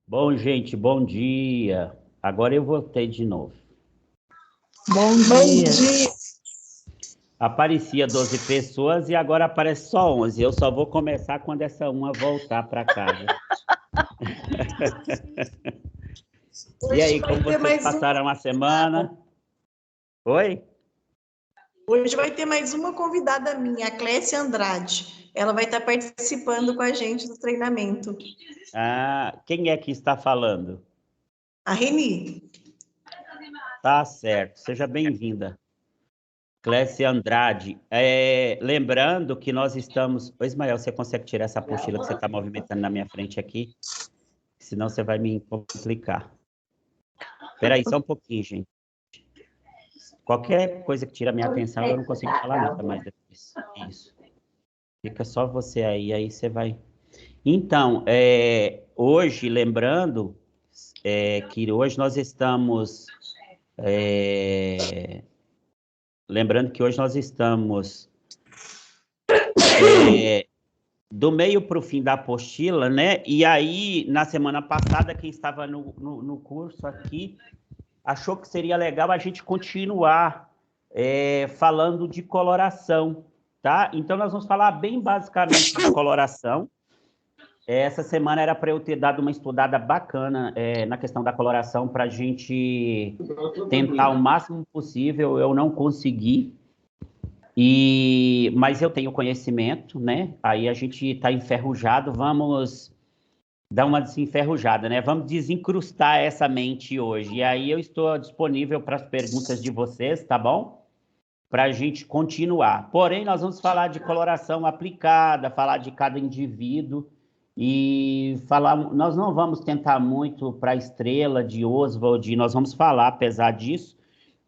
Bom, gente, bom dia. Agora eu voltei de novo. Bom Bom dia. dia. Aparecia 12 pessoas e agora aparece só 11. Eu só vou começar quando essa uma voltar para casa. E Hoje aí, vai como ter vocês mais uma passaram a convidada. semana? Oi? Hoje vai ter mais uma convidada minha, a Clécia Andrade. Ela vai estar participando com a gente do treinamento. Ah, quem é que está falando? A Reni. Tá certo, seja bem-vinda. Clécia Andrade. Lembrando que nós estamos... Ô, Ismael, você consegue tirar essa apostila que você está movimentando na minha frente aqui? Senão você vai me complicar. Espera aí, só um pouquinho, gente. Qualquer coisa que tira a minha atenção, eu não consigo falar nada mais depois. Isso. Fica só você aí você vai... Então, hoje, lembrando que hoje nós estamos... lembrando que hoje nós estamos do meio para o fim da apostila, né? E aí, na semana passada, quem estava no curso aqui achou que seria legal a gente continuar falando de coloração, tá? Então, nós vamos falar bem basicamente de coloração. Essa semana era para eu ter dado uma estudada bacana na questão da coloração para a gente tentar o máximo possível. Eu não consegui, mas eu tenho conhecimento, né? Aí a gente está enferrujado, vamos dar uma desenferrujada, né? Vamos desencrustar essa mente hoje. E aí eu estou disponível para as perguntas de vocês, tá bom? Para a gente continuar. Porém, nós vamos falar de coloração aplicada, falar de cada indivíduo e falar. Nós não vamos tentar muito para a estrela de Oswald, nós vamos falar, apesar disso,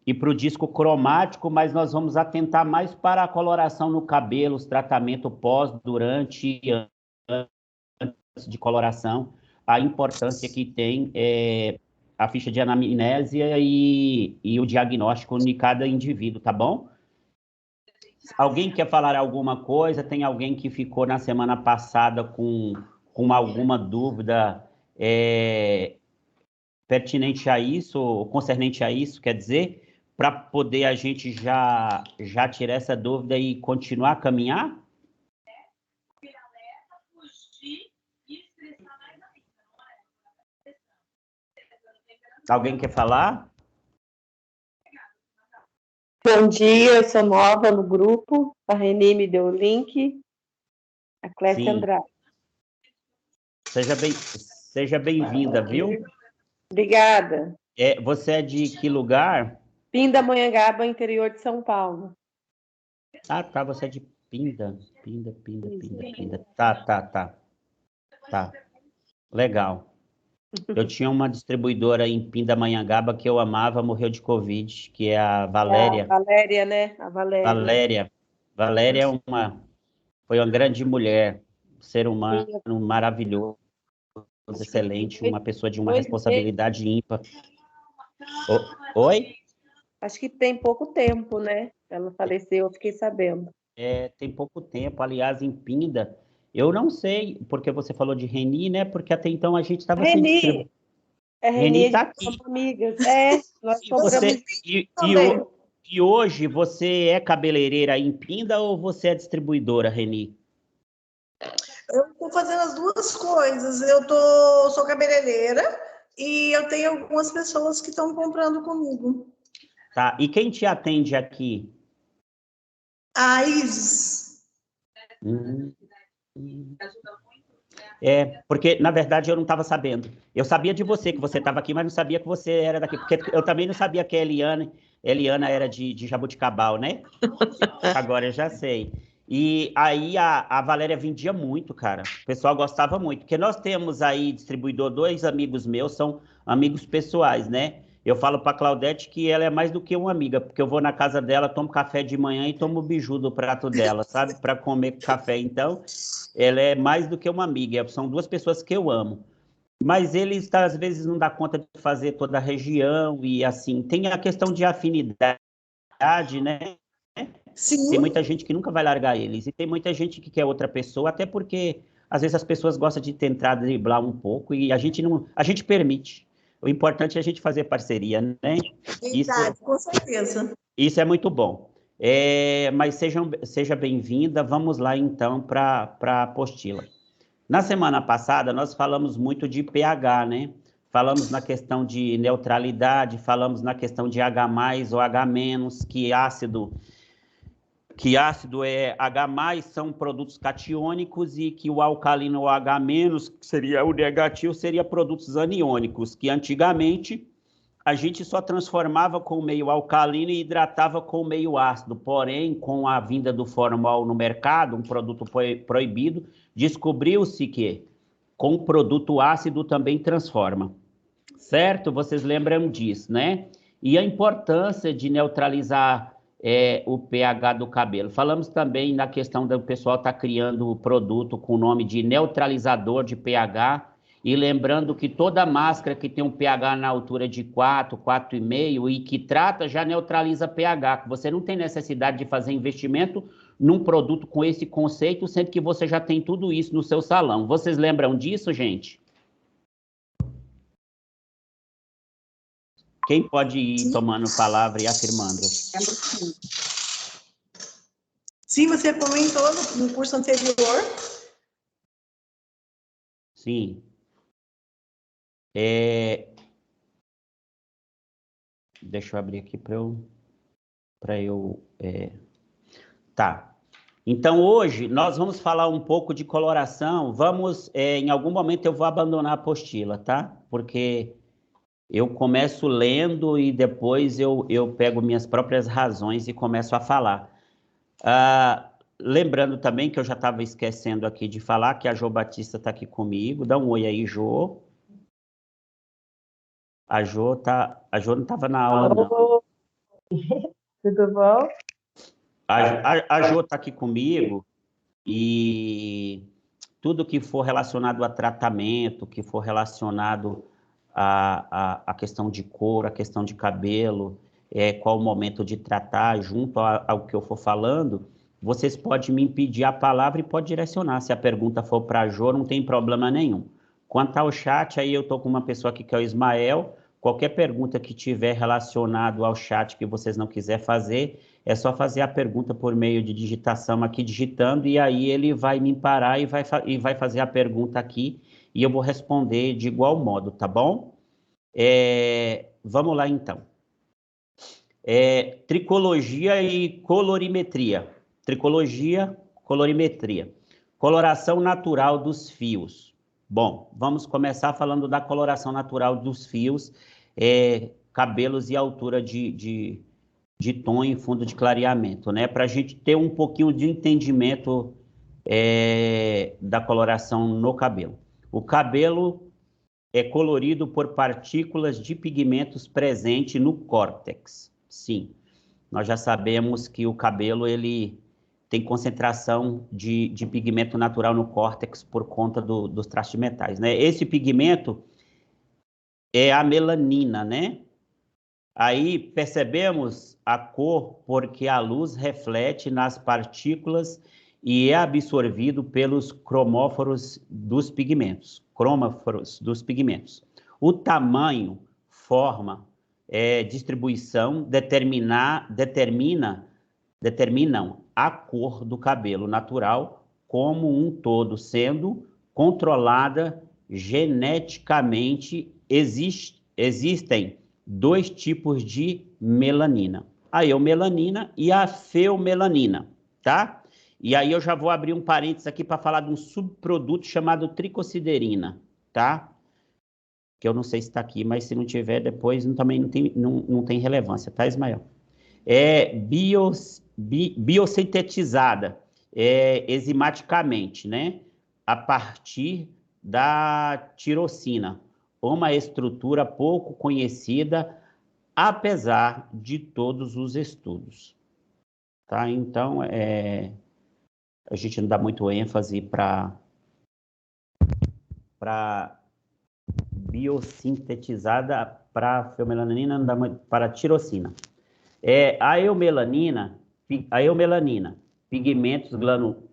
e para o disco cromático, mas nós vamos atentar mais para a coloração no cabelo, os tratamentos pós, durante e antes de coloração, a importância que tem a ficha de anamnésia e o diagnóstico de cada indivíduo, tá bom? Alguém quer falar alguma coisa? Tem alguém que ficou na semana passada com alguma dúvida pertinente a isso, ou concernente a isso, quer dizer, para poder a gente já tirar essa dúvida e continuar a caminhar? Alguém quer falar? Bom dia, eu sou nova no grupo. A Reni me deu o link. A Clécia Sim. Andrade. Seja bem-vinda, viu? Obrigada. Você é de que lugar? Pindamonhangaba, interior de São Paulo. Ah, tá, você é de Pinda. Pinda. Tá. Legal. Eu tinha uma distribuidora em Pindamonhangaba que eu amava, morreu de Covid, que é a Valéria. A Valéria, né? A Valéria. Valéria foi uma grande mulher, um ser humano maravilhoso, excelente, uma pessoa de uma responsabilidade ímpar. Oi? Acho que tem pouco tempo, né? Ela faleceu, eu fiquei sabendo. Tem pouco tempo, aliás, em Pinda. Eu não sei, porque você falou de Reni, né? Porque até então a gente estava sem distribuir. Reni está aqui. Amigas. Nós E hoje você é cabeleireira em Pinda ou você é distribuidora, Reni? Eu estou fazendo as duas coisas. Sou cabeleireira e eu tenho algumas pessoas que estão comprando comigo. Tá. E quem te atende aqui? A Isis. Porque, na verdade, eu não estava sabendo. Eu sabia de você, que você estava aqui, mas não sabia que você era daqui. Porque eu também não sabia que a Eliana era de Jaboticabal, né? Agora eu já sei. E aí a Valéria vendia muito, cara. O pessoal gostava muito. Porque nós temos aí distribuidor, dois amigos meus, são amigos pessoais, né? Eu falo para Claudete que ela é mais do que uma amiga, porque eu vou na casa dela, tomo café de manhã e tomo o biju do prato dela, sabe? Para comer café. Então, ela é mais do que uma amiga. São duas pessoas que eu amo. Mas eles, às vezes, não dá conta de fazer toda a região e assim. Tem a questão de afinidade, né? Sim. Tem muita gente que nunca vai largar eles. E tem muita gente que quer outra pessoa, até porque às vezes as pessoas gostam de tentar driblar um pouco e a gente permite. O importante é a gente fazer parceria, né? Verdade, com certeza. Isso é muito bom. Mas seja bem-vinda. Vamos lá, então, para a apostila. Na semana passada, nós falamos muito de pH, né? Falamos na questão de neutralidade, falamos na questão de H+, ou H-, que ácido é H+, são produtos catiônicos e que o alcalino, o H-, que seria o negativo, seria produtos aniônicos, que antigamente a gente só transformava com o meio alcalino e hidratava com o meio ácido. Porém, com a vinda do formol no mercado, um produto proibido, descobriu-se que com o produto ácido também transforma. Certo? Vocês lembram disso, né? E a importância de neutralizar o pH do cabelo. Falamos também na questão do pessoal estar criando o produto com o nome de neutralizador de pH, e lembrando que toda máscara que tem um pH na altura de 4, 4,5 e que trata já neutraliza pH. Você não tem necessidade de fazer investimento num produto com esse conceito, sendo que você já tem tudo isso no seu salão. Vocês lembram disso, gente? Quem pode ir tomando palavra e afirmando? Sim, você comentou no curso anterior. Sim. Deixa eu abrir aqui para eu... Tá. Então, hoje, nós vamos falar um pouco de coloração. Em algum momento eu vou abandonar a apostila, tá? Porque eu começo lendo e depois eu pego minhas próprias razões e começo a falar. Lembrando também que eu já estava esquecendo aqui de falar que a Jo Batista está aqui comigo. Dá um oi aí, Jo. A Jo não estava na aula, não. Tudo bom? A Jo está aqui comigo e tudo que for relacionado a tratamento, que for relacionado a questão de cor, a questão de cabelo, qual o momento de tratar, junto ao que eu for falando, vocês podem me pedir a palavra e pode direcionar. Se a pergunta for para a Jo, não tem problema nenhum. Quanto ao chat, aí eu estou com uma pessoa aqui que é o Ismael. Qualquer pergunta que tiver relacionado ao chat que vocês não quiserem fazer, é só fazer a pergunta por meio de digitação aqui, digitando, e aí ele vai me parar e vai fazer a pergunta aqui, e eu vou responder de igual modo, tá bom? Vamos lá, então. Tricologia e colorimetria. Tricologia, colorimetria. Coloração natural dos fios. Bom, vamos começar falando da coloração natural dos fios, cabelos e altura de tom e fundo de clareamento, né? Para a gente ter um pouquinho de entendimento da coloração no cabelo. O cabelo é colorido por partículas de pigmentos presentes no córtex. Sim, nós já sabemos que o cabelo ele tem concentração de pigmento natural no córtex por conta dos traços de metais, né? Esse pigmento é a melanina, né? Aí percebemos a cor porque a luz reflete nas partículas e é absorvido pelos cromóforos dos pigmentos. O tamanho, forma, distribuição determinam a cor do cabelo natural como um todo, sendo controlada geneticamente. Existem dois tipos de melanina, a eumelanina e a feomelanina, tá? E aí eu já vou abrir um parênteses aqui para falar de um subproduto chamado tricosiderina, tá? Que eu não sei se está aqui, mas se não tiver, depois também não tem relevância, tá, Ismael? Biosintetizada enzimaticamente, né? A partir da tirosina, uma estrutura pouco conhecida, apesar de todos os estudos. Tá? Então, a gente não dá muito ênfase para biosintetizada, para feomelanina, não dá muito, para tirosina. A eumelanina, pigmentos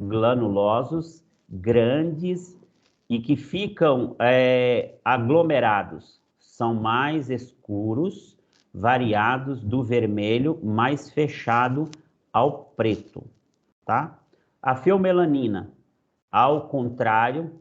granulosos grandes e que ficam aglomerados. São mais escuros, variados do vermelho mais fechado ao preto, tá? A feomelanina, ao contrário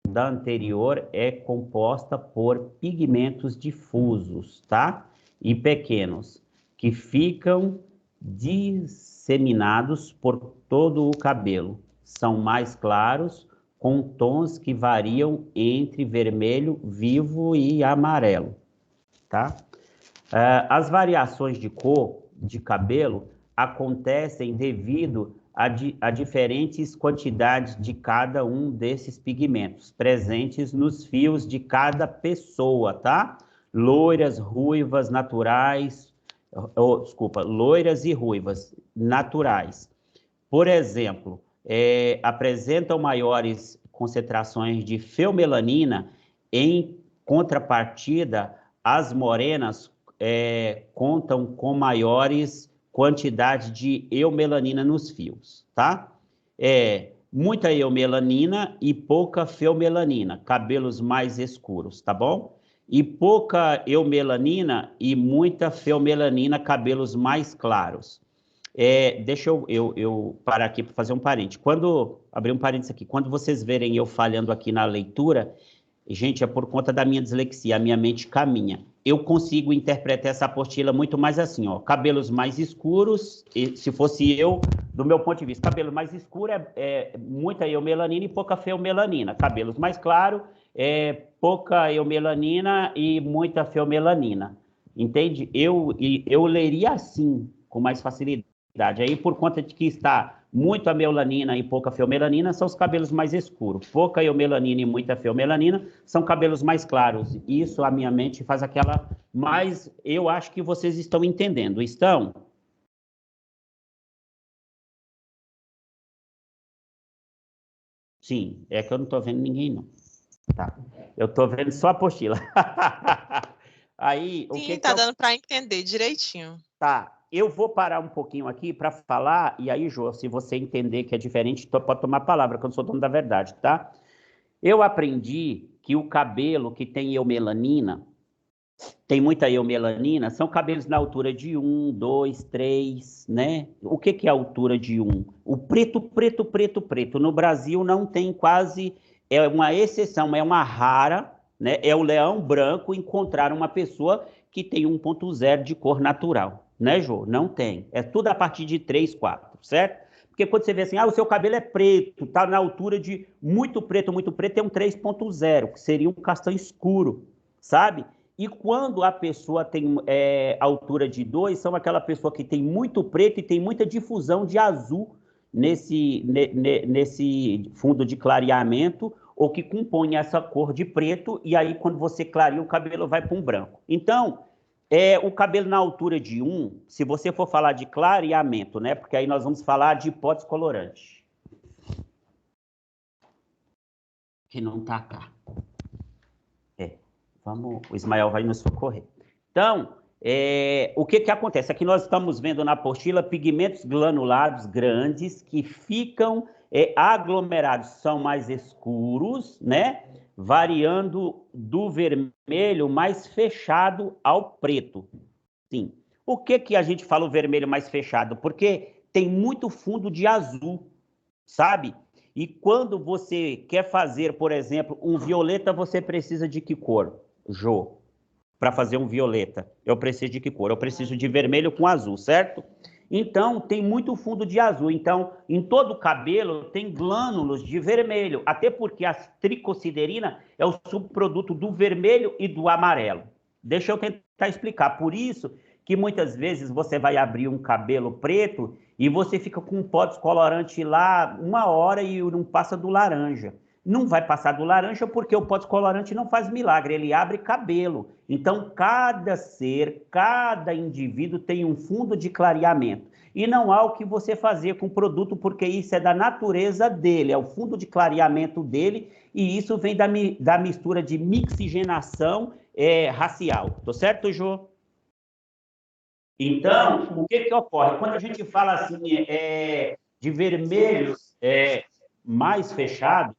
da anterior, é composta por pigmentos difusos, tá? E pequenos, que ficam disseminados por todo o cabelo. São mais claros, com tons que variam entre vermelho vivo e amarelo, tá? As variações de cor de cabelo acontecem devido a diferentes quantidades de cada um desses pigmentos presentes nos fios de cada pessoa, tá? Loiras, ruivas, naturais, loiras e ruivas naturais. Por exemplo, apresentam maiores concentrações de feomelanina, em contrapartida, as morenas contam com maiores quantidades de eumelanina nos fios, tá? Muita eumelanina e pouca feomelanina, cabelos mais escuros, tá bom? E pouca eumelanina e muita feomelanina, cabelos mais claros. Deixa eu parar aqui para fazer um parênteses. Abrir um parênteses aqui, quando vocês verem eu falhando aqui na leitura, gente, é por conta da minha dislexia, a minha mente caminha. Eu consigo interpretar essa apostila muito mais assim, ó, cabelos mais escuros, se fosse eu, do meu ponto de vista, cabelo mais escuro muita eumelanina e pouca feomelanina, cabelos mais claros, pouca eumelanina e muita feomelanina, entende? Eu leria assim, com mais facilidade. Aí, por conta de que está muito a melanina e pouca feomelanina, são os cabelos mais escuros. Pouca eumelanina e muita feomelanina são cabelos mais claros. Isso a minha mente faz aquela... Mas eu acho que vocês estão entendendo. Estão? Sim, é que eu não estou vendo ninguém, não. Tá. Eu estou vendo só a apostila. Aí, sim, tá dando para entender direitinho. Tá. Eu vou parar um pouquinho aqui para falar, e aí, Jô, se você entender que é diferente, pode tomar a palavra, que eu não sou dono da verdade, tá? Eu aprendi que o cabelo que tem eumelanina, tem muita eumelanina, são cabelos na altura de 1, 2, 3, né? O que é a altura de 1? O preto, preto, preto, preto. No Brasil não tem quase, é uma exceção, é uma rara, né? É o leão branco encontrar uma pessoa que tem 1.0 de cor natural. Né, Jô? Não tem. É tudo a partir de 3, 4, certo? Porque quando você vê assim, o seu cabelo é preto, tá na altura de muito preto, é um 3.0, que seria um castanho escuro, sabe? E quando a pessoa tem altura de 2, são aquela pessoa que tem muito preto e tem muita difusão de azul nesse fundo de clareamento, ou que compõe essa cor de preto, e aí quando você clareia, o cabelo vai para um branco. Então, o cabelo na altura de 1, se você for falar de clareamento, né? Porque aí nós vamos falar de hipótese colorante. Que não tá cá. O Ismael vai nos socorrer. Então, o que acontece? Aqui nós estamos vendo na apostila pigmentos granulados grandes que ficam aglomerados, são mais escuros, né? Variando do vermelho mais fechado ao preto. Sim. O que a gente fala o vermelho mais fechado? Porque tem muito fundo de azul, sabe? E quando você quer fazer, por exemplo, um violeta, você precisa de que cor, Jô? Para fazer um violeta, eu preciso de que cor? Eu preciso de vermelho com azul, certo? Então, tem muito fundo de azul. Então, em todo o cabelo tem glânulos de vermelho, até porque a tricosiderina é o subproduto do vermelho e do amarelo. Deixa eu tentar explicar. Por isso que muitas vezes você vai abrir um cabelo preto e você fica com um pó descolorante lá 1 hora e não passa do laranja. Não vai passar do laranja porque o pó descolorante não faz milagre, ele abre cabelo. Então, cada ser, cada indivíduo tem um fundo de clareamento. E não há o que você fazer com o produto, porque isso é da natureza dele, é o fundo de clareamento dele, e isso vem da mistura de mixigenação racial. Tô certo, Jô? Então, o que ocorre? Quando a gente fala assim de vermelho, mais fechado,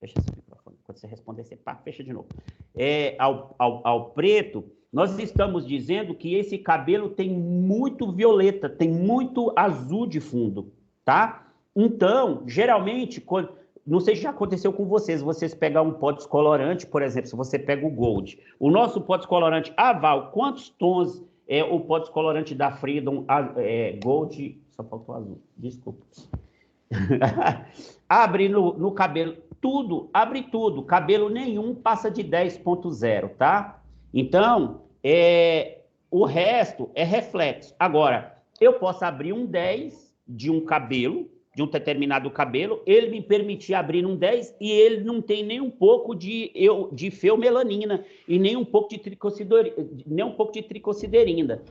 fecha esse microfone, quando você responder, você fecha de novo, ao preto, nós estamos dizendo que esse cabelo tem muito violeta, tem muito azul de fundo, tá? Então, geralmente, não sei se já aconteceu com vocês pegam um pó descolorante, por exemplo, se você pega o Gold, o nosso pó descolorante, Val, quantos tons é o pó descolorante da Freedom Gold, só faltou azul, desculpa. Abre no cabelo, abre tudo, cabelo nenhum passa de 10.0, tá? Então, o resto é reflexo. Agora, eu posso abrir um 10 de um cabelo, de um determinado cabelo, ele me permitir abrir um 10 e ele não tem nem um pouco de feomelanina e nem um pouco de tricosiderina,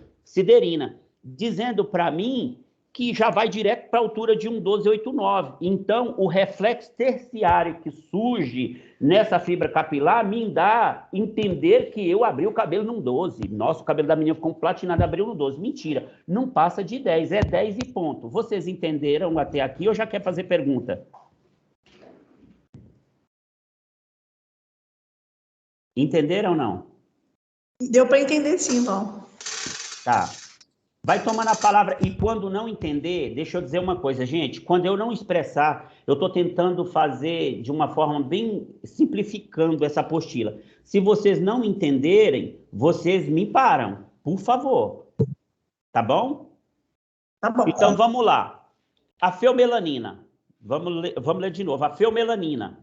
dizendo para mim que já vai direto para a altura de um 12,89. Então, o reflexo terciário que surge nessa fibra capilar me dá entender que eu abri o cabelo num 12. Nossa, o cabelo da menina ficou platinado, abriu no 12. Mentira, não passa de 10, é 10 e ponto. Vocês entenderam até aqui ou já quer fazer pergunta? Entenderam ou não? Deu para entender sim, Val. Tá. Vai tomando a palavra, e quando não entender, deixa eu dizer uma coisa, gente, quando eu não expressar, eu estou tentando fazer de uma forma bem simplificando essa apostila. Se vocês não entenderem, vocês me param, por favor. Tá bom? Tá bom. Então, vamos lá. A feomelanina, vamos ler de novo. A feomelanina,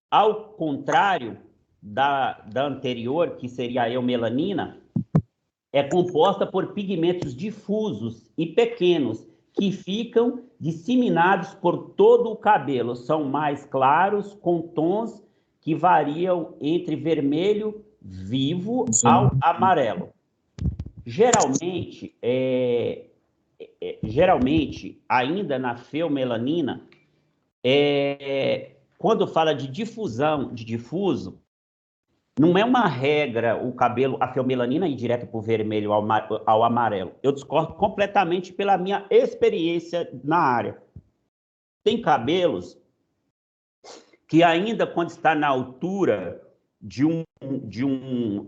ao contrário da anterior, que seria a eumelanina, é composta por pigmentos difusos e pequenos que ficam disseminados por todo o cabelo. São mais claros, com tons que variam entre vermelho vivo ao amarelo. Geralmente, ainda na feomelanina, quando fala de difusão, de difuso, não é uma regra o cabelo, a feomelanina ir direto para o vermelho ao amarelo. Eu discordo completamente pela minha experiência na área. Tem cabelos que ainda quando está na altura de um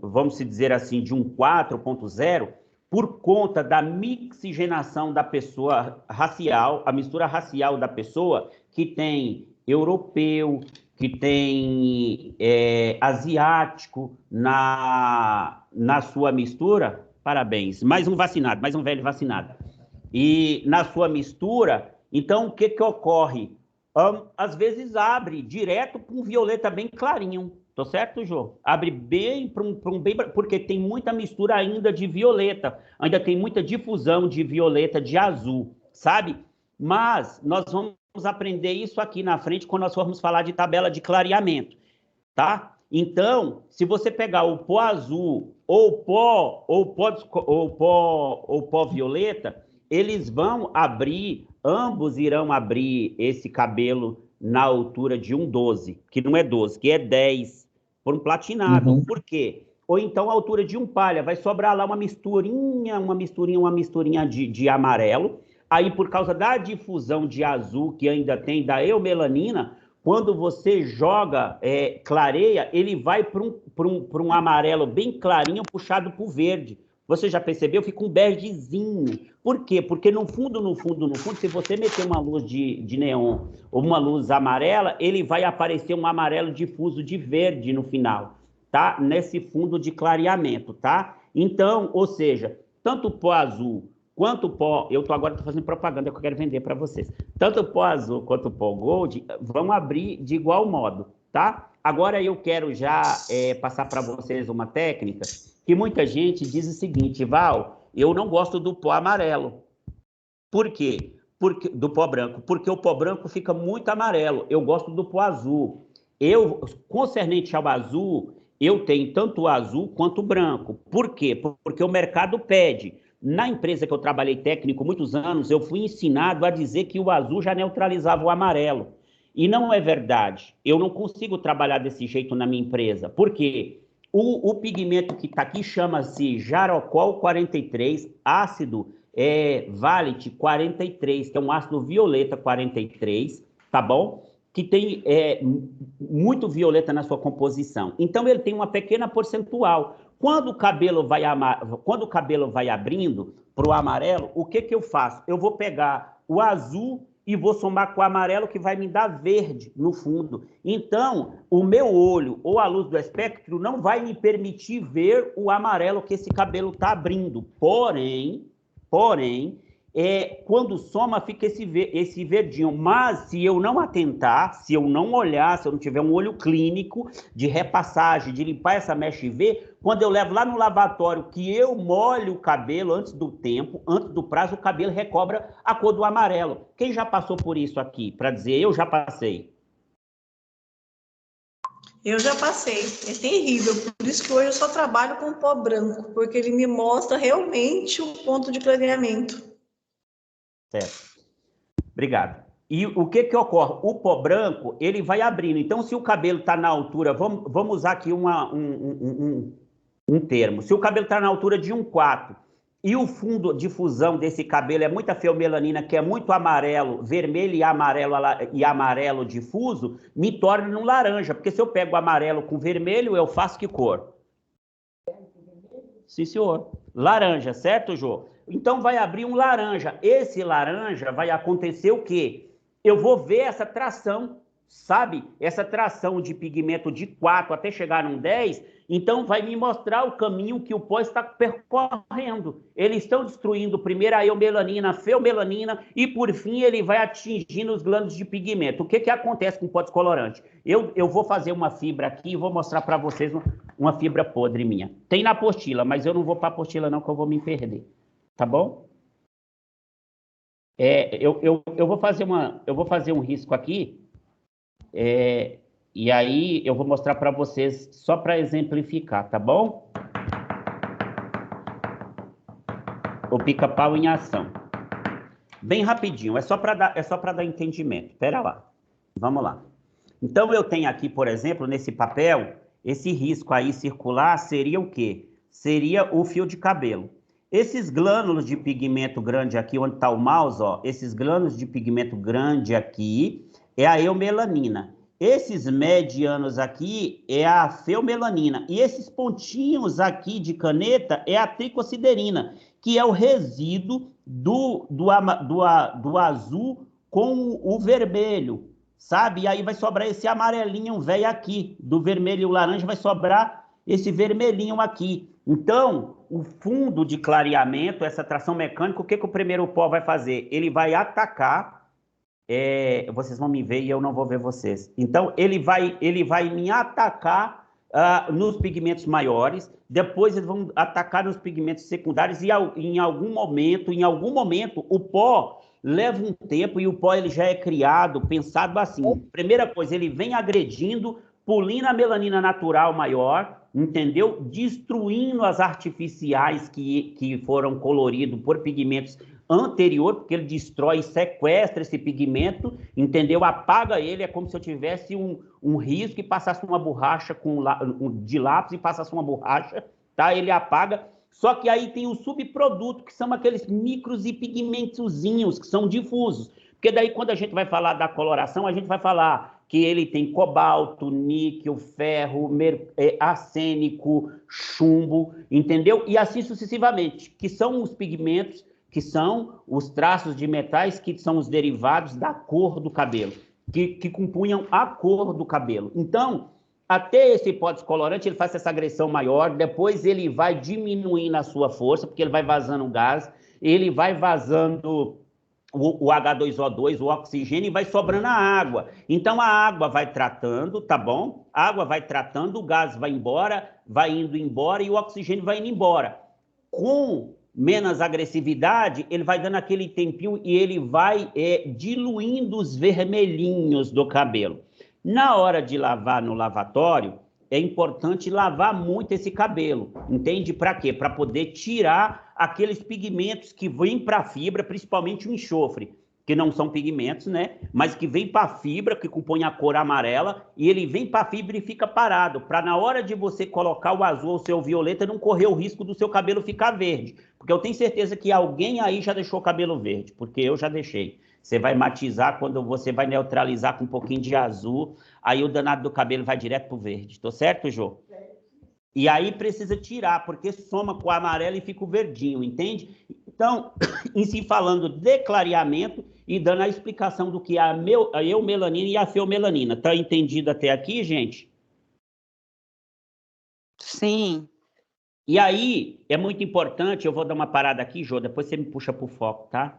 vamos dizer assim, de um 4.0, por conta da mixigenação da pessoa racial, a mistura racial da pessoa, que tem europeu, que tem asiático na sua mistura, parabéns, mais um vacinado, mais um velho vacinado, e na sua mistura, então o que ocorre? Às vezes abre direto para um violeta bem clarinho, tô certo, Jô? Abre bem para porque tem muita mistura ainda de violeta, ainda tem muita difusão de violeta, de azul, sabe? Mas nós vamos aprender isso aqui na frente quando nós formos falar de tabela de clareamento, tá? Então, se você pegar o pó azul ou pó violeta, eles vão abrir, ambos irão abrir esse cabelo na altura de um 12, que não é 12, que é 10, por um platinado. Uhum. Por quê? Ou então a altura de um palha, vai sobrar lá uma misturinha de amarelo. Aí, por causa da difusão de azul que ainda tem da eumelanina, quando você joga, clareia, ele vai para um amarelo bem clarinho, puxado para o verde. Você já percebeu? Fica um begezinho. Por quê? Porque no fundo, se você meter uma luz de neon ou uma luz amarela, ele vai aparecer um amarelo difuso de verde no final, tá? Nesse fundo de clareamento, tá? Então, ou seja, tanto o pó azul quanto o pó, agora estou fazendo propaganda que eu quero vender para vocês. Tanto o pó azul quanto o pó gold vão abrir de igual modo, tá? Agora eu quero já passar para vocês uma técnica que muita gente diz o seguinte, Val, eu não gosto do pó amarelo. Por quê? Do pó branco. Porque o pó branco fica muito amarelo. Eu gosto do pó azul. Concernente ao azul, eu tenho tanto o azul quanto o branco. Por quê? Porque o mercado pede. Na empresa que eu trabalhei técnico muitos anos, eu fui ensinado a dizer que o azul já neutralizava o amarelo. E não é verdade. Eu não consigo trabalhar desse jeito na minha empresa. Por quê? O pigmento que está aqui chama-se Jarocol 43, ácido Valet 43, que é um ácido violeta 43, tá bom? que tem muito violeta na sua composição. Então, ele tem uma pequena percentual. Quando o cabelo vai abrindo para o amarelo, o que eu faço? Eu vou pegar o azul e vou somar com o amarelo, que vai me dar verde no fundo. Então, o meu olho ou a luz do espectro não vai me permitir ver o amarelo que esse cabelo está abrindo. Porém, quando soma, fica esse verdinho. Mas se eu não atentar, se eu não olhar, se eu não tiver um olho clínico de repassagem, de limpar essa mecha IV, quando eu levo lá no lavatório, que eu molho o cabelo antes do tempo, antes do prazo, o cabelo recobra a cor do amarelo. Quem já passou por isso aqui? Para dizer, eu já passei. Eu já passei, é terrível, por isso que hoje eu só trabalho com pó branco, porque ele me mostra realmente o ponto de clareamento. Certo. Obrigado. E o que ocorre? O pó branco, ele vai abrindo. Então, se o cabelo está na altura, vamos usar aqui um termo. Se o cabelo está na altura de 1,4 e o fundo de fusão desse cabelo é muita feomelanina, que é muito amarelo, vermelho e amarelo difuso, me torna num laranja. Porque se eu pego o amarelo com vermelho, eu faço que cor? Sim, senhor. Laranja, certo, Jô? Então, vai abrir um laranja. Esse laranja vai acontecer o quê? Eu vou ver essa tração, sabe? Essa tração de pigmento de 4 até chegar num 10, então vai me mostrar o caminho que o pó está percorrendo. Eles estão destruindo primeiro a eumelanina, a feomelanina, e por fim ele vai atingindo os glândulos de pigmento. O que acontece com o pó descolorante? Eu vou fazer uma fibra aqui e vou mostrar para vocês uma fibra podre minha. Tem na apostila, mas eu não vou para a apostila não, que eu vou me perder. Tá bom? Eu vou fazer um risco aqui, e aí eu vou mostrar para vocês, só para exemplificar, tá bom? O pica-pau em ação. Bem rapidinho, é só para dar entendimento. Espera lá. Vamos lá. Então, eu tenho aqui, por exemplo, nesse papel, esse risco aí circular seria o quê? Seria o fio de cabelo. Esses glânulos de pigmento grande aqui, onde está o mouse, ó, esses glânulos de pigmento grande aqui é a eumelanina. Esses medianos aqui é a feomelanina. E esses pontinhos aqui de caneta é a tricosiderina, que é o resíduo do azul com o vermelho, sabe? E aí vai sobrar esse amarelinho velho aqui, do vermelho e o laranja vai sobrar esse vermelhinho aqui. Então, o fundo de clareamento, essa tração mecânica, o que o primeiro pó vai fazer? Ele vai atacar, vocês vão me ver e eu não vou ver vocês. Então, ele vai me atacar nos pigmentos maiores, depois eles vão atacar nos pigmentos secundários e em algum momento, o pó leva um tempo e o pó ele já é criado, pensado assim. Primeira coisa, ele vem agredindo, pulindo a melanina natural maior, entendeu? Destruindo as artificiais que foram coloridos por pigmentos anterior, porque ele destrói e sequestra esse pigmento, entendeu? Apaga ele, é como se eu tivesse um risco e passasse uma borracha de lápis e passasse uma borracha, tá? Ele apaga. Só que aí tem o subproduto, que são aqueles micros e pigmentozinhos, que são difusos. Porque daí, quando a gente vai falar da coloração, a gente vai falar que ele tem cobalto, níquel, ferro, arsênico, chumbo, entendeu? E assim sucessivamente, que são os pigmentos, que são os traços de metais, que são os derivados da cor do cabelo, que compunham a cor do cabelo. Então, até esse pó descolorante, ele faz essa agressão maior, depois ele vai diminuindo a sua força, porque ele vai vazando gás, ele vai vazando o H2O2, o oxigênio, e vai sobrando a água. Então, a água vai tratando, tá bom? A água vai tratando, o gás vai embora, vai indo embora e o oxigênio vai indo embora. Com menos agressividade, ele vai dando aquele tempinho e ele vai diluindo os vermelhinhos do cabelo. Na hora de lavar no lavatório, é importante lavar muito esse cabelo, entende? Para quê? Para poder tirar aqueles pigmentos que vêm para a fibra, principalmente o enxofre, que não são pigmentos, né? Mas que vem para a fibra, que compõe a cor amarela, e ele vem para a fibra e fica parado, para na hora de você colocar o azul ou o seu violeta, não correr o risco do seu cabelo ficar verde. Porque eu tenho certeza que alguém aí já deixou o cabelo verde, porque eu já deixei. Você vai matizar quando você vai neutralizar com um pouquinho de azul, aí o danado do cabelo vai direto pro verde. Tô certo, Jô? E aí precisa tirar, porque soma com o amarelo e fica o verdinho, entende? Então, em si falando de clareamento e dando a explicação do que é a eumelanina e a feomelanina. Tá entendido até aqui, gente? Sim. E aí, é muito importante, eu vou dar uma parada aqui, Jô, depois você me puxa pro foco, tá?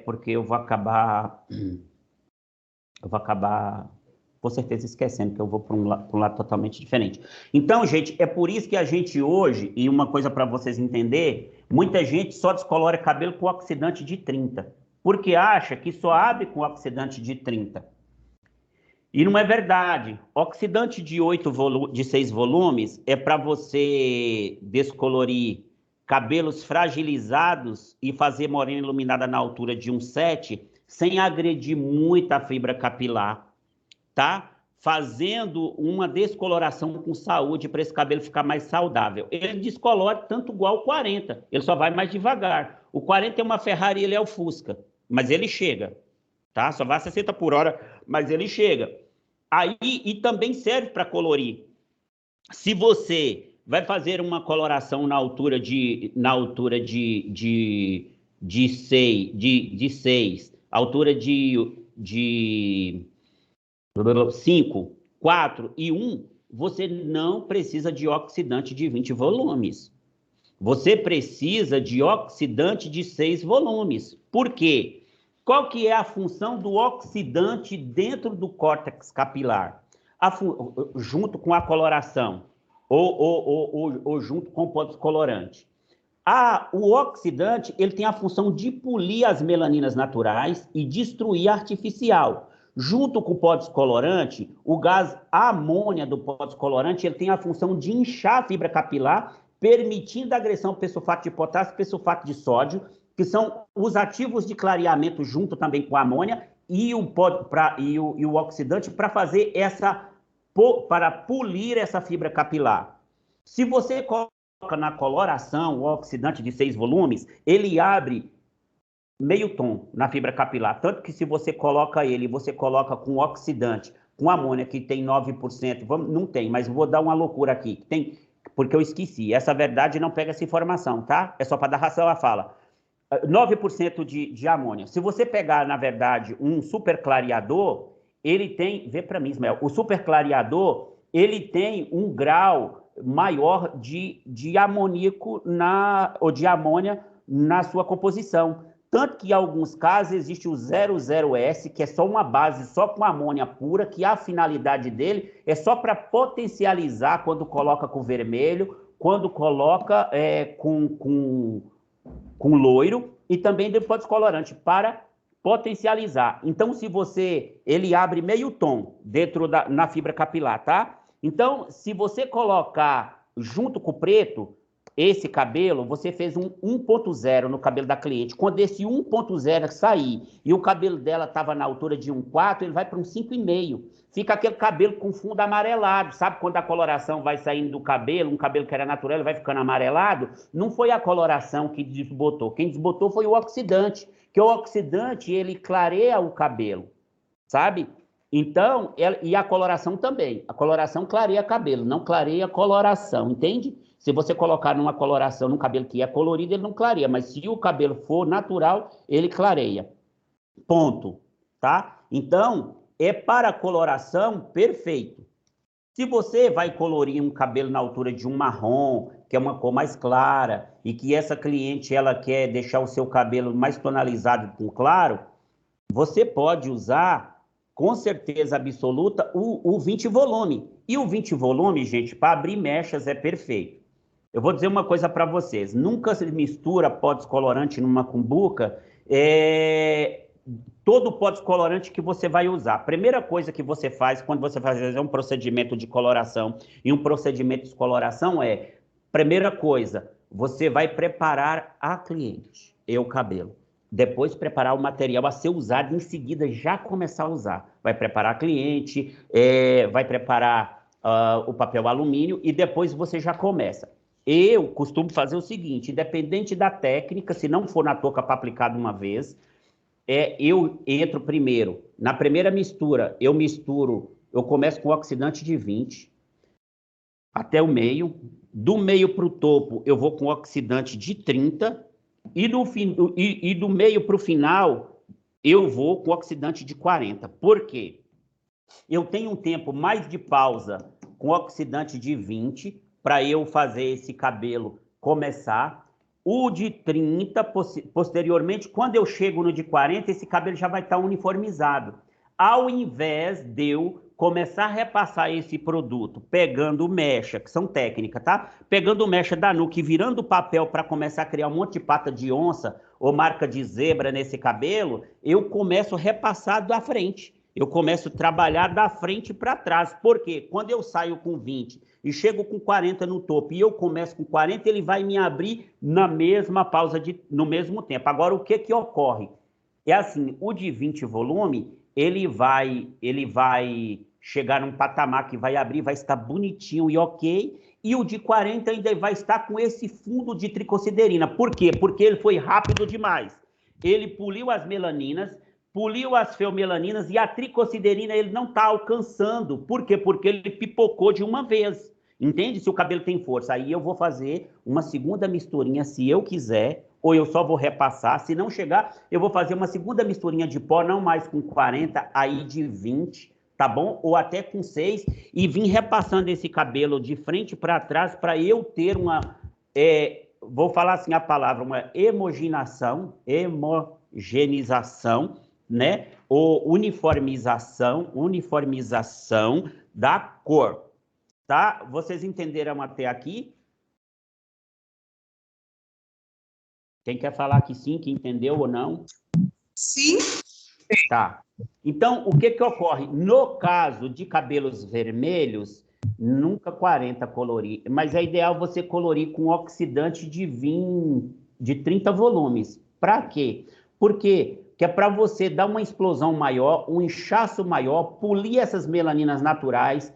Porque eu vou acabar, com certeza, esquecendo que eu vou para um lado totalmente diferente. Então, gente, é por isso que a gente hoje, e uma coisa para vocês entenderem, muita gente só descolora cabelo com oxidante de 30, porque acha que só abre com oxidante de 30. E não é verdade. Oxidante de 6 volumes é para você descolorir cabelos fragilizados e fazer morena iluminada na altura de 1,7, sem agredir muito a fibra capilar, tá? Fazendo uma descoloração com saúde para esse cabelo ficar mais saudável. Ele descolora tanto igual o 40, ele só vai mais devagar. O 40 é uma Ferrari, ele é o Fusca, mas ele chega, tá? Só vai a 60 por hora, mas ele chega. Aí, e também serve para colorir. Se você vai fazer uma coloração na altura de 6, altura de 5, 4 e 1, você não precisa de oxidante de 20 volumes. Você precisa de oxidante de 6 volumes. Por quê? Qual que é a função do oxidante dentro do córtex capilar? Junto com a coloração ou junto com o pós-colorante. O oxidante ele tem a função de polir as melaninas naturais e destruir a artificial. Junto com o pós-colorante, o gás amônia do pós-colorante ele tem a função de inchar a fibra capilar, permitindo a agressão persulfato de potássio e persulfato de sódio, que são os ativos de clareamento junto também com a amônia e o oxidante para fazer para polir essa fibra capilar. Se você coloca na coloração o oxidante de 6 volumes, ele abre meio tom na fibra capilar, tanto que se você coloca com oxidante, com amônia que tem 9%, não tem, mas vou dar uma loucura aqui, tem, porque eu esqueci, essa verdade não pega essa informação, tá? É só para dar razão à fala. 9% de amônia. Se você pegar, na verdade, um super clareador, ele tem, vê para mim, Ismael, o super clareador, ele tem um grau maior de amoníaco ou de amônia na sua composição. Tanto que, em alguns casos, existe o 00S, que é só uma base, só com amônia pura, que a finalidade dele é só para potencializar quando coloca com vermelho, quando coloca com loiro, e também depois colorante, para potencializar. Então, ele abre meio tom na fibra capilar, tá? Então, se você colocar junto com o preto, esse cabelo, você fez um 1.0 no cabelo da cliente. Quando esse 1.0 sair e o cabelo dela estava na altura de 1.4, ele vai para um 5,5. Fica aquele cabelo com fundo amarelado. Sabe quando a coloração vai saindo do cabelo, um cabelo que era natural, ele vai ficando amarelado? Não foi a coloração que desbotou. Quem desbotou foi o oxidante. Que o oxidante, ele clareia o cabelo, sabe? Então, e a coloração também. A coloração clareia cabelo, não clareia a coloração, entende? Se você colocar numa coloração num cabelo que é colorido, ele não clareia, mas se o cabelo for natural, ele clareia. Ponto, tá? Então, para a coloração, perfeito. Se você vai colorir um cabelo na altura de um marrom, que é uma cor mais clara, e que essa cliente ela quer deixar o seu cabelo mais tonalizado com claro, você pode usar, com certeza absoluta, o 20 volume. E o 20 volume, gente, para abrir mechas é perfeito. Eu vou dizer uma coisa para vocês. Nunca se mistura pó descolorante numa cumbuca, todo pó descolorante que você vai usar. A primeira coisa que você faz quando você vai fazer um procedimento de coloração e um procedimento de descoloração primeira coisa, você vai preparar a cliente e o cabelo. Depois preparar o material a ser usado, em seguida já começar a usar. Vai preparar a cliente, vai preparar o papel alumínio e depois você já começa. Eu costumo fazer o seguinte, independente da técnica, se não for na touca para aplicar de uma vez, eu entro primeiro. Na primeira mistura, eu começo com oxidante de 20 até o meio. Do meio para o topo, eu vou com oxidante de 30. E do meio para o final, eu vou com oxidante de 40. Por quê? Eu tenho um tempo mais de pausa com oxidante de 20 para eu fazer esse cabelo começar. O de 30, posteriormente, quando eu chego no de 40, esse cabelo já vai estar uniformizado. Ao invés de eu começar a repassar esse produto pegando mecha, que são técnicas, tá? Pegando mecha da nuca e virando papel para começar a criar um monte de pata de onça ou marca de zebra nesse cabelo, eu começo a repassar da frente. Eu começo a trabalhar da frente para trás. Por quê? Quando eu saio com 20 e chego com 40 no topo e eu começo com 40, ele vai me abrir na mesma pausa, no mesmo tempo. Agora, o que ocorre? É assim, o de 20 volume, ele vai chegar num patamar que vai abrir, vai estar bonitinho e ok, e o de 40 ainda vai estar com esse fundo de tricociderina. Por quê? Porque ele foi rápido demais. Ele poliu as melaninas, poliu as feomelaninas e a tricociderina ele não está alcançando. Por quê? Porque ele pipocou de uma vez. Entende? Se o cabelo tem força. Aí eu vou fazer uma segunda misturinha, se eu quiser, ou eu só vou repassar. Se não chegar, eu vou fazer uma segunda misturinha de pó, não mais com 40, aí de 20, tá bom? Ou até com 6, e vim repassando esse cabelo de frente para trás para eu ter uma, vou falar assim a palavra, uma hemogenização, né? Ou uniformização da cor, tá? Vocês entenderam até aqui? Quem quer falar que sim, que entendeu ou não? Sim. Tá. Então, o que ocorre? No caso de cabelos vermelhos, nunca 40 colorir, mas é ideal você colorir com oxidante de 30 volumes. Para quê? Porque é para você dar uma explosão maior, um inchaço maior, polir essas melaninas naturais,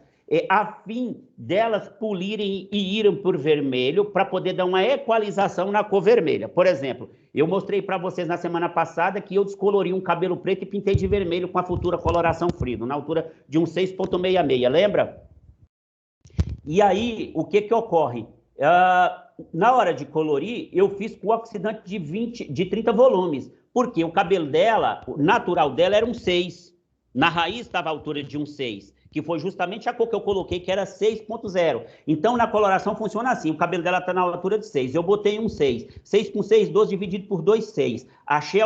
a fim delas polirem e irem por vermelho, para poder dar uma equalização na cor vermelha. Por exemplo, eu mostrei para vocês na semana passada que eu descolori um cabelo preto e pintei de vermelho com a futura coloração Freedom, na altura de um 6,66, lembra? E aí, o que ocorre? Na hora de colorir, eu fiz com oxidante de 30 volumes, porque o cabelo dela, o natural dela era um 6. Na raiz estava a altura de um 6, que foi justamente a cor que eu coloquei, que era 6,0. Então, na coloração funciona assim, o cabelo dela está na altura de 6, eu botei um 6. 6 com 6, 12 dividido por 2, 6. Achei a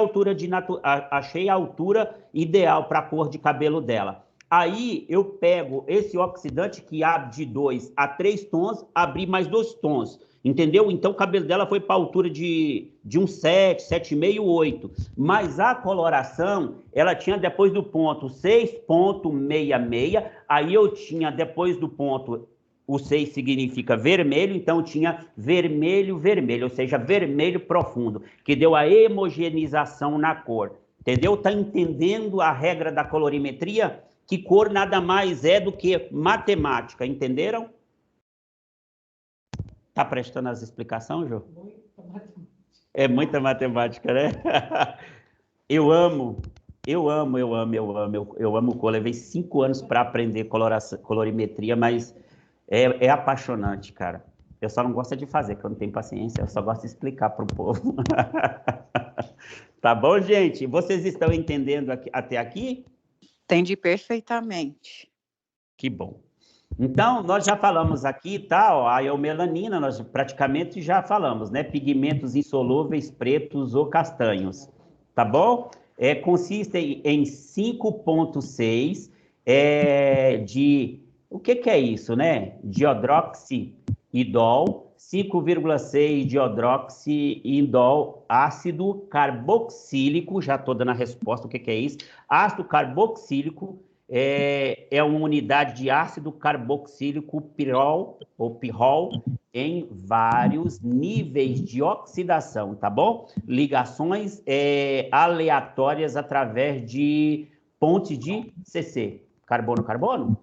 altura ideal para a cor de cabelo dela. Aí, eu pego esse oxidante que abre de 2 a 3 tons, abri mais 2 tons. Entendeu? Então, o cabelo dela foi para a altura de um 7, 7,5, 8. Mas a coloração, ela tinha depois do ponto 6,66. Aí eu tinha depois do ponto, o 6 significa vermelho, então tinha vermelho, vermelho, ou seja, vermelho profundo, que deu a homogeneização na cor. Entendeu? Tá entendendo a regra da colorimetria? Que cor nada mais é do que matemática, entenderam? Tá prestando as explicações, Jô? Muita matemática. É muita matemática, né? Eu amo cor. Levei 5 anos para aprender colorimetria, mas é apaixonante, cara. Eu só não gosto de fazer, porque eu não tenho paciência, eu só gosto de explicar para o povo. Tá bom, gente? Vocês estão entendendo até aqui? Entendi perfeitamente. Que bom. Então, nós já falamos aqui, tá? Ó, a eumelanina, nós praticamente já falamos, né? Pigmentos insolúveis, pretos ou castanhos, tá bom? Consistem em 5,6 de... O que é isso, né? Diodroxidol, 5,6 diodroxidol, ácido carboxílico, já estou dando a resposta, o que é isso? Ácido carboxílico é uma unidade de ácido carboxílico pirrol em vários níveis de oxidação, tá bom? Ligações aleatórias através de pontes de CC, carbono-carbono?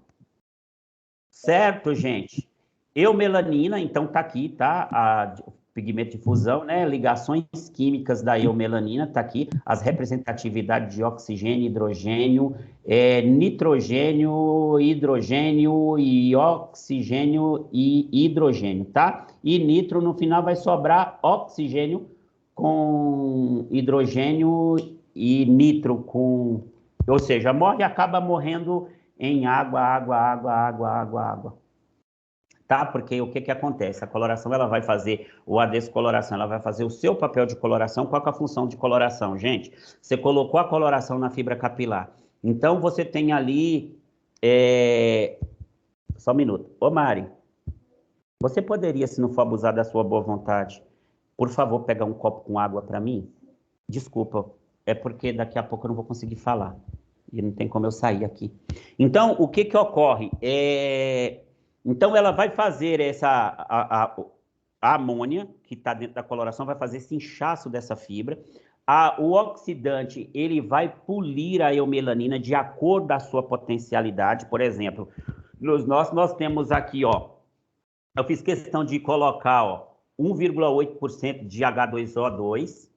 Certo, gente? Eumelanina, então tá aqui, tá? pigmento de fusão, né? Ligações químicas da eumelanina, tá aqui, as representatividades de oxigênio, hidrogênio, nitrogênio, hidrogênio e oxigênio e hidrogênio, tá? E nitro, no final, vai sobrar oxigênio com hidrogênio e nitro com... Ou seja, morre e acaba morrendo em água. Tá? Porque o que acontece? A coloração, ela vai fazer, ou a descoloração, ela vai fazer o seu papel de coloração. Qual que é a função de coloração, gente? Você colocou a coloração na fibra capilar. Então, você tem ali... Só um minuto. Ô, Mari, você poderia, se não for abusar da sua boa vontade, por favor, pegar um copo com água para mim? Desculpa, é porque daqui a pouco eu não vou conseguir falar. E não tem como eu sair aqui. Então, o que ocorre? Então, ela vai fazer a amônia, que está dentro da coloração, vai fazer esse inchaço dessa fibra. O oxidante, ele vai polir a eumelanina de acordo com a sua potencialidade. Por exemplo, nós temos aqui, ó, eu fiz questão de colocar, ó, 1,8% de H2O2,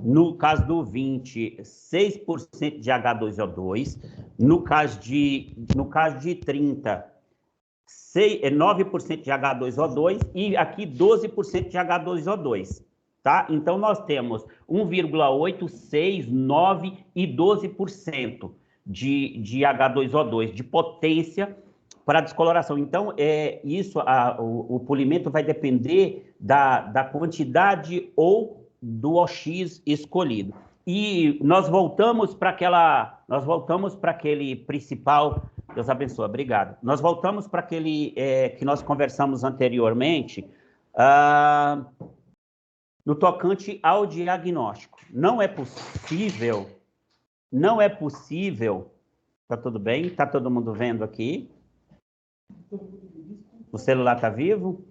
no caso do 20, 6% de H2O2, no caso de 30, 9% de H2O2 e aqui 12% de H2O2, tá? Então, nós temos 1,8, 6, 9 e 12% de H2O2, de potência para a descoloração. Então, o polimento vai depender da quantidade ou do OX escolhido. E nós voltamos para aquele principal... Deus abençoe, obrigado. Nós voltamos para aquele que nós conversamos anteriormente, no tocante ao diagnóstico. Não é possível... Tá tudo bem? Tá todo mundo vendo aqui? O celular está vivo?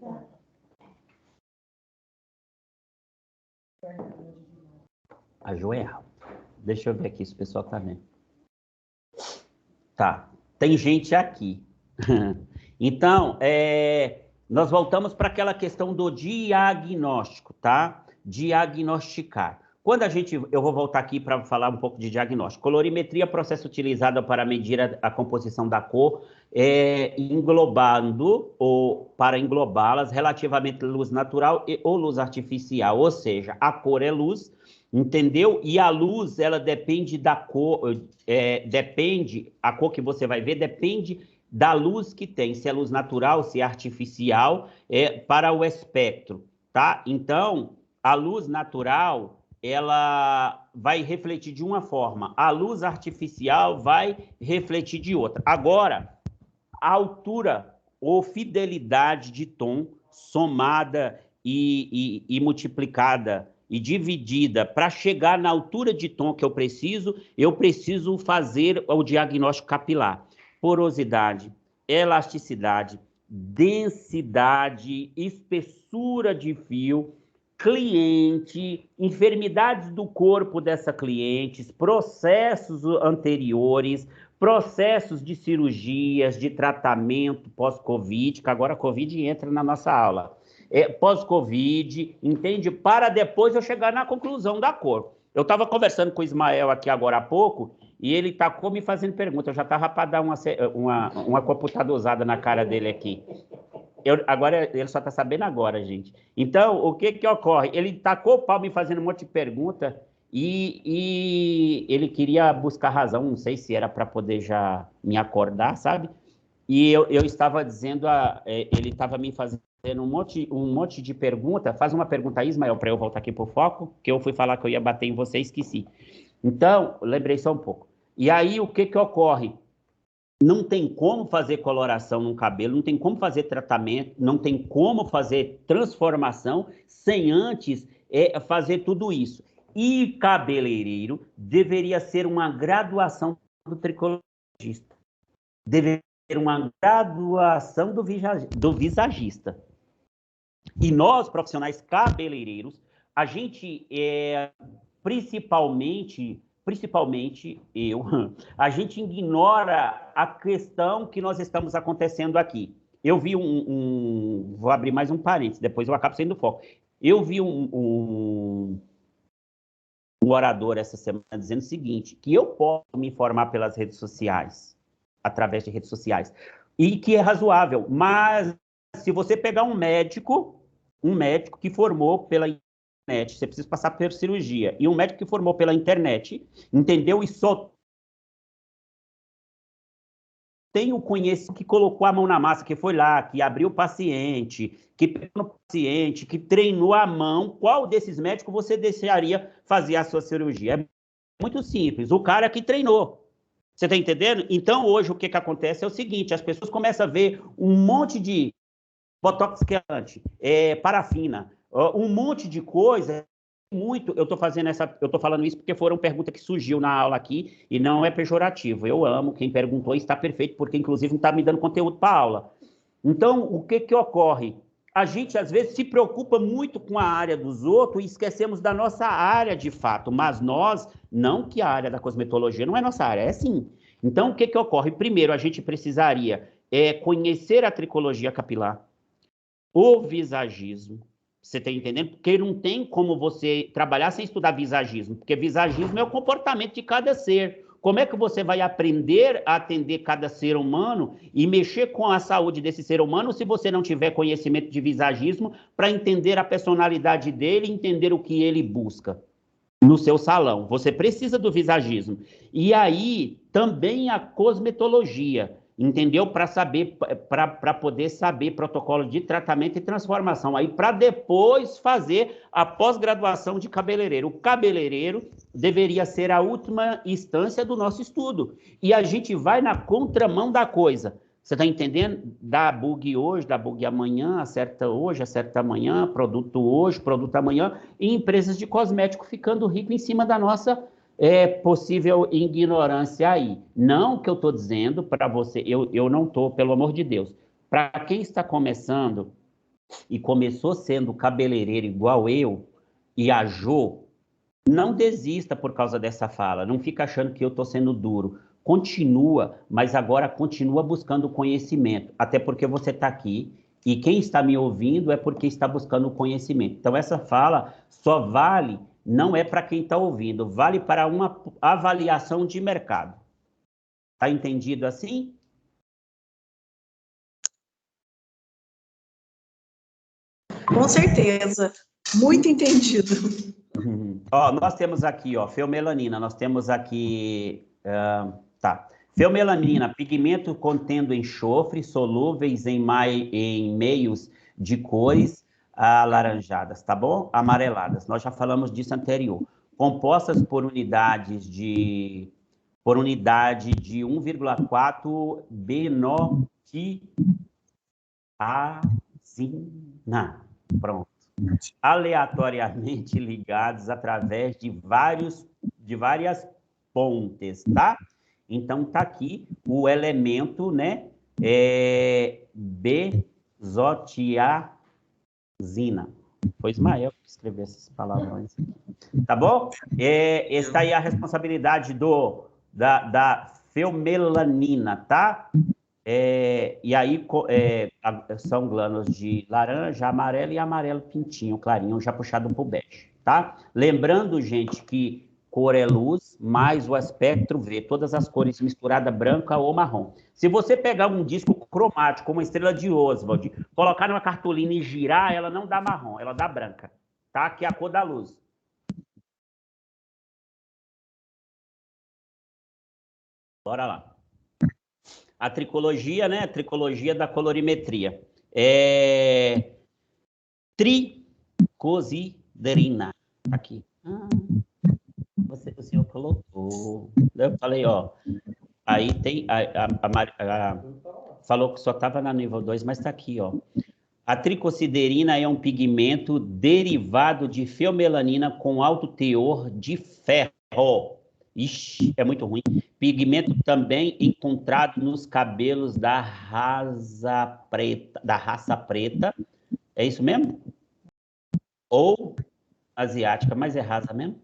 A Joel. Deixa eu ver aqui se o pessoal está vendo. Tá. Tem gente aqui. Então, nós voltamos para aquela questão do diagnóstico, tá? Diagnosticar. Eu vou voltar aqui para falar um pouco de diagnóstico. Colorimetria, processo utilizado para medir a composição da cor, englobando ou para englobá-las relativamente à luz natural ou luz artificial. Ou seja, a cor é luz, entendeu? E a luz, ela depende da cor, a cor que você vai ver depende da luz que tem, se é luz natural, se é artificial, para o espectro, tá? Então, a luz natural, ela vai refletir de uma forma, a luz artificial vai refletir de outra. Agora, a altura ou fidelidade de tom somada e multiplicada e dividida para chegar na altura de tom que eu preciso fazer o diagnóstico capilar. Porosidade, elasticidade, densidade, espessura de fio, cliente, enfermidades do corpo dessa cliente, processos anteriores, processos de cirurgias, de tratamento pós-Covid, que agora a Covid entra na nossa aula. Pós-Covid, entende? Para depois eu chegar na conclusão da cor. Eu estava conversando com o Ismael aqui agora há pouco, e ele tacou me fazendo pergunta. Eu já estava para dar uma computadozada na cara dele aqui. Agora, ele só está sabendo agora, gente. Então, o que ocorre? Ele tacou o pau me fazendo um monte de pergunta e ele queria buscar razão, não sei se era para poder já me acordar, sabe? E eu estava dizendo, ele estava me fazendo um monte de pergunta. Faz uma pergunta aí, Ismael, para eu voltar aqui para o foco, que eu fui falar que eu ia bater em você e esqueci. Então, lembrei só um pouco. E aí, o que ocorre? Não tem como fazer coloração no cabelo, não tem como fazer tratamento, não tem como fazer transformação sem antes fazer tudo isso. E cabeleireiro deveria ser uma graduação do tricologista. Deveria ser uma graduação do visagista. E nós, profissionais cabeleireiros, a gente, principalmente eu, a gente ignora a questão que nós estamos acontecendo aqui. Eu vi vou abrir mais um parênteses, depois eu acabo sendo foco. Eu vi um orador essa semana dizendo o seguinte, que eu posso me informar pelas redes sociais, através de redes sociais, e que é razoável, mas se você pegar um médico que formou pela internet, você precisa passar por cirurgia, e um médico que formou pela internet, entendeu? E só tem o conhecimento que colocou a mão na massa, que foi lá, que abriu o paciente, que pegou no paciente, que treinou a mão, qual desses médicos você deixaria fazer a sua cirurgia? É muito simples, o cara que treinou. Você está entendendo? Então, hoje, o que acontece é o seguinte, as pessoas começam a ver um monte de botox quelante, parafina, um monte de coisa. Muito, eu estou falando isso porque foram perguntas que surgiu na aula aqui e não é pejorativo. Eu amo quem perguntou e está perfeito, porque inclusive não está me dando conteúdo para a aula. Então, o que ocorre? A gente, às vezes, se preocupa muito com a área dos outros e esquecemos da nossa área de fato, mas nós, não que a área da cosmetologia não é nossa área, é sim. Então, o que ocorre? Primeiro, a gente precisaria conhecer a tricologia capilar, o visagismo. Você está entendendo? Porque não tem como você trabalhar sem estudar visagismo, porque visagismo é o comportamento de cada ser. Como é que você vai aprender a atender cada ser humano e mexer com a saúde desse ser humano se você não tiver conhecimento de visagismo para entender a personalidade dele e entender o que ele busca no seu salão? Você precisa do visagismo. E aí, também a cosmetologia, entendeu? Para poder saber protocolo de tratamento e transformação. Aí, para depois fazer a pós-graduação de cabeleireiro. O cabeleireiro deveria ser a última instância do nosso estudo. E a gente vai na contramão da coisa. Você está entendendo? Dá bug hoje, dá bug amanhã, acerta hoje, acerta amanhã, produto hoje, produto amanhã, e empresas de cosmético ficando rico em cima da nossa possível ignorância aí. Não que eu estou dizendo para você, eu não estou, pelo amor de Deus. Para quem está começando e começou sendo cabeleireiro igual eu e a Jo, não desista por causa dessa fala, não fica achando que eu estou sendo duro. Continua, mas agora continua buscando conhecimento, até porque você está aqui e quem está me ouvindo é porque está buscando conhecimento. Então, essa fala só vale, não é para quem está ouvindo, vale para uma avaliação de mercado. Está entendido assim? Com certeza. Muito entendido. Ó, nós temos aqui, ó, feomelanina, nós temos aqui, feomelanina, pigmento contendo enxofre, solúveis em meios de cores alaranjadas, tá bom? Amareladas, nós já falamos disso anterior. Compostas por unidade de 1,4 benotiazina. Pronto. Aleatoriamente ligados através de várias pontes, tá? Então, tá aqui o elemento, né? Bezotiazina. Foi Ismael que escreveu essas palavrões aqui. Tá bom? Esta aí é a responsabilidade da feomelanina, tá? E aí são glândulos de laranja, amarelo e amarelo pintinho, clarinho, já puxado para o bege, tá? Lembrando, gente, que cor é luz, mais o espectro V, todas as cores misturadas, branca ou marrom. Se você pegar um disco cromático, uma estrela de Oswald, colocar numa cartolina e girar, ela não dá marrom, ela dá branca, tá? Que é a cor da luz. Bora lá. A tricologia, né? A tricologia da colorimetria. Tricosiderina. Aqui. O senhor colocou. Eu falei, ó. Aí tem. Falou que só estava na nível 2, mas está aqui, ó. A tricosiderina é um pigmento derivado de feomelanina com alto teor de ferro. Ixi, é muito ruim. Pigmento também encontrado nos cabelos da raça preta. É isso mesmo? Ou asiática, mas é raça mesmo?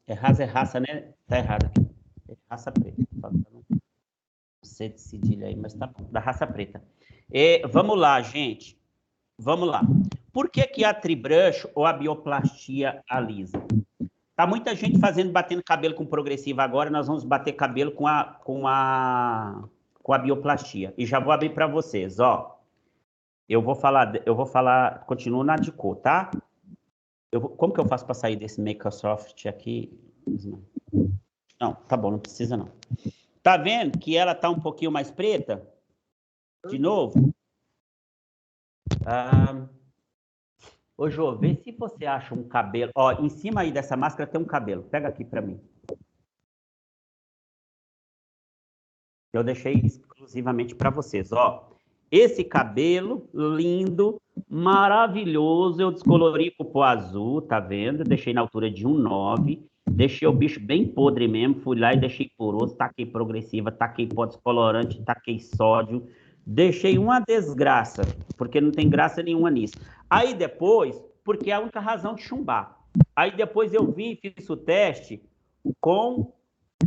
É raça, né? Tá errado aqui. É raça preta. Não sei de cedilha aí, mas tá bom. Da raça preta. Vamos lá, gente. Vamos lá. Por que a Tribrush ou a bioplastia alisa? Tá muita gente batendo cabelo com progressiva agora, nós vamos bater cabelo com a bioplastia. E já vou abrir para vocês, ó. Eu vou falar, continuo na de cor, tá? Como que eu faço para sair desse Microsoft aqui? Não, tá bom, não precisa não. Tá vendo que ela tá um pouquinho mais preta? De novo? Ô, Jô, vê se você acha um cabelo. Ó, em cima aí dessa máscara tem um cabelo. Pega aqui para mim. Eu deixei exclusivamente para vocês, ó. Esse cabelo lindo, maravilhoso, eu descolori com o azul, tá vendo? Deixei na altura de 1,9. Deixei o bicho bem podre mesmo. Fui lá e deixei poroso, taquei progressiva, taquei pó descolorante, taquei sódio. Deixei uma desgraça, porque não tem graça nenhuma nisso. Aí depois, porque é a única razão de chumbar. Aí depois eu vim e fiz o teste com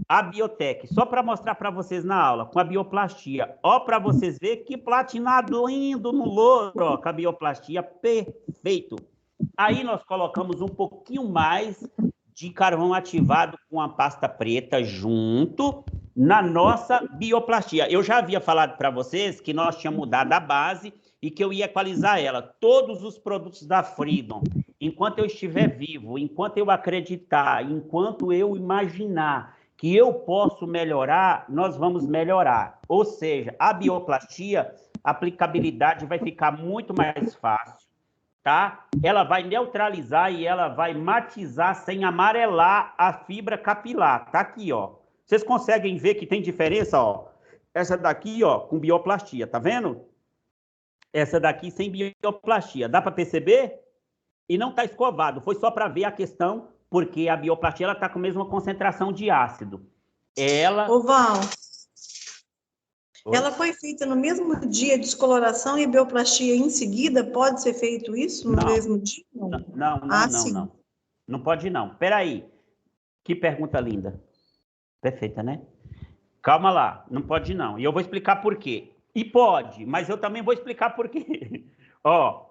a Biotech, só para mostrar para vocês na aula, com a bioplastia. Ó, para vocês verem que platinado lindo no louro, ó, com a bioplastia, perfeito. Aí nós colocamos um pouquinho mais de carvão ativado com a pasta preta junto na nossa bioplastia. Eu já havia falado para vocês que nós tínhamos mudado a base e que eu ia equalizar ela. Todos os produtos da Freedom, enquanto eu estiver vivo, enquanto eu acreditar, enquanto eu imaginar que eu posso melhorar, nós vamos melhorar. Ou seja, a bioplastia, a aplicabilidade vai ficar muito mais fácil, tá? Ela vai neutralizar e ela vai matizar sem amarelar a fibra capilar. Tá aqui, ó. Vocês conseguem ver que tem diferença, ó? Essa daqui, ó, com bioplastia, tá vendo? Essa daqui sem bioplastia. Dá para perceber? E não tá escovado. Foi só para ver a questão, porque a bioplastia ela tá com a mesma concentração de ácido. Ô, Val, ela foi feita no mesmo dia, descoloração e bioplastia em seguida? Pode ser feito isso no mesmo dia? Não. Não pode não. Peraí. Que pergunta linda. Perfeita, né? Calma lá. Não pode não. E eu vou explicar por quê. E pode, mas eu também vou explicar por quê. Ó.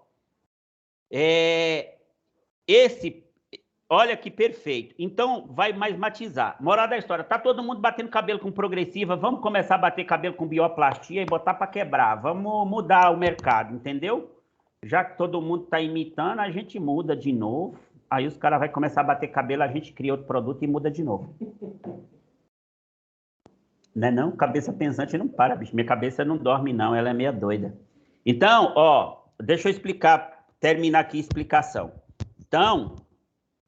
Olha que perfeito. Então, vai mais matizar. Moral da história, tá todo mundo batendo cabelo com progressiva, vamos começar a bater cabelo com bioplastia e botar para quebrar. Vamos mudar o mercado, entendeu? Já que todo mundo está imitando, a gente muda de novo. Aí os caras vão começar a bater cabelo, a gente cria outro produto e muda de novo. Não é não? Cabeça pensante não para, bicho. Minha cabeça não dorme não, ela é meio doida. Então, ó, deixa eu explicar, terminar aqui a explicação. Então...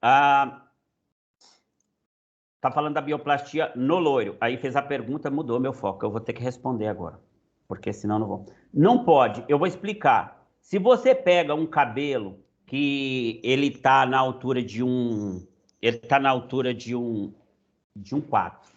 tá falando da bioplastia no loiro. Aí fez a pergunta, mudou meu foco. Eu vou ter que responder agora, porque senão não vou. Não pode, eu vou explicar. Se você pega um cabelo que ele tá na altura de um 4,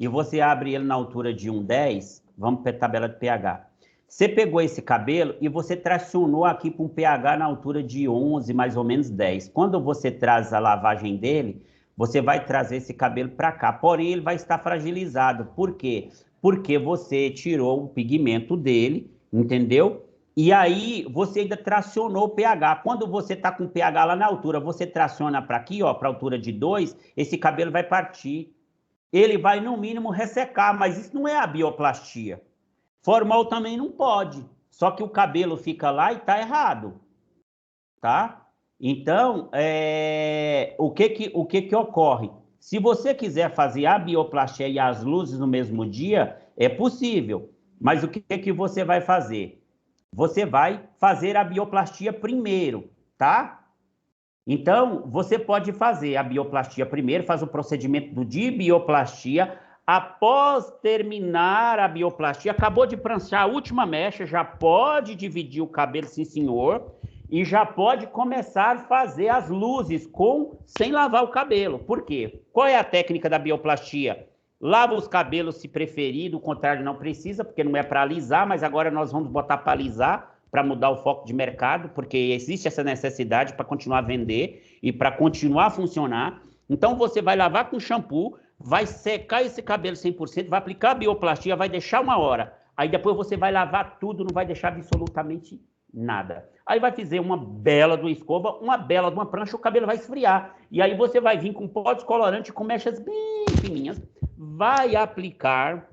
e você abre ele na altura de um 10, vamos para a tabela de pH. Você pegou esse cabelo e você tracionou aqui para um pH na altura de 11, mais ou menos 10. Quando você traz a lavagem dele, você vai trazer esse cabelo para cá. Porém, ele vai estar fragilizado. Por quê? Porque você tirou o pigmento dele, entendeu? E aí, você ainda tracionou o pH. Quando você está com o pH lá na altura, você traciona para aqui, ó, para a altura de 2, esse cabelo vai partir. Ele vai, no mínimo, ressecar, mas isso não é a bioplastia. Formal também não pode, só que o cabelo fica lá e tá errado, tá? Então, o que ocorre? Se você quiser fazer a bioplastia e as luzes no mesmo dia, é possível, mas o que você vai fazer? Você vai fazer a bioplastia primeiro, tá? Então, você pode fazer a bioplastia primeiro, faz o procedimento de bioplastia. Após terminar a bioplastia, acabou de pranchar a última mecha, já pode dividir o cabelo, sim senhor, e já pode começar a fazer as luzes sem lavar o cabelo. Por quê? Qual é a técnica da bioplastia? Lava os cabelos se preferir, do contrário não precisa, porque não é para alisar, mas agora nós vamos botar para alisar, para mudar o foco de mercado, porque existe essa necessidade para continuar a vender e para continuar a funcionar. Então, você vai lavar com shampoo, vai secar esse cabelo 100%, vai aplicar a bioplastia, vai deixar 1 hora. Aí depois você vai lavar tudo, não vai deixar absolutamente Nada. Aí vai fazer uma bela de uma escova, uma bela de uma prancha, o cabelo vai esfriar. E aí você vai vir com pó descolorante com mechas bem fininhas, vai aplicar,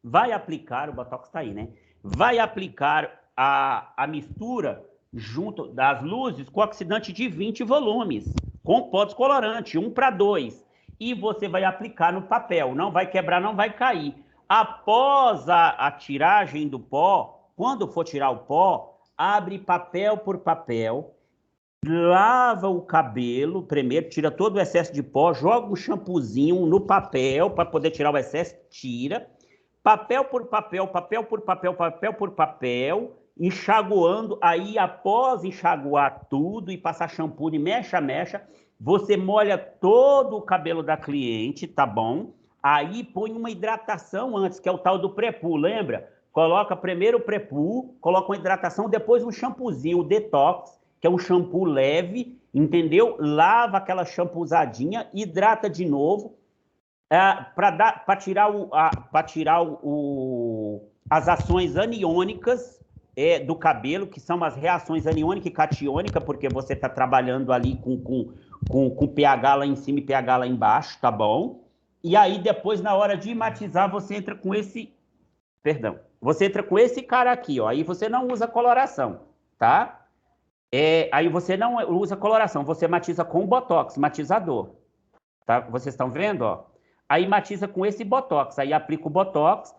o Botox tá aí, né? Vai aplicar a mistura junto das luzes com oxidante de 20 volumes, com pó descolorante, 1:2. E você vai aplicar no papel, não vai quebrar, não vai cair. Após a tiragem do pó, quando for tirar o pó, abre papel por papel, lava o cabelo primeiro, tira todo o excesso de pó, joga um shampoozinho no papel para poder tirar o excesso, tira. Papel por papel, papel por papel, papel por papel, enxaguando. Aí, após enxaguar tudo e passar shampoo de mecha a mecha, você molha todo o cabelo da cliente, tá bom? Aí põe uma hidratação antes, que é o tal do pré-poo, lembra? Coloca primeiro o pré-poo, coloca uma hidratação, depois um shampoozinho, o detox, que é um shampoo leve, entendeu? Lava aquela shampoozadinha, hidrata de novo, para tirar, as ações aniônicas do cabelo, que são as reações aniônica e catiônica, porque você está trabalhando ali com pH lá em cima e pH lá embaixo, tá bom? E aí, depois, na hora de matizar, você entra com esse... Perdão. Você entra com esse cara aqui, ó. Aí você não usa coloração, tá? Aí você não usa coloração, você matiza com Botox, matizador. Tá? Vocês estão vendo, ó? Aí matiza com esse Botox. Aí aplica o Botox.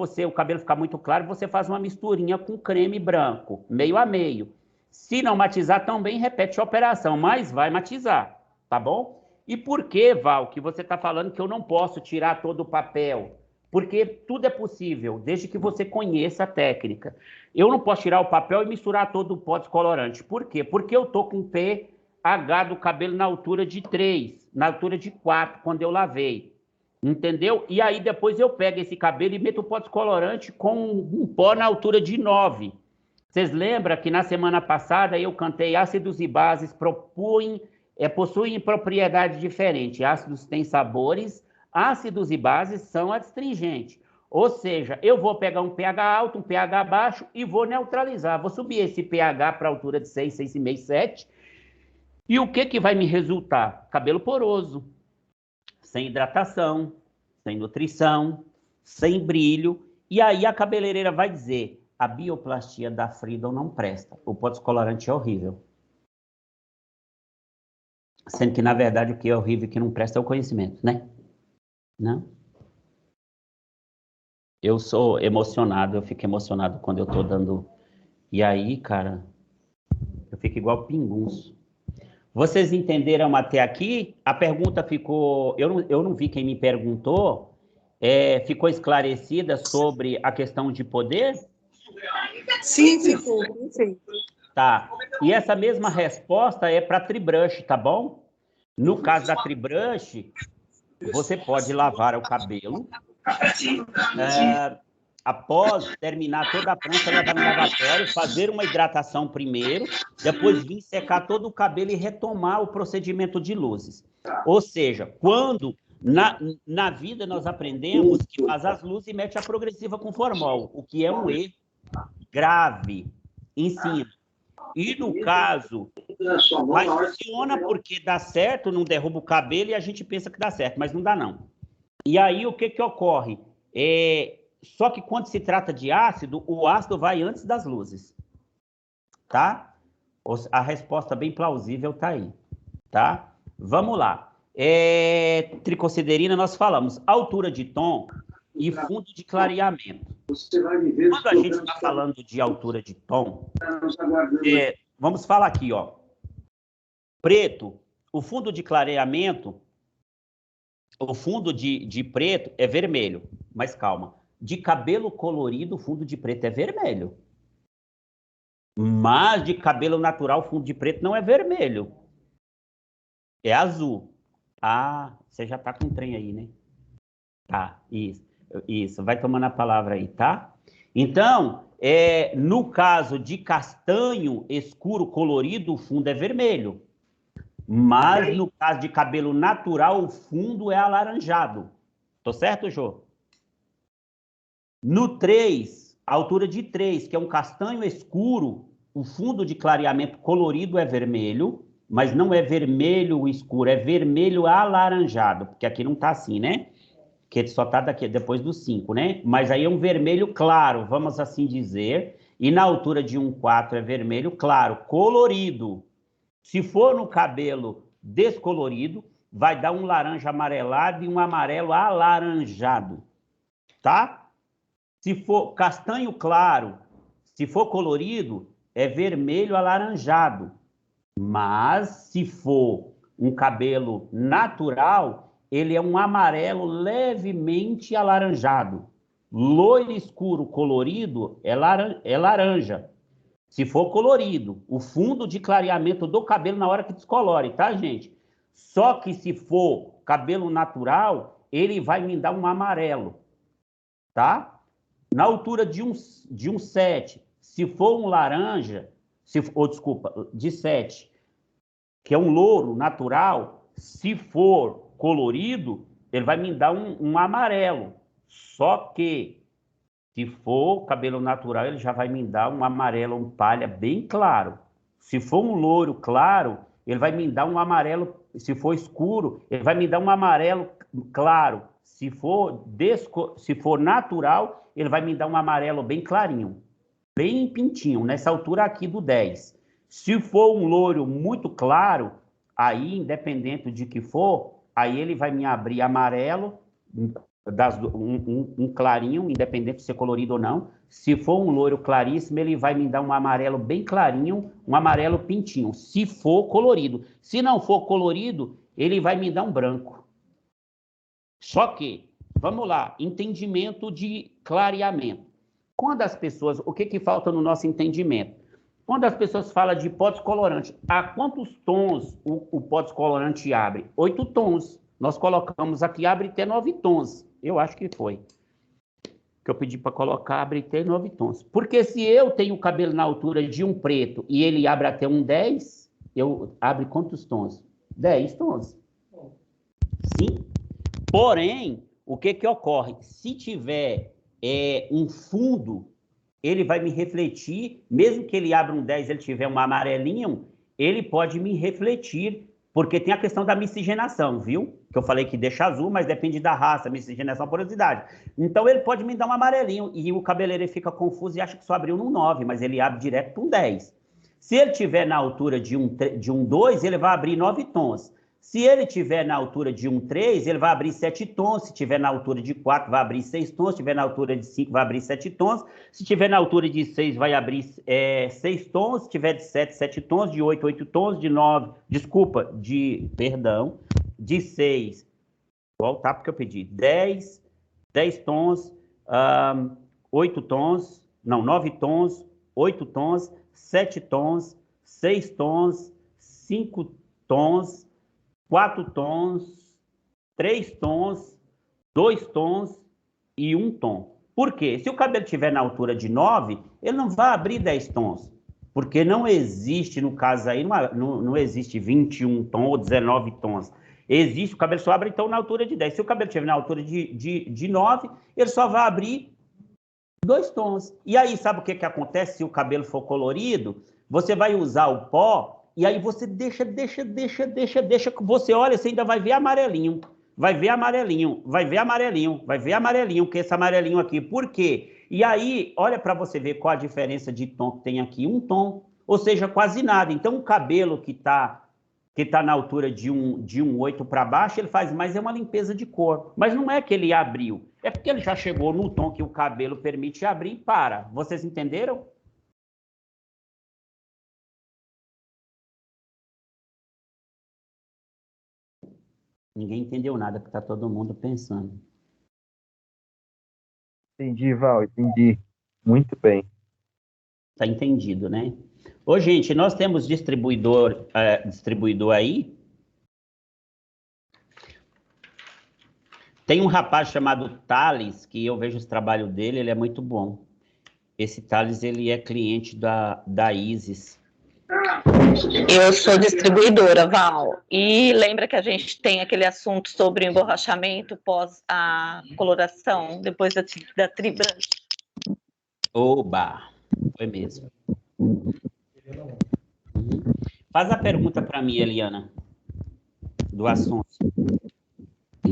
Se o cabelo ficar muito claro, você faz uma misturinha com creme branco, meio a meio. Se não matizar, também repete a operação, mas vai matizar, tá bom? E por que, Val, que você está falando que eu não posso tirar todo o papel? Porque tudo é possível, desde que você conheça a técnica. Eu não posso tirar o papel e misturar todo o pó descolorante. Por quê? Porque eu estou com o pH do cabelo na altura de 3, na altura de 4, quando eu lavei. Entendeu? E aí depois eu pego esse cabelo e meto o pó descolorante com um pó na altura de 9. Vocês lembram que na semana passada eu cantei ácidos e bases possuem propriedades diferentes. Ácidos têm sabores, ácidos e bases são astringentes. Ou seja, eu vou pegar um pH alto, um pH baixo e vou neutralizar. Vou subir esse pH para a altura de 6, 6,5, 7. E o que vai me resultar? Cabelo poroso, sem hidratação, sem nutrição, sem brilho. E aí a cabeleireira vai dizer, a bioplastia da Freedom não presta. O pó descolorante é horrível. Sendo que, na verdade, o que é horrível e o que não presta é o conhecimento, né? Não? Eu sou emocionado, eu fico emocionado quando eu tô dando... E aí, cara, eu fico igual pingunço. Vocês entenderam até aqui? A pergunta ficou... Eu não vi quem me perguntou. Ficou esclarecida sobre a questão de poder? Sim, ficou. Sim. Tá. E essa mesma resposta é para Tribrush, tá bom? No caso da Tribrush, você pode lavar o cabelo. Após terminar toda a prancha, levar no lavatório, fazer uma hidratação primeiro, depois vir secar todo o cabelo e retomar o procedimento de luzes. Ou seja, quando na vida nós aprendemos que faz as luzes e mete a progressiva com formol, o que é um erro grave. Ensina. E no caso, mas funciona porque dá certo, não derruba o cabelo e a gente pensa que dá certo, mas não dá não. E aí o que ocorre? Só que quando se trata de ácido, o ácido vai antes das luzes, tá? A resposta bem plausível tá aí, tá? Vamos lá. Tricociderina, nós falamos altura de tom e fundo de clareamento. Quando a gente está falando de altura de tom, vamos falar aqui, ó. Preto, o fundo de clareamento, o fundo de preto é vermelho, mas calma. De cabelo colorido, o fundo de preto é vermelho. Mas de cabelo natural, o fundo de preto não é vermelho. É azul. Ah, você já tá com um trem aí, né? Tá, isso. Vai tomando a palavra aí, tá? Então, no caso de castanho escuro colorido, o fundo é vermelho. Mas no caso de cabelo natural, o fundo é alaranjado. Tô certo, Jô? No 3, A altura de 3, que é um castanho escuro, o fundo de clareamento colorido é vermelho, mas não é vermelho escuro, é vermelho alaranjado, porque aqui não está assim, né? Que só está daqui depois do 5, né? Mas aí é um vermelho claro, vamos assim dizer, e na altura de 1,4 é vermelho claro, colorido. Se for no cabelo descolorido, vai dar um laranja amarelado e um amarelo alaranjado, tá? Se for castanho claro, se for colorido, é vermelho alaranjado. Mas se for um cabelo natural, ele é um amarelo levemente alaranjado. Loiro escuro colorido é laranja. Se for colorido, o fundo de clareamento do cabelo na hora que descolore, tá, gente? Só que se for cabelo natural, ele vai me dar um amarelo, tá? Na altura de um 7, se for um laranja, de 7, que é um louro natural, se for colorido, ele vai me dar um amarelo. Só que, se for cabelo natural, ele já vai me dar um amarelo, um palha bem claro. Se for um louro claro, ele vai me dar um amarelo. Se for escuro, ele vai me dar um amarelo claro. Se for natural, ele vai me dar um amarelo bem clarinho, bem pintinho, nessa altura aqui do 10. Se for um louro muito claro, aí, independente de que for, aí ele vai me abrir amarelo, um clarinho, independente de ser colorido ou não. Se for um loiro claríssimo, ele vai me dar um amarelo bem clarinho, um amarelo pintinho, se for colorido. Se não for colorido, ele vai me dar um branco. Só que, vamos lá, entendimento de clareamento. Quando as pessoas, o que falta no nosso entendimento? Quando as pessoas falam de pó descolorante, a quantos tons o pó descolorante abre? 8 tons. Nós colocamos aqui, abre até 9 tons. Eu acho que foi. Que eu pedi para colocar, abre até 9 tons. Porque se eu tenho o cabelo na altura de um preto e ele abre até um 10, eu abre quantos tons? 10 tons. Sim. Porém, o que ocorre? Se tiver um fundo, ele vai me refletir, mesmo que ele abra um 10 e ele tiver um amarelinho, ele pode me refletir, porque tem a questão da miscigenação, viu? Que eu falei que deixa azul, mas depende da raça, miscigenação, porosidade. Então, ele pode me dar um amarelinho, e o cabeleireiro fica confuso e acha que só abriu no 9, mas ele abre direto para um 10. Se ele tiver na altura de um 2, ele vai abrir 9 tons. Se ele tiver na altura de 1,3, ele vai abrir 7 tons. Se tiver na altura de 4, vai abrir 6 tons. Se tiver na altura de 5, vai abrir 7 tons. Se tiver na altura de 6, vai abrir 6 tons. Se tiver de 7, 7 tons. De 8, 8 tons. De 9, de 6, voltar porque eu pedi, 10 tons, 8 tons, não, 9 tons, 8 tons, 7 tons, 6 tons, 5 tons, 4 tons, 3 tons, 2 tons e 1 tom. Por quê? Se o cabelo estiver na altura de 9, ele não vai abrir 10 tons. Porque não existe, no caso aí, não existe 21 tons ou 19 tons. Existe, o cabelo só abre, então, na altura de 10. Se o cabelo estiver na altura de 9, ele só vai abrir 2 tons. E aí, sabe o que acontece se o cabelo for colorido? Você vai usar o pó, e aí você deixa, você olha, você ainda vai ver amarelinho, que é esse amarelinho aqui. Por quê? E aí, olha para você ver qual a diferença de tom que tem aqui, 1 tom, ou seja, quase nada. Então, o cabelo que tá na altura de um 8 para baixo, ele faz mais uma limpeza de cor. Mas não é que ele abriu, é porque ele já chegou no tom que o cabelo permite abrir e para. Vocês entenderam? Ninguém entendeu nada, porque está todo mundo pensando. Entendi, Val, entendi. Muito bem. Está entendido, né? Ô, gente, nós temos distribuidor aí. Tem um rapaz chamado Thales, que eu vejo os trabalhos dele, ele é muito bom. Esse Thales, ele é cliente da Isis. Eu sou distribuidora, Val. E lembra que a gente tem aquele assunto sobre o emborrachamento pós a coloração, depois da tribranche? Oba! Foi mesmo. Uhum. Faz a pergunta para mim, Eliana, do assunto.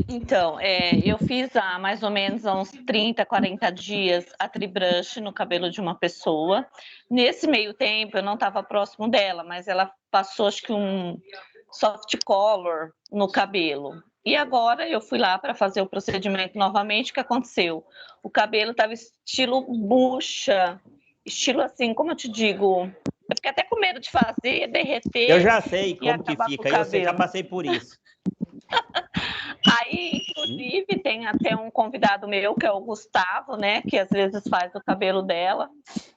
Então, eu fiz há mais ou menos há uns 30, 40 dias a tribrush no cabelo de uma pessoa. Nesse meio tempo, eu não estava próximo dela, mas ela passou, acho que um soft color no cabelo. E agora eu fui lá para fazer o procedimento novamente. O que aconteceu? O cabelo estava estilo bucha, estilo assim, como eu te digo, eu fiquei até com medo de fazer, derreter. Eu já sei e como que acabar com o fica, eu sei, já cabelo. passei por isso. Aí, inclusive, tem até um convidado meu, que é o Gustavo, né? Que às vezes faz o cabelo dela.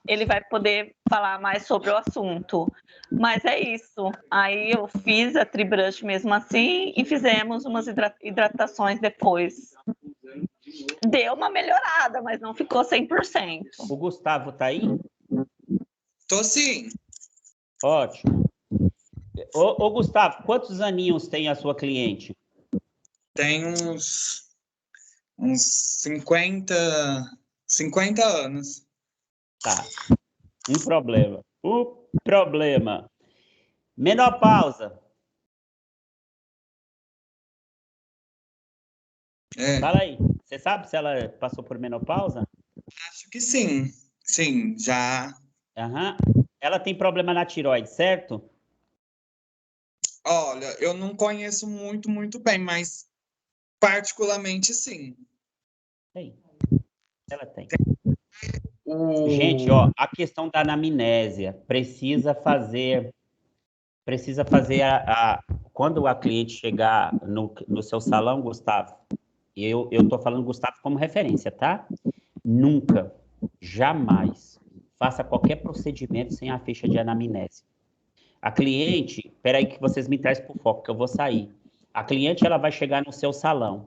Ele vai poder falar mais sobre o assunto. Mas é isso. Aí eu fiz a tribrush mesmo assim e fizemos umas hidratações depois. Deu uma melhorada, mas não ficou 100%. O Gustavo tá aí? Tô sim. Ótimo. Ô, Gustavo, quantos aninhos tem a sua cliente? Tem uns 50 anos. Tá. Um problema. Menopausa. Fala aí. Você sabe se ela passou por menopausa? Acho que sim. Sim, já. Aham. Ela tem problema na tireoide, certo? Olha, eu não conheço muito bem, mas particularmente sim. Tem. Ela tem. Gente, ó, a questão da anamnésia precisa fazer quando a cliente chegar no seu salão, Gustavo, eu tô falando Gustavo como referência, tá? Nunca, jamais faça qualquer procedimento sem a ficha de anamnese. A cliente, peraí que vocês me trazem pro foco, que eu vou sair. A cliente, ela vai chegar no seu salão.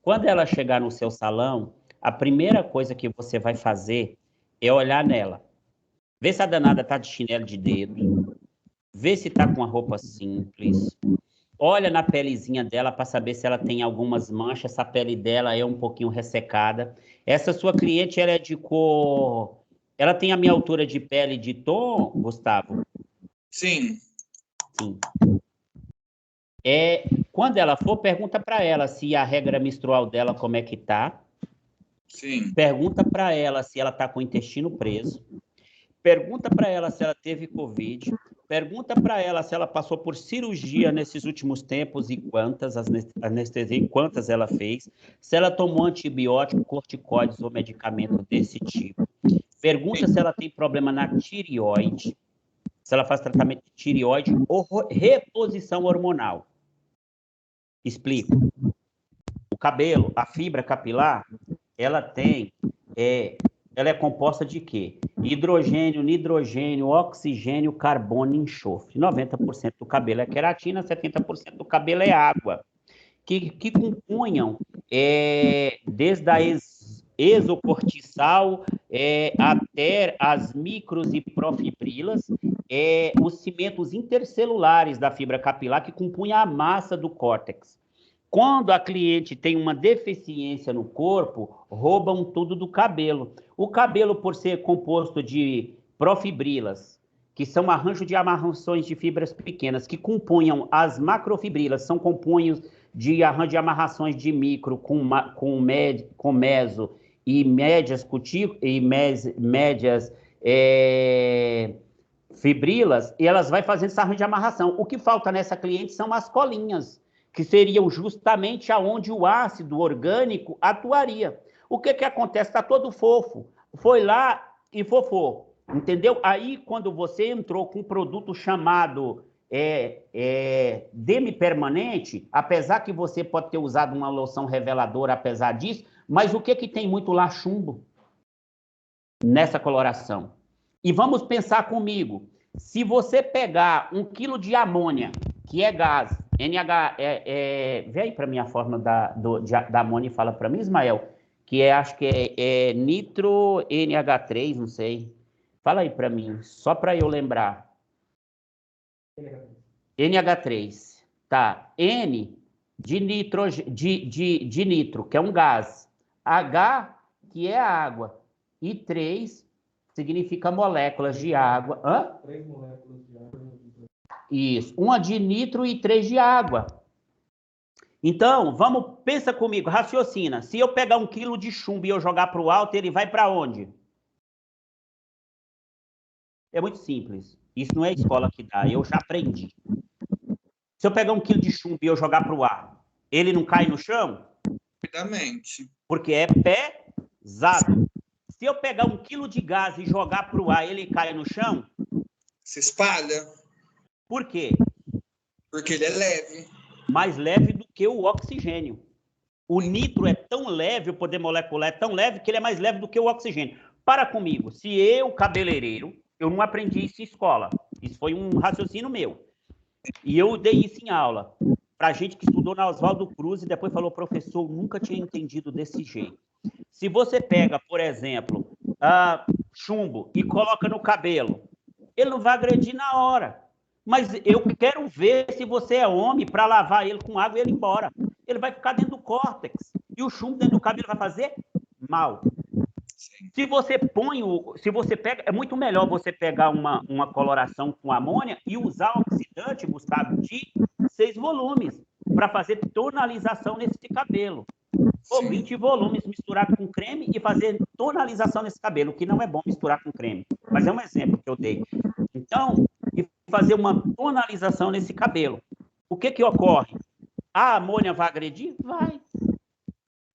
Quando ela chegar no seu salão, a primeira coisa que você vai fazer é olhar nela. Vê se a danada tá de chinelo de dedo. Vê se tá com a roupa simples. Olha na pelezinha dela para saber se ela tem algumas manchas, se a pele dela é um pouquinho ressecada. Essa sua cliente, ela é de cor... Ela tem a minha altura de pele de tom, Gustavo? sim. Sim. Quando ela for, pergunta para ela se a regra menstrual dela como é que tá. Sim. Pergunta para ela se ela tá com o intestino preso. Pergunta para ela se ela teve Covid. Pergunta para ela se ela passou por cirurgia nesses últimos tempos e quantas anestesia e quantas ela fez. Se ela tomou antibiótico, corticoides ou medicamento desse tipo. Pergunta se ela tem problema na tireoide. Se ela faz tratamento de tireoide ou reposição hormonal. Explico. O cabelo, a fibra capilar, ela é composta de quê? Hidrogênio, nidrogênio, oxigênio, carbono e enxofre. 90% do cabelo é queratina, 70% do cabelo é água. Que compunham desde a exocortiçal até as micros e profibrilas, os cimentos intercelulares da fibra capilar que compunham a massa do córtex. Quando a cliente tem uma deficiência no corpo, roubam tudo do cabelo. O cabelo, por ser composto de profibrilas, que são arranjo de amarrações de fibras pequenas, que compunham as macrofibrilas, são compunhos de arranjo de amarrações de micro com meso e médias fibrilas, e elas vão fazendo esse arranjo de amarração. O que falta nessa cliente são as colinhas, que seriam justamente aonde o ácido orgânico atuaria. O que acontece? Está todo fofo. Foi lá e fofou. Entendeu? Aí, quando você entrou com um produto chamado demi-permanente, apesar que você pode ter usado uma loção reveladora apesar disso, mas o que tem muito lá? Chumbo nessa coloração. E vamos pensar comigo, se você pegar 1 quilo de amônia, que é gás, NH, vê aí para mim a fórmula da amônia e fala para mim, Ismael, que acho que é nitro NH3, não sei. Fala aí para mim, só para eu lembrar. NH3, tá. N de nitro, que é um gás. H, que é a água. E 3 significa moléculas de água. Hã? 3 moléculas de água. Isso, 1 de nitro e 3 de água. Então, pensa comigo, raciocina. Se eu pegar 1 quilo de chumbo e eu jogar para o alto, ele vai para onde? É muito simples. Isso não é a escola que dá, eu já aprendi. Se eu pegar 1 quilo de chumbo e eu jogar para o ar, ele não cai no chão? Rapidamente. Porque é pesado. Se eu pegar 1 quilo de gás e jogar para o ar, ele cai no chão? Se espalha. Por quê? Porque ele é leve. Mais leve do que o oxigênio. O nitro é tão leve, o poder molecular é tão leve, que ele é mais leve do que o oxigênio. Para comigo, se eu, cabeleireiro, eu não aprendi isso em escola, isso foi um raciocínio meu, e eu dei isso em aula, para gente que estudou na Oswaldo Cruz e depois falou, professor, nunca tinha entendido desse jeito. Se você pega, por exemplo, chumbo e coloca no cabelo, ele não vai agredir na hora. Mas eu quero ver se você é homem para lavar ele com água e ele ir embora. Ele vai ficar dentro do córtex. E o chumbo dentro do cabelo vai fazer mal. Se você pega, é muito melhor você pegar uma coloração com amônia e usar oxidante, Gustavo, de 6 volumes para fazer tonalização nesse cabelo. Ou 20 volumes misturado com creme e fazer tonalização nesse cabelo, que não é bom misturar com creme. Mas é um exemplo que eu dei. Então, fazer uma tonalização nesse cabelo. O que ocorre? A amônia vai agredir? Vai.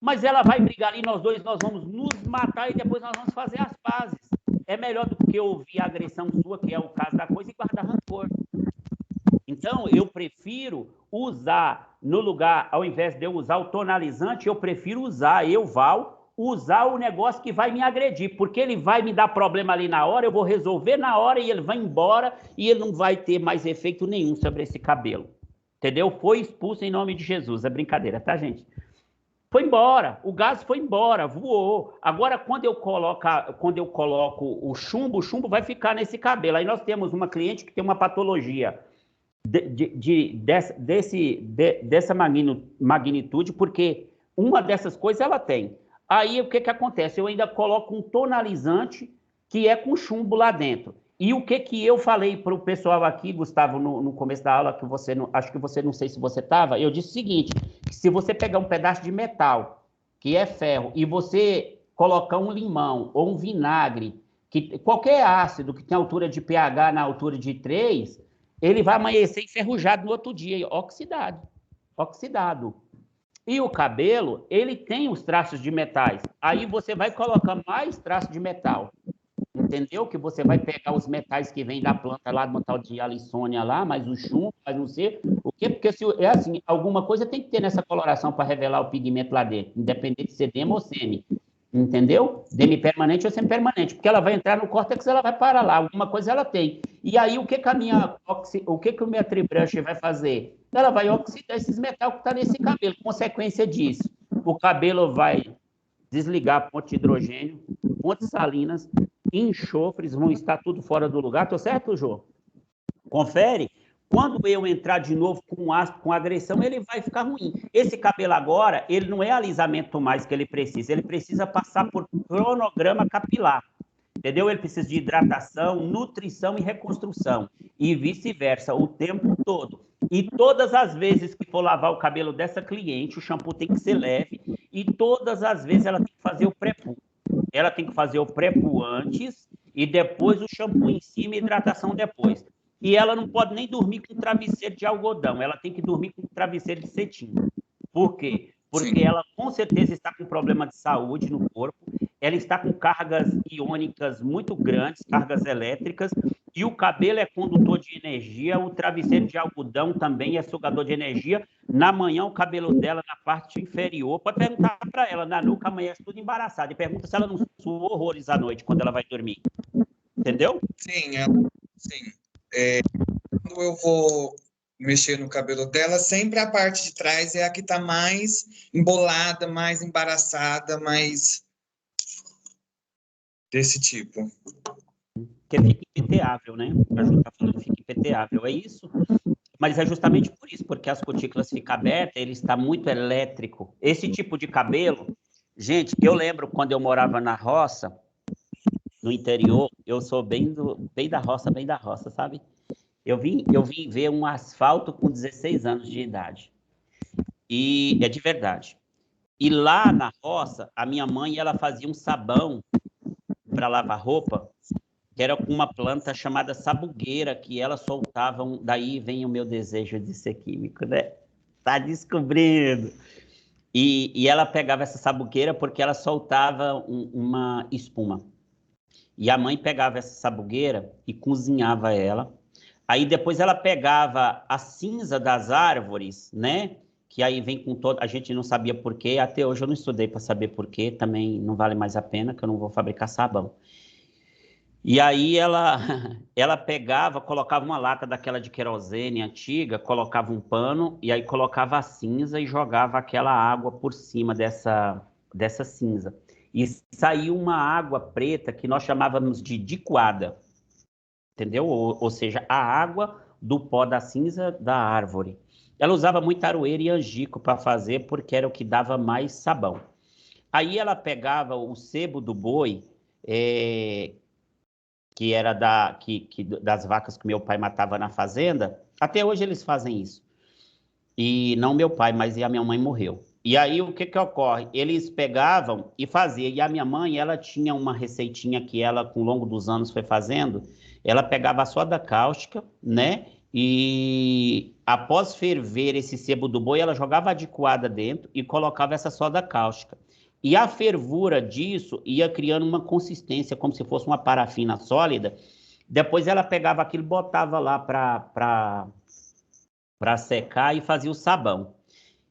Mas ela vai brigar ali, nós dois, nós vamos nos matar e depois nós vamos fazer as pazes. É melhor do que ouvir a agressão sua, que é o caso da coisa, e guardar rancor. Então, eu prefiro usar, no lugar, ao invés de eu usar o tonalizante, eu prefiro usar, usar o negócio que vai me agredir, porque ele vai me dar problema ali na hora, eu vou resolver na hora e ele vai embora e ele não vai ter mais efeito nenhum sobre esse cabelo. Entendeu? Foi expulso em nome de Jesus. É brincadeira, tá, gente? Foi embora, o gás foi embora, voou. Agora, quando eu coloco o chumbo vai ficar nesse cabelo. Aí nós temos uma cliente que tem uma patologia dessa magnitude, porque uma dessas coisas ela tem. Aí, o que acontece? Eu ainda coloco um tonalizante que é com chumbo lá dentro. E o que eu falei para o pessoal aqui, Gustavo, no começo da aula, que você não, acho que você não sei se você estava, eu disse o seguinte, que se você pegar um pedaço de metal, que é ferro, e você colocar um limão ou um vinagre, qualquer ácido que tem altura de pH na altura de 3, ele vai amanhecer enferrujado no outro dia, oxidado. E o cabelo, ele tem os traços de metais. Aí você vai colocar mais traços de metal. Entendeu? Que você vai pegar os metais que vêm da planta lá, de uma tal de alissônia lá, mais o chumbo, mais não sei o quê, porque se é assim, alguma coisa tem que ter nessa coloração para revelar o pigmento lá dentro, independente de ser demo ou semi. Entendeu? Demi-permanente ou semi-permanente, porque ela vai entrar no córtex, ela vai parar lá, alguma coisa ela tem. E aí, o que a minha tribrush vai fazer? Ela vai oxidar esses metais que estão nesse cabelo. Consequência disso, o cabelo vai desligar a fonte de hidrogênio, fontes salinas, enxofres, vão estar tudo fora do lugar. Tô certo, Jô? Confere. Quando eu entrar de novo com ácido, com agressão, ele vai ficar ruim. Esse cabelo agora, ele não é alisamento mais que ele precisa passar por cronograma capilar. Entendeu? Ele precisa de hidratação, nutrição e reconstrução. E vice-versa, o tempo todo. E todas as vezes que for lavar o cabelo dessa cliente, o shampoo tem que ser leve. E todas as vezes ela tem que fazer o pré-poo. Ela tem que fazer o pré-poo antes e depois o shampoo em cima e hidratação depois. E ela não pode nem dormir com travesseiro de algodão, ela tem que dormir com travesseiro de cetim. Por quê? Porque Sim. Ela com certeza está com problema de saúde no corpo, ela está com cargas iônicas muito grandes, cargas elétricas, e o cabelo é condutor de energia, o travesseiro de algodão também é sugador de energia. Na manhã, o cabelo dela na parte inferior, pode perguntar para ela, na nuca, amanhece tudo embaraçado, e pergunta se ela não sua horrores à noite, quando ela vai dormir. Entendeu? Sim, sim. Quando eu vou mexer no cabelo dela, sempre a parte de trás é a que está mais embolada, mais embaraçada, mais desse tipo. Que fica impeteável, né? A Ju está falando que fica impeteável, é isso? Mas é justamente por isso, porque as cutículas ficam abertas, ele está muito elétrico. Esse tipo de cabelo, gente, eu lembro quando eu morava na roça, no interior, eu sou bem da roça, sabe? Eu vim ver um asfalto com 16 anos de idade. E é de verdade. E lá na roça, a minha mãe, ela fazia um sabão para lavar roupa, que era com uma planta chamada sabugueira, que ela soltava daí vem o meu desejo de ser químico, né? Tá descobrindo. E ela pegava essa sabugueira porque ela soltava uma espuma. E a mãe pegava essa sabugueira e cozinhava ela. Aí depois ela pegava a cinza das árvores, né? Que aí vem com todo... A gente não sabia por quê. Até hoje eu não estudei para saber por quê. Também não vale mais a pena, que eu não vou fabricar sabão. E aí ela pegava, colocava uma lata daquela de querosene antiga, colocava um pano, e aí colocava a cinza e jogava aquela água por cima dessa cinza. E saiu uma água preta que nós chamávamos de dicoada, entendeu? Ou seja, a água do pó da cinza da árvore. Ela usava muito aroeira e angico para fazer, porque era o que dava mais sabão. Aí ela pegava o sebo do boi, que era das vacas que meu pai matava na fazenda. Até hoje eles fazem isso. E não meu pai, mas a minha mãe morreu. E aí o que ocorre? Eles pegavam e faziam. E a minha mãe, ela tinha uma receitinha que ela, com o longo dos anos, foi fazendo. Ela pegava a soda cáustica, né? E após ferver esse sebo do boi, ela jogava a dicoada dentro e colocava essa soda cáustica. E a fervura disso ia criando uma consistência, como se fosse uma parafina sólida. Depois ela pegava aquilo e botava lá para secar e fazia o sabão.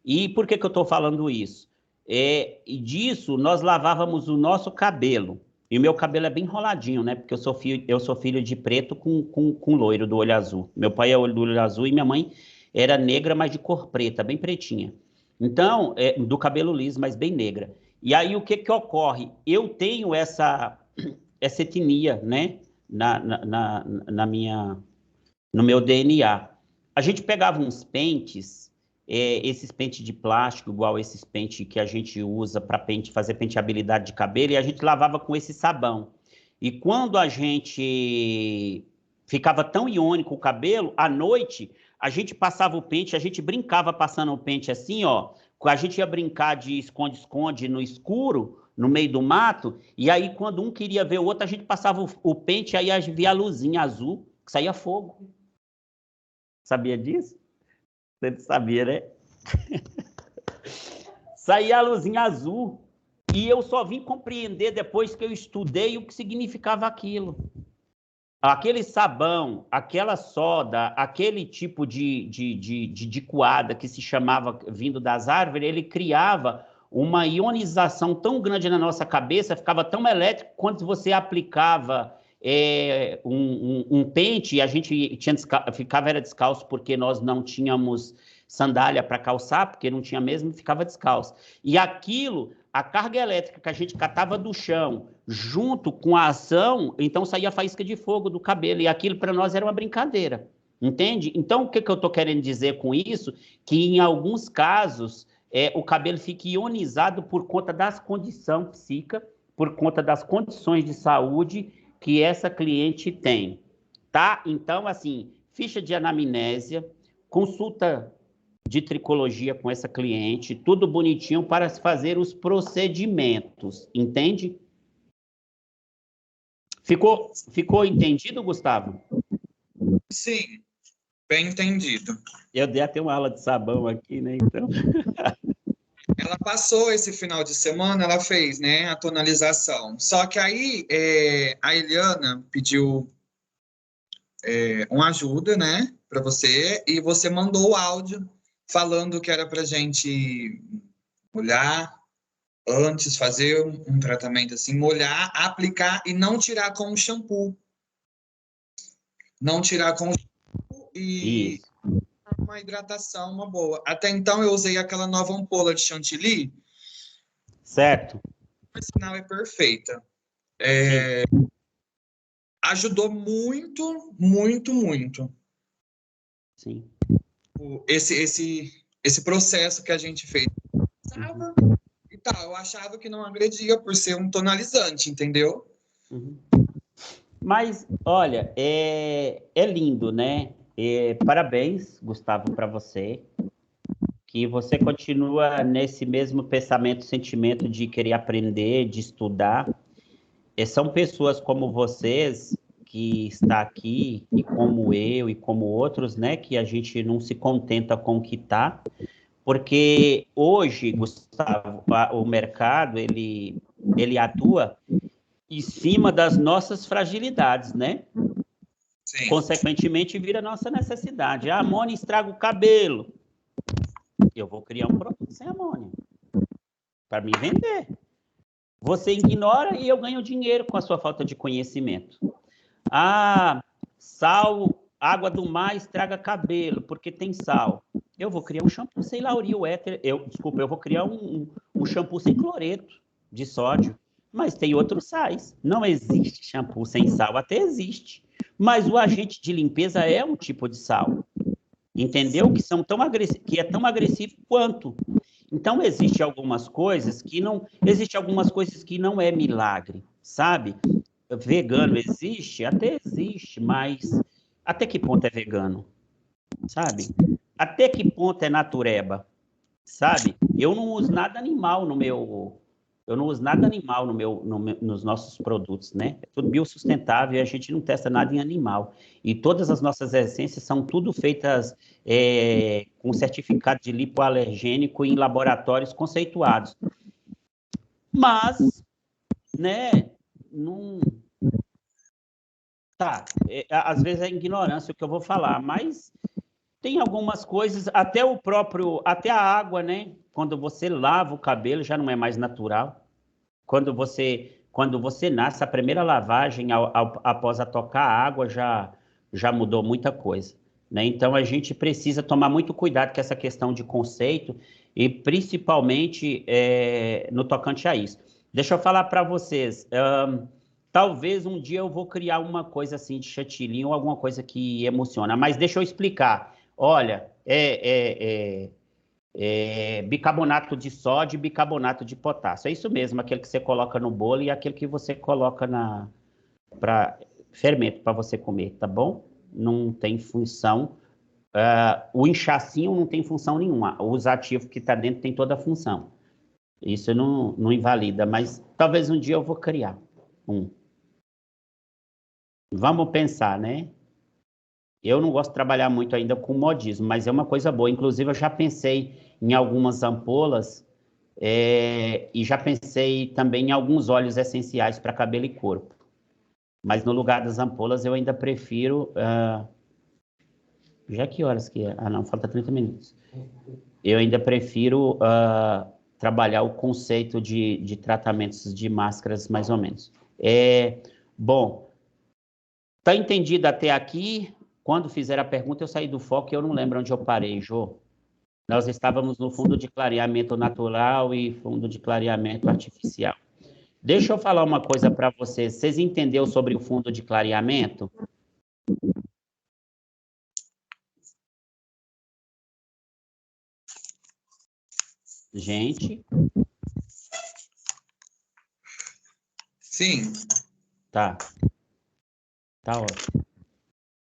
E por que eu estou falando isso? E disso nós lavávamos o nosso cabelo. E o meu cabelo é bem enroladinho, né? Porque eu sou filho de preto com loiro do olho azul. Meu pai é do olho azul e minha mãe era negra, mas de cor preta, bem pretinha. Então, do cabelo liso, mas bem negra. E aí o que ocorre? Eu tenho essa etnia, né? No meu DNA. A gente pegava uns pentes, esses pentes de plástico, igual esses pentes que a gente usa para fazer penteabilidade de cabelo, e a gente lavava com esse sabão. E quando a gente ficava tão iônico o cabelo, à noite, a gente passava o pente, a gente brincava passando o pente assim, ó. A gente ia brincar de esconde-esconde no escuro, no meio do mato, e aí quando um queria ver o outro, a gente passava o pente, aí a gente via a luzinha azul, que saía fogo. Sabia disso? Você sabia, né? Saía a luzinha azul. E eu só vim compreender depois que eu estudei o que significava aquilo. Aquele sabão, aquela soda, aquele tipo de coada que se chamava, vindo das árvores, ele criava uma ionização tão grande na nossa cabeça, ficava tão elétrico, quando você aplicava um pente, e a gente ficava descalço porque nós não tínhamos sandália para calçar, porque não tinha mesmo, ficava descalço. E aquilo, a carga elétrica que a gente catava do chão, junto com a ação, então saía faísca de fogo do cabelo, e aquilo para nós era uma brincadeira, entende? Então, o que eu estou querendo dizer com isso? Que em alguns casos, o cabelo fica ionizado por conta das condições psíquicas, por conta das condições de saúde que essa cliente tem, tá? Então, assim, ficha de anamnésia, consulta de tricologia com essa cliente, tudo bonitinho para se fazer os procedimentos, entende? Ficou entendido, Gustavo? Sim, bem entendido. Eu dei até uma aula de sabão aqui, né, então... Ela passou esse final de semana, ela fez, né, a tonalização. Só que aí a Eliana pediu uma ajuda, né, para você, e você mandou o áudio falando que era para gente molhar antes, fazer um tratamento assim, molhar, aplicar e não tirar com o shampoo. Não tirar com o shampoo e... Isso. Uma hidratação, uma boa. Até então eu usei aquela nova ampola de chantilly. Certo. Por sinal é perfeita. Ajudou muito, muito, muito. Sim. Esse processo que a gente fez. E tal, eu achava que não agredia por ser um tonalizante, entendeu? Uhum. Mas, olha, é lindo, né? Parabéns, Gustavo, para você. Que você continua nesse mesmo pensamento, sentimento de querer aprender, de estudar. São pessoas como vocês que está aqui, e como eu, e como outros, né? Que a gente não se contenta com o que está. Porque hoje, Gustavo, o mercado, ele atua em cima das nossas fragilidades, né? Sim. Consequentemente, vira nossa necessidade. A amônia estraga o cabelo. Eu vou criar um produto sem amônia para me vender. Você ignora e eu ganho dinheiro com a sua falta de conhecimento. Sal, água do mar estraga cabelo porque tem sal. Eu vou criar um shampoo sem lauril éter. Eu vou criar um shampoo sem cloreto de sódio. Mas tem outros sais. Não existe shampoo sem sal, até existe. Mas o agente de limpeza é um tipo de sal. Entendeu? Que é tão agressivo quanto. Então, existem algumas coisas que não é milagre, sabe? Vegano existe? Até existe, mas até que ponto é vegano? Sabe? Até que ponto é natureba? Sabe? Eu não uso nada animal nos nossos produtos, né? É tudo biossustentável e a gente não testa nada em animal. E todas as nossas essências são tudo feitas com certificado de lipoalergênico em laboratórios conceituados. Mas, né, não... Tá, às vezes é ignorância o que eu vou falar, mas tem algumas coisas, até a água, né? Quando você lava o cabelo já não é mais natural. Quando você nasce, a primeira lavagem após a tocar a água já mudou muita coisa, né? Então a gente precisa tomar muito cuidado com essa questão de conceito e principalmente no tocante a isso. Deixa eu falar para vocês, talvez um dia eu vou criar uma coisa assim de chantilly ou alguma coisa que emociona, mas deixa eu explicar. Olha, bicarbonato de sódio e bicarbonato de potássio. É isso mesmo, aquele que você coloca no bolo e aquele que você coloca para fermento para você comer, tá bom? Não tem função. O inchacinho não tem função nenhuma. Os ativos que está dentro tem toda a função. Isso não invalida, mas talvez um dia eu vou criar um. Vamos pensar, né? Eu não gosto de trabalhar muito ainda com modismo, mas é uma coisa boa. Inclusive, eu já pensei em algumas ampolas e já pensei também em alguns óleos essenciais para cabelo e corpo. Mas no lugar das ampolas, eu ainda prefiro... Já que horas que é? Não, falta 30 minutos. Eu ainda prefiro trabalhar o conceito de tratamentos de máscaras, mais ou menos. Bom, tá entendido até aqui? Quando fizer a pergunta, eu saí do foco e eu não lembro onde eu parei, Jô. Nós estávamos no fundo de clareamento natural e fundo de clareamento artificial. Deixa eu falar uma coisa para vocês. Vocês entenderam sobre o fundo de clareamento? Gente? Sim. Tá. Tá ótimo.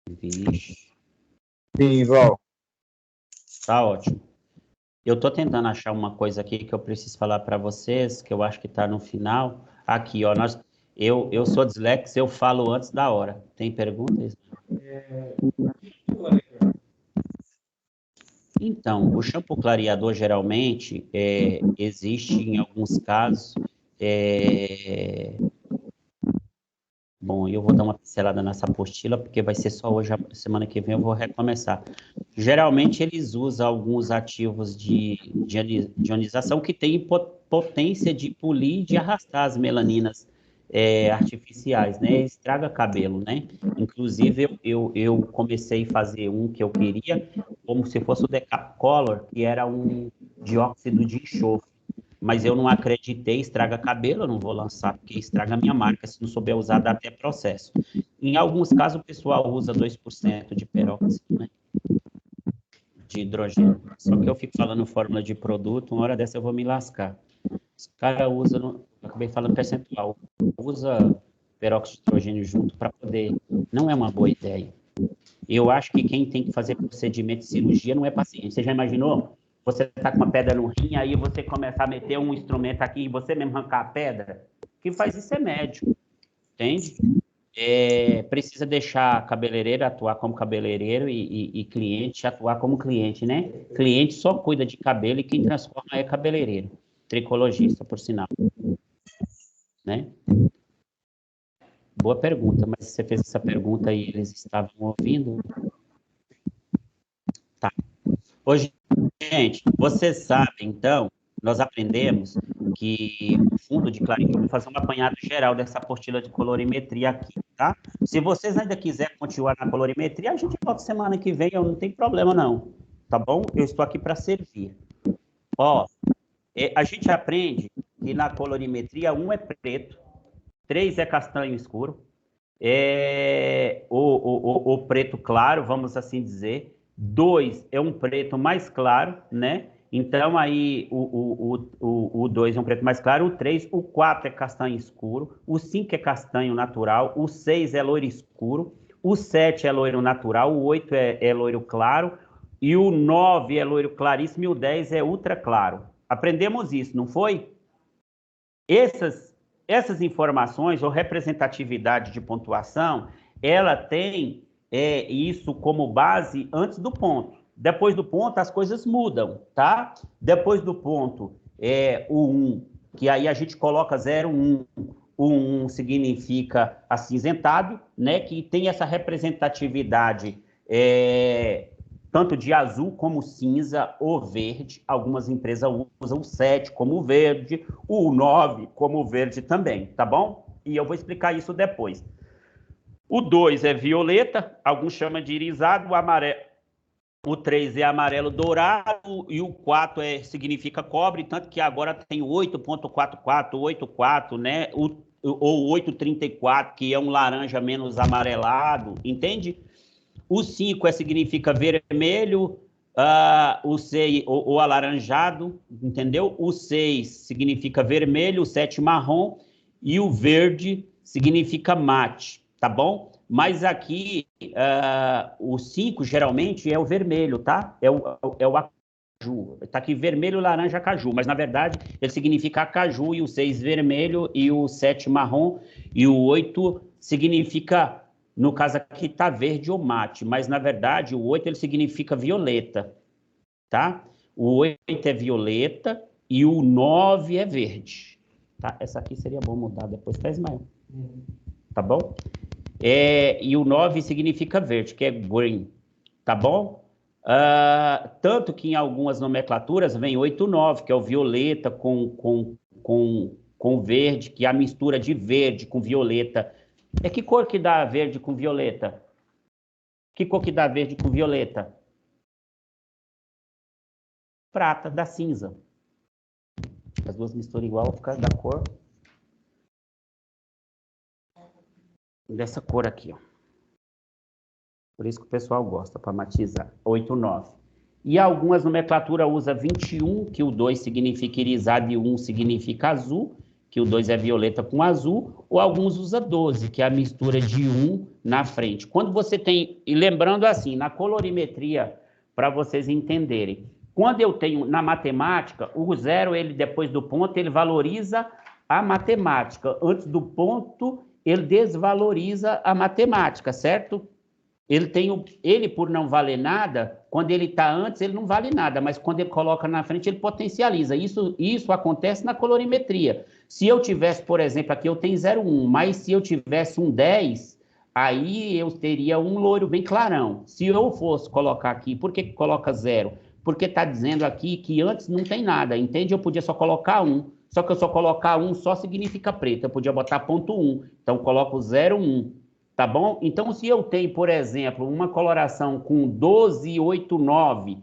Vixe. Sim, Val. Tá ótimo. Eu estou tentando achar uma coisa aqui que eu preciso falar para vocês, que eu acho que está no final. Aqui, ó. Eu sou dislexo, eu falo antes da hora. Tem perguntas? Então, o shampoo clareador, geralmente, existe em alguns casos... Bom, eu vou dar uma pincelada nessa apostila, porque vai ser só hoje, a semana que vem eu vou recomeçar. Geralmente, eles usam alguns ativos de ionização que têm potência de polir e de arrastar as melaninas artificiais, né? Estraga cabelo, né? Inclusive, eu comecei a fazer um que eu queria, como se fosse o Decap Color, que era um dióxido de enxofre. Mas eu não acreditei, estraga cabelo, eu não vou lançar, porque estraga a minha marca, se não souber usar, dá até processo. Em alguns casos, o pessoal usa 2% de peróxido, né? De hidrogênio. Só que eu fico falando fórmula de produto, uma hora dessa eu vou me lascar. Os caras usam, acabei falando percentual, usa peróxido de estrogênio junto para poder... Não é uma boa ideia. Eu acho que quem tem que fazer procedimento de cirurgia não é paciente. Você já imaginou? Você está com uma pedra no rim, aí você começa a meter um instrumento aqui e você mesmo arrancar a pedra? Quem faz isso é médico, entende? Precisa deixar cabeleireiro atuar como cabeleireiro e cliente atuar como cliente, né? Cliente só cuida de cabelo e quem transforma é cabeleireiro. Tricologista, por sinal. Né? Boa pergunta, mas você fez essa pergunta e eles estavam ouvindo? Tá. Hoje, gente, vocês sabem, então, nós aprendemos que o fundo de clarificação, vou fazer um apanhado geral dessa apostila de colorimetria aqui, tá? Se vocês ainda quiserem continuar na colorimetria, a gente volta semana que vem, eu não tem problema não, tá bom? Eu estou aqui para servir. Ó, a gente aprende que na colorimetria 1 é preto, 3 é castanho escuro, o preto claro, vamos assim dizer, 2 é um preto mais claro, né? Então, aí, o 2 é um preto mais claro, o 3, o 4 é castanho escuro, o 5 é castanho natural, o 6 é loiro escuro, o 7 é loiro natural, o 8 é loiro claro, e o 9 é loiro claríssimo, e o 10 é ultra claro. Aprendemos isso, não foi? Essas informações, ou representatividade de pontuação, ela tem isso como base antes do ponto. Depois do ponto, as coisas mudam, tá? Depois do ponto, o 1, que aí a gente coloca 0, 1. O 1 significa acinzentado, né? Que tem essa representatividade tanto de azul como cinza ou verde. Algumas empresas usam o 7 como verde, o 9 como verde também, tá bom? E eu vou explicar isso depois. O 2 é violeta, alguns chamam de irisado, o amarelo. O 3 é amarelo dourado e o 4 significa cobre, tanto que agora tem 8.44, 84, né? Ou 834, que é um laranja menos amarelado, entende? O 5 significa vermelho, o 6, ou alaranjado, entendeu? O 6 significa vermelho, o 7 marrom e o verde significa mate, tá bom? Mas aqui, o 5 geralmente é o vermelho, tá? É o acaju. Está aqui vermelho, laranja, caju. Mas, na verdade, ele significa acaju, e o 6 vermelho, e o 7 marrom, e o 8 significa, no caso aqui, tá verde ou mate. Mas, na verdade, o 8 ele significa violeta, tá? O 8 é violeta e o 9 é verde. Tá? Essa aqui seria bom mudar depois para Ismael. Tá bom? E o 9 significa verde, que é green, tá bom? Tanto que em algumas nomenclaturas vem 8, 9, que é o violeta com verde, que é a mistura de verde com violeta. Que cor que dá verde com violeta? Que cor que dá verde com violeta? Prata, da cinza. As duas misturam igual, fica da cor... dessa cor aqui, ó. Por isso que o pessoal gosta, para matizar. 8, 9. E algumas nomenclaturas usam 21, que o 2 significa irisado e o 1 significa azul, que o 2 é violeta com azul, ou alguns usam 12, que é a mistura de 1 na frente. Quando você tem... E lembrando assim, na colorimetria, para vocês entenderem, quando eu tenho na matemática, o 0, ele depois do ponto, ele valoriza a matemática. Antes do ponto... ele desvaloriza a matemática, certo? Ele, por não valer nada, quando ele está antes, ele não vale nada, mas quando ele coloca na frente, ele potencializa. Isso acontece na colorimetria. Se eu tivesse, por exemplo, aqui eu tenho 0,1, mas se eu tivesse um 10, aí eu teria um loiro bem clarão. Se eu fosse colocar aqui, por que coloca 0? Porque está dizendo aqui que antes não tem nada, entende? Eu podia só colocar 1. Só que eu só colocar 1 só significa preto. Eu podia botar ponto 1. Então, coloco 0, 1. Tá bom? Então, se eu tenho, por exemplo, uma coloração com 12, 8, 9,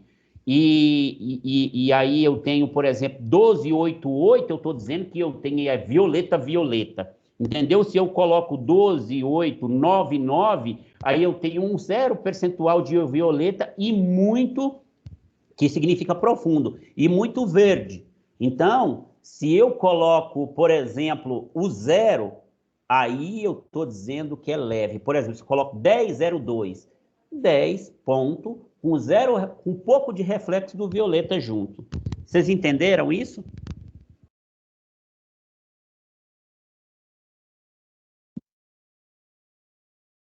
e aí eu tenho, por exemplo, 12, 8, 8, eu estou dizendo que eu tenho violeta, violeta. Entendeu? Se eu coloco 12, 8, 9, 9, aí eu tenho um 0% de violeta e muito, que significa profundo, e muito verde. Então... se eu coloco, por exemplo, o 0, aí eu estou dizendo que é leve. Por exemplo, se eu coloco 10,02, 10 ponto com zero, com um pouco de reflexo do violeta junto. Vocês entenderam isso?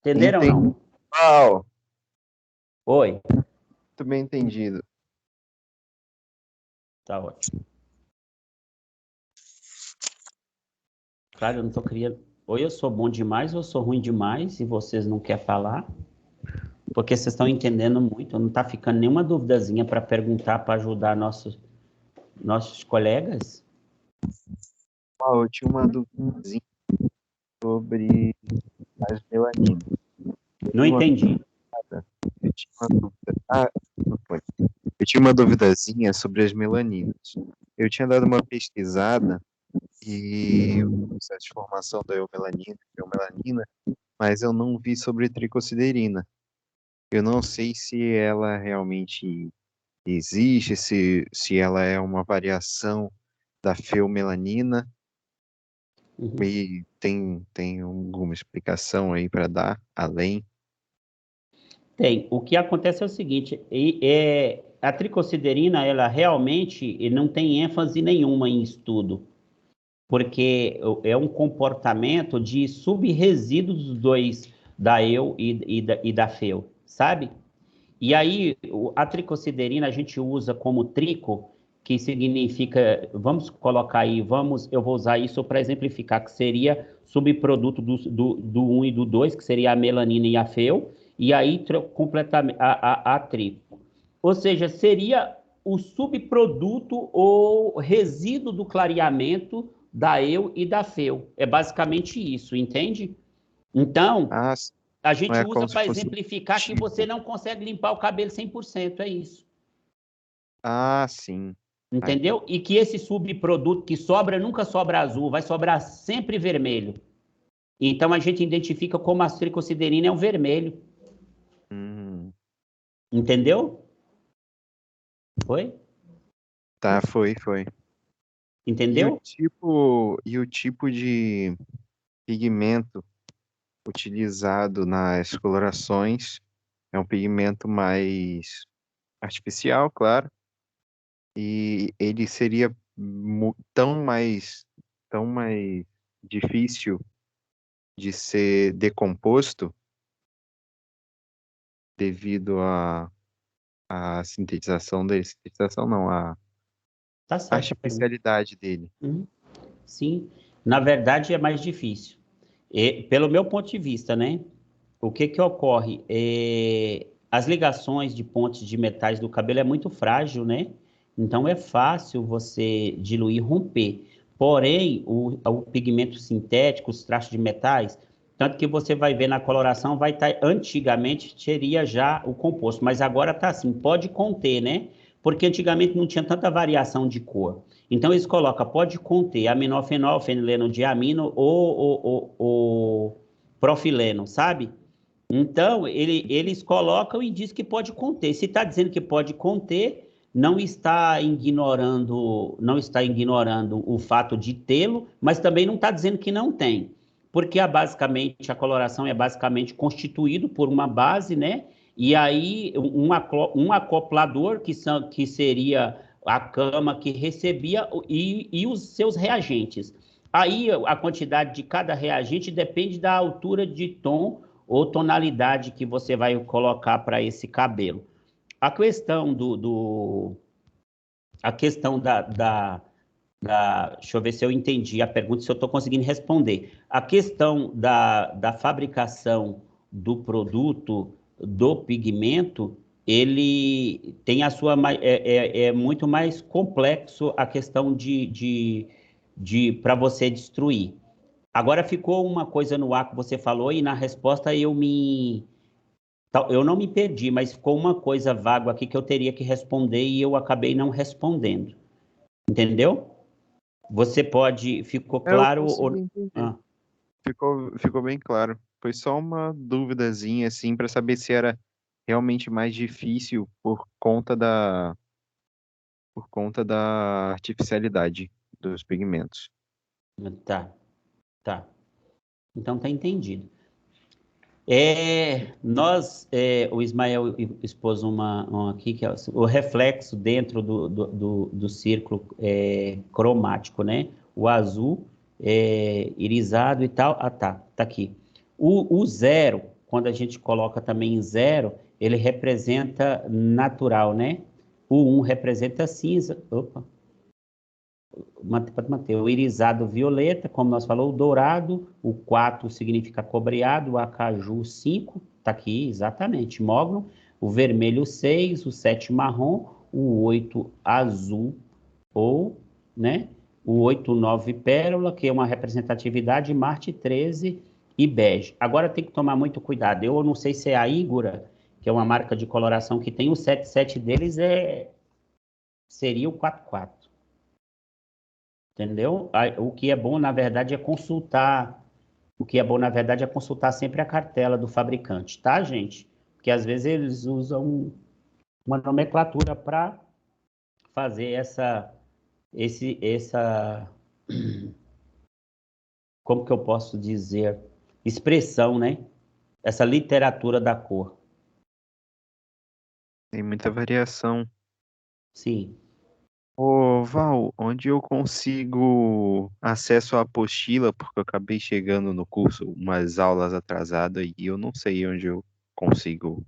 Entenderam ou não? Uau, Oi, muito bem entendido. tá ótimo. Claro, eu não tô querendo. Ou eu sou bom demais ou eu sou ruim demais e vocês não querem falar, porque vocês estão entendendo muito. Não está ficando nenhuma duvidazinha para perguntar, para ajudar nossos colegas? Uau, eu tinha uma dúvida sobre as melaninas. Não entendi. Eu tinha uma dúvida. Ah, não foi. Eu tinha uma duvidazinha sobre as melaninas. Eu tinha dado uma pesquisada e o processo de formação da eumelanina, mas eu não vi sobre tricociderina. Eu não sei se ela realmente existe, se ela é uma variação da feomelanina, Uhum. e tem alguma explicação aí para dar além? Tem. O que acontece é o seguinte, a tricociderina, ela realmente não tem ênfase nenhuma em estudo, porque é um comportamento de subresíduos dos dois, da eu e da feu, sabe? E aí, a tricociderina a gente usa como trico, que significa, vamos colocar aí, eu vou usar isso para exemplificar, que seria subproduto do 1 e do 2, que seria a melanina e a feu, e aí completamente a trico. Ou seja, seria o subproduto ou resíduo do clareamento da eu e da feu. É basicamente isso, entende? Então, Ah, a não gente é usa como se para fosse um exemplificar que você tipo. não consegue limpar o cabelo 100%, é isso. Ah, sim. Ah, Entendeu? E que esse subproduto que sobra nunca sobra azul, vai sobrar sempre vermelho. Então a gente identifica como a tricociderina é um vermelho. hum, Entendeu? Foi? tá, foi. Entendeu? E o tipo de pigmento utilizado nas colorações é um pigmento mais artificial, claro, e ele seria tão mais difícil de ser decomposto devido à sintetização dele. Sintetização não, a Tá certo a pergunta. artificialidade dele. Sim. Na verdade é mais difícil. Pelo meu ponto de vista, né? O que que ocorre? As ligações de pontes de metais do cabelo é muito frágil, né? Então é fácil você diluir, romper. Porém, o pigmento sintético, os trachos de metais, tanto que você vai ver na coloração, vai estar, antigamente teria já o composto, mas agora está assim, pode conter, né? Porque antigamente não tinha tanta variação de cor. Então eles colocam, pode conter aminofenol, fenilenodiamino ou profileno, sabe? Então, eles colocam e diz que pode conter. Se está dizendo que pode conter, não está ignorando o fato de tê-lo, mas também não está dizendo que não tem. Porque basicamente a coloração é basicamente constituído por uma base, né? E aí um acoplador que seria a cama que recebia e os seus reagentes. Aí a quantidade de cada reagente depende da altura de tom ou tonalidade que você vai colocar para esse cabelo. A questão a questão deixa eu ver se eu entendi a pergunta, se eu estou conseguindo responder. A questão da fabricação do produto, do pigmento, ele tem a sua, é muito mais complexo a questão para você destruir. Agora ficou uma coisa no ar que você falou e na resposta eu não me perdi, mas ficou uma coisa vaga aqui que eu teria que responder e eu acabei não respondendo. Entendeu? Ficou Eu claro consegui ou... entender. Ah, Ficou bem claro. Foi só uma duvidazinha, assim, para saber se era realmente mais difícil por conta da artificialidade dos pigmentos. tá, tá. Então tá entendido. O Ismael expôs uma aqui, que é o reflexo dentro do círculo cromático, né? O azul irisado e tal. Ah, tá aqui. O zero, quando a gente coloca também em zero, ele representa natural, né? O 1 representa cinza. Opa. Pode manter. O irisado violeta, como nós falamos, o dourado, o 4 significa cobreado, o acaju 5, tá aqui, exatamente, mogno, o vermelho 6, o 7 marrom, o 8 azul, ou, né, o 8, 9 pérola, que é uma representatividade, Marte 13 e bege. Agora tem que tomar muito cuidado, eu não sei se é a Ígora, que é uma marca de coloração que tem o 77 deles, seria o 44. Entendeu? O que é bom, na verdade, é consultar. O que é bom, na verdade, é consultar sempre a cartela do fabricante, tá, gente? Porque às vezes eles usam uma nomenclatura para fazer essa. Como que eu posso dizer? Expressão, né? Essa literatura da cor. Tem muita variação. Sim. Ô, Val, onde eu consigo acesso à apostila, porque eu acabei chegando no curso umas aulas atrasadas e eu não sei onde eu consigo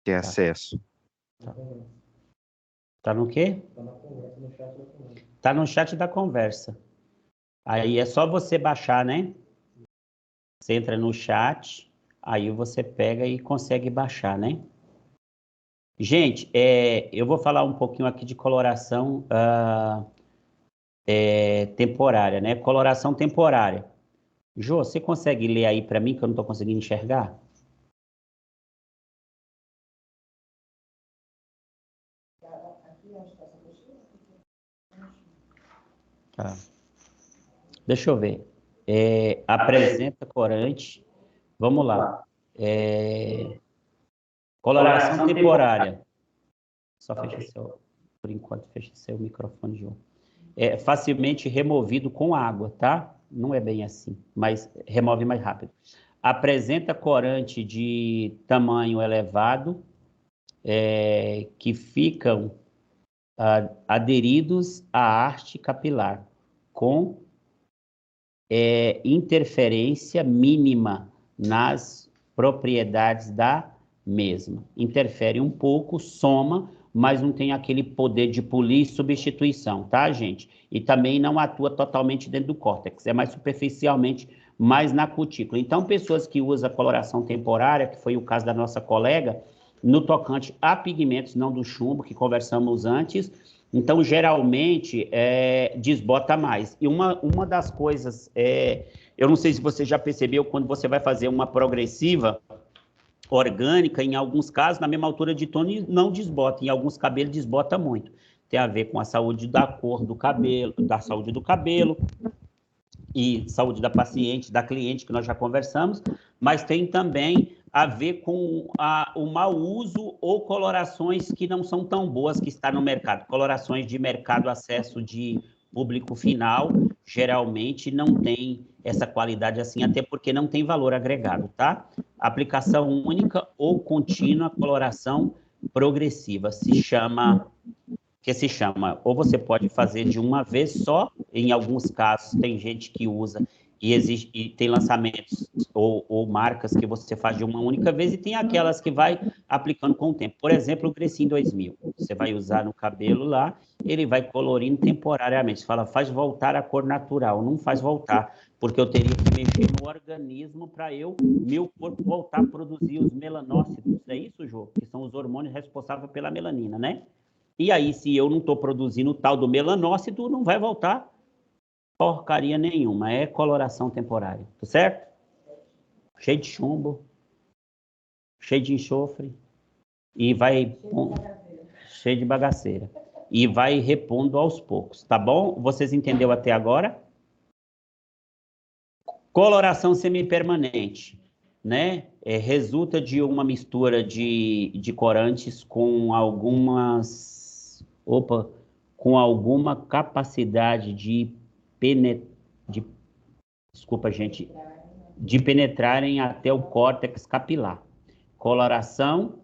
ter acesso. Tá no quê? Tá no chat da conversa. Aí é só você baixar, né? Você entra no chat, aí você pega e consegue baixar, né? Gente, eu vou falar um pouquinho aqui de coloração temporária, né? Coloração temporária. Jô, você consegue ler aí para mim que eu não estou conseguindo enxergar? Tá. Deixa eu ver. Apresenta corante. Vamos lá. Coloração temporária. Só fecha por enquanto, fecha seu microfone, João. É facilmente removido com água, tá? Não é bem assim, mas remove mais rápido. Apresenta corante de tamanho elevado, que ficam aderidos à haste capilar, com interferência mínima nas propriedades da mesma. Interfere um pouco, soma, mas não tem aquele poder de polir e substituição, tá, gente? E também não atua totalmente dentro do córtex, é mais superficialmente, mais na cutícula. Então, pessoas que usam coloração temporária, que foi o caso da nossa colega, no tocante a pigmentos, não do chumbo, que conversamos antes, então, geralmente, desbota mais. E uma das coisas, eu não sei se você já percebeu, quando você vai fazer uma progressiva orgânica, em alguns casos, na mesma altura de tom, não desbota. Em alguns cabelos, desbota muito. Tem a ver com a saúde da cor do cabelo, da saúde do cabelo, e saúde da paciente, da cliente, que nós já conversamos, mas tem também a ver com o mau uso ou colorações que não são tão boas que está no mercado. Colorações de mercado, acesso de público final, geralmente não tem essa qualidade assim, até porque não tem valor agregado, tá? Aplicação única ou contínua, coloração progressiva, se chama, ou você pode fazer de uma vez só, em alguns casos tem gente que usa e tem lançamentos ou marcas que você faz de uma única vez, e tem aquelas que vai aplicando com o tempo. Por exemplo, o Crescim 2000. Você vai usar no cabelo lá, ele vai colorindo temporariamente. Você fala, faz voltar a cor natural. Não faz voltar, porque eu teria que mexer no organismo para meu corpo voltar a produzir os melanócitos. É isso, Jô? Que são os hormônios responsáveis pela melanina, né? E aí, se eu não estou produzindo o tal do melanócito, não vai voltar porcaria nenhuma. É coloração temporária, tá certo? Cheio de chumbo, cheio de enxofre, e vai... cheio de bagaceira. E vai repondo aos poucos, tá bom? Vocês entenderam até agora? Coloração semipermanente, né? Resulta de uma mistura de corantes com com alguma capacidade desculpa, gente, de penetrarem até o córtex capilar. Coloração,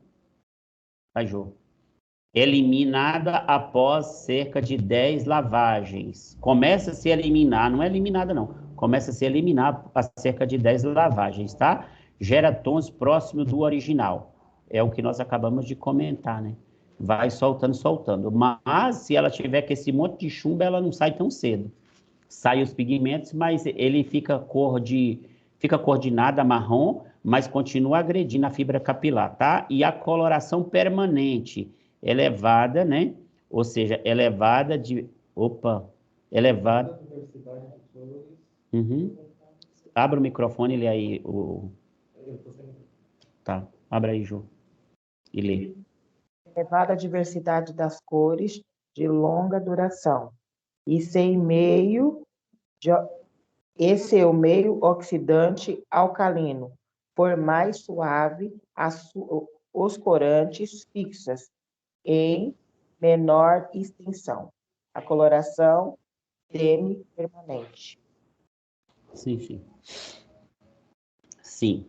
eliminada após cerca de 10 lavagens. Começa a se eliminar, não é eliminada não, começa a se eliminar a cerca de 10 lavagens, tá? Gera tons próximos do original. É o que nós acabamos de comentar, né? Vai soltando, soltando. Mas se ela tiver com esse monte de chumbo, ela não sai tão cedo. Sai os pigmentos, mas ele fica cor de nada marrom, mas continua agredindo a fibra capilar, tá? E a coloração permanente, elevada, né? Ou seja, elevada de... elevada... Uhum. Abra o microfone e lê aí o... Tá, abra aí, Ju. E lê. Elevada diversidade das cores de longa duração. E sem meio... Esse é o meio oxidante alcalino, por mais suave, os corantes fixas em menor extensão. A coloração semi-permanente. Sim. Sim.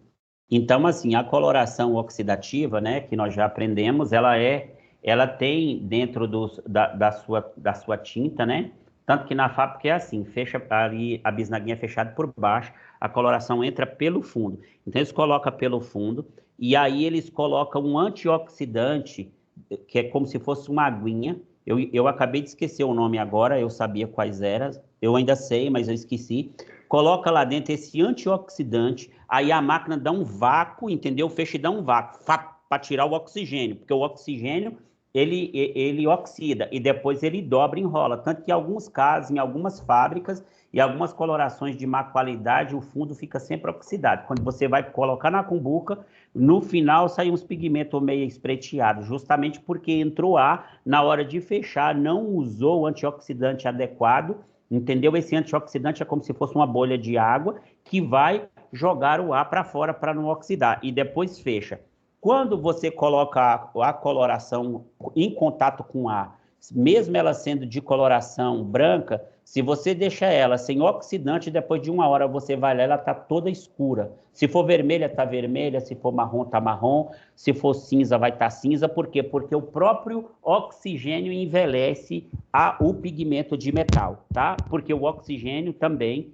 Então, assim, a coloração oxidativa, né, que nós já aprendemos, ela tem dentro da sua tinta, né? Tanto que na fábrica é assim, fecha ali, a bisnaguinha é fechada por baixo, a coloração entra pelo fundo. Então, eles colocam pelo fundo, e aí eles colocam um antioxidante, que é como se fosse uma aguinha. Eu acabei de esquecer o nome agora, eu sabia quais eram, eu ainda sei, mas eu esqueci. Coloca lá dentro esse antioxidante, aí a máquina dá um vácuo, entendeu? Fecha e dá um vácuo, para tirar o oxigênio, porque o oxigênio... Ele oxida e depois ele dobra e enrola. Tanto que em alguns casos, em algumas fábricas e algumas colorações de má qualidade, o fundo fica sempre oxidado. Quando você vai colocar na cumbuca, no final sai uns pigmentos meio espreteados, justamente porque entrou ar, na hora de fechar, não usou o antioxidante adequado, entendeu? Esse antioxidante é como se fosse uma bolha de água que vai jogar o ar para fora para não oxidar e depois fecha. Quando você coloca a coloração em contato com ar, mesmo ela sendo de coloração branca, se você deixa ela sem oxidante, depois de 1 hora você vai lá, ela está toda escura. Se for vermelha, está vermelha, se for marrom, está marrom, se for cinza, vai estar cinza. Por quê? Porque o próprio oxigênio envelhece o pigmento de metal, tá? Porque o oxigênio também,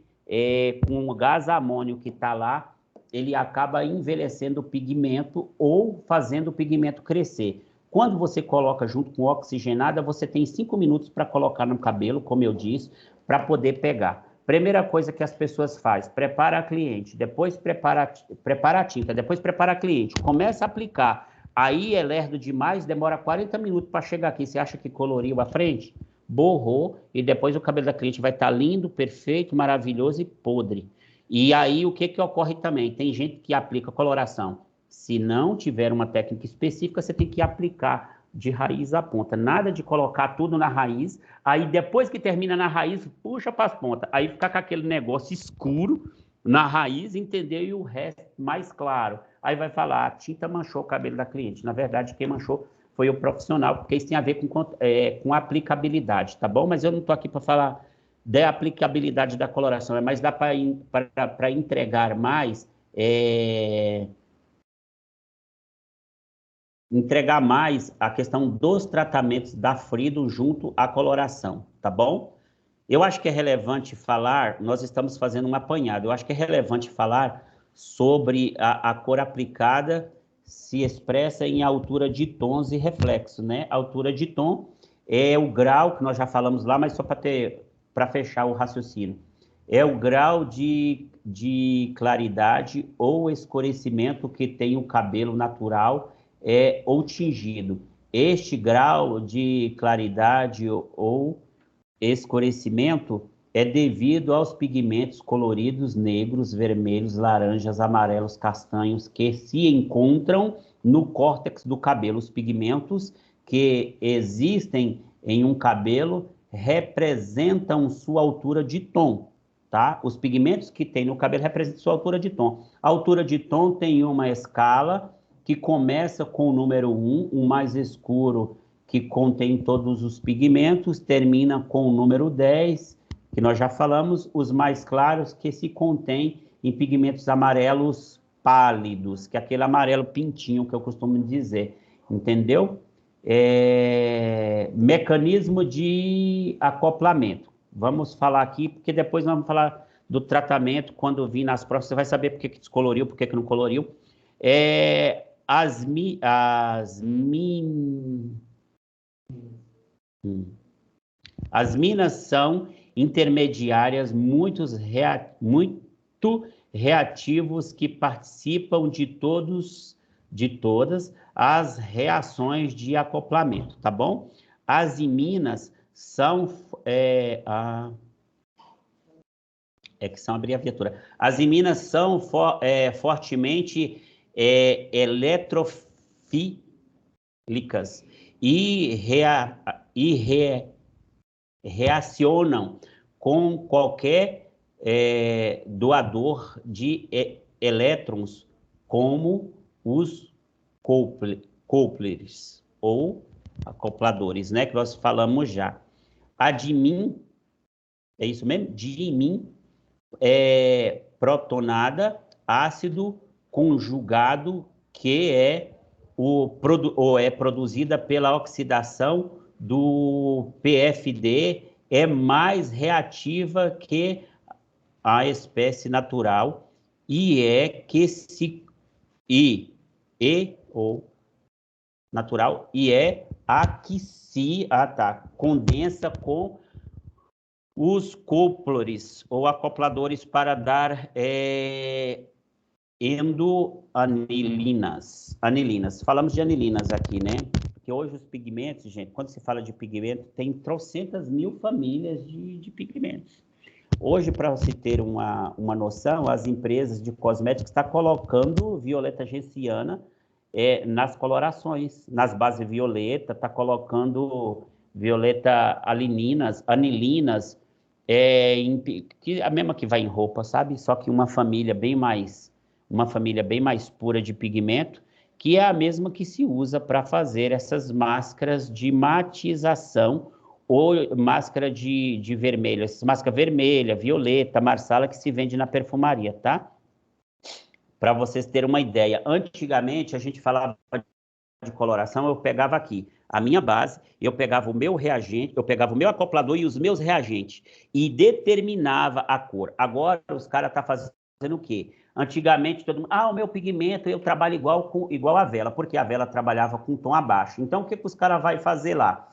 com o gás amônio que está lá, ele acaba envelhecendo o pigmento ou fazendo o pigmento crescer. Quando você coloca junto com oxigenada, você tem 5 minutos para colocar no cabelo, como eu disse, para poder pegar. Primeira coisa que as pessoas fazem, prepara a cliente, depois prepara a tinta, depois prepara a cliente, começa a aplicar. Aí é lerdo demais, demora 40 minutos para chegar aqui. Você acha que coloriu a frente? Borrou e depois o cabelo da cliente vai estar lindo, perfeito, maravilhoso e podre. E aí, o que ocorre também? Tem gente que aplica coloração. Se não tiver uma técnica específica, você tem que aplicar de raiz à ponta. Nada de colocar tudo na raiz, aí depois que termina na raiz, puxa para as pontas. Aí fica com aquele negócio escuro na raiz, entendeu? E o resto mais claro. Aí vai falar, a tinta manchou o cabelo da cliente. Na verdade, quem manchou foi o profissional, porque isso tem a ver com aplicabilidade, tá bom? Mas eu não estou aqui para falar da aplicabilidade da coloração, mas dá para entregar mais, a questão dos tratamentos da Frido junto à coloração, tá bom? Eu acho que é relevante falar, nós estamos fazendo um apanhado, eu acho que é relevante falar sobre a cor aplicada se expressa em altura de tons e reflexo, né? A altura de tom é o grau, que nós já falamos lá, mas só para fechar o raciocínio, é o grau de claridade ou escurecimento que tem o cabelo natural ou tingido. Este grau de claridade ou escurecimento é devido aos pigmentos coloridos negros, vermelhos, laranjas, amarelos, castanhos que se encontram no córtex do cabelo. Os pigmentos que existem em um cabelo representam sua altura de tom, tá? Os pigmentos que tem no cabelo representam sua altura de tom. A altura de tom tem uma escala que começa com o número 1, o mais escuro, que contém todos os pigmentos, termina com o número 10, que nós já falamos, os mais claros, que se contém em pigmentos amarelos pálidos, que é aquele amarelo pintinho que eu costumo dizer, entendeu? Mecanismo de acoplamento. Vamos falar aqui, porque depois nós vamos falar do tratamento, quando vir nas provas, você vai saber por que descoloriu, por que não coloriu. As minas são intermediárias muito reativos que participam de todas as reações de acoplamento, tá bom? As iminas são que são abreviatura. As iminas são fortemente eletrofílicas e reacionam com qualquer doador de elétrons, como os couplers ou acopladores, né, que nós falamos já. A dimin, é isso mesmo? Dimin é protonada, ácido conjugado, que é produzida pela oxidação do PFD, é mais reativa que a espécie natural e a que se condensa com os couplers ou acopladores para dar anilinas. Falamos de anilinas aqui, né? Porque hoje os pigmentos, gente, quando se fala de pigmento, tem trocentas mil famílias de pigmentos. Hoje, para você ter uma noção, as empresas de cosméticos estão colocando violeta genciana nas colorações, nas bases violeta, está colocando violeta anilinas, que a mesma que vai em roupa, sabe? Só que uma família bem mais pura de pigmento, que é a mesma que se usa para fazer essas máscaras de matização ou máscara de vermelho, essas máscaras vermelha, violeta, marsala, que se vende na perfumaria, tá? Para vocês terem uma ideia, antigamente a gente falava de coloração, eu pegava aqui a minha base, eu pegava o meu reagente, eu pegava o meu acoplador e os meus reagentes e determinava a cor. Agora os caras estão fazendo o quê? Antigamente todo mundo, o meu pigmento eu trabalho igual a vela, porque a vela trabalhava com tom abaixo. Então o que os caras vão fazer lá?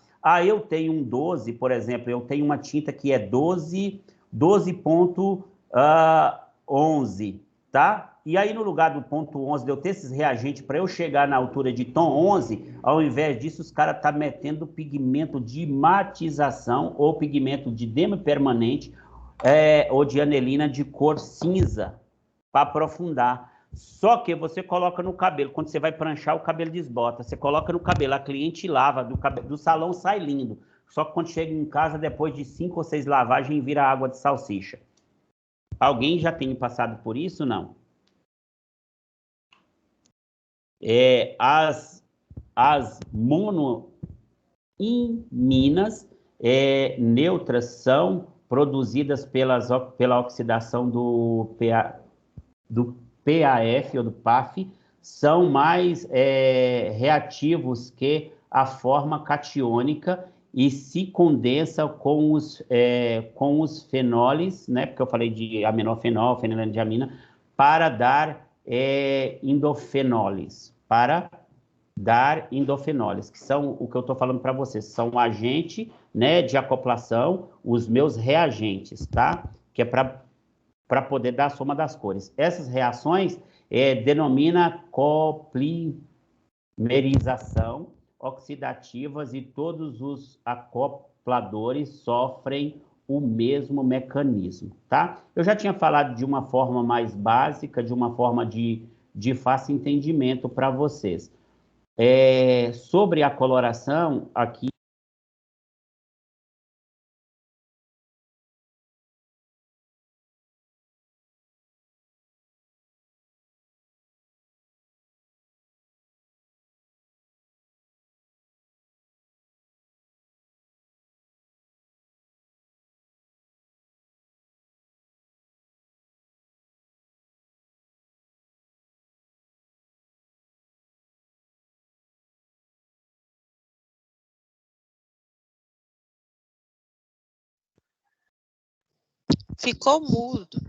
Eu tenho um 12, por exemplo, eu tenho uma tinta que é 12.11, tá? E aí, no lugar do ponto 11, de eu ter esses reagentes para eu chegar na altura de tom 11, ao invés disso, os caras estão metendo pigmento de matização ou pigmento de demi-permanente ou de anilina de cor cinza para aprofundar. Só que você coloca no cabelo, quando você vai pranchar, o cabelo desbota. Você coloca no cabelo, a cliente lava, do salão sai lindo. Só que quando chega em casa, depois de 5 ou 6 lavagens, vira água de salsicha. Alguém já tem passado por isso, não? As monoiminas neutras são produzidas pela oxidação do PAF ou do PAF, são mais reativos que a forma catiônica e se condensa com os fenóis, né? Porque eu falei de aminofenol, fenilandiamina, para dar indofenóis, que são o que eu estou falando para vocês, são um agente, né, de acoplação, os meus reagentes, tá? Que é para poder dar a soma das cores. Essas reações denomina coplimerização oxidativas e todos os acopladores sofrem o mesmo mecanismo, tá? Eu já tinha falado de uma forma mais básica, de uma forma de fácil entendimento para vocês. Sobre a coloração, aqui Ficou mudo.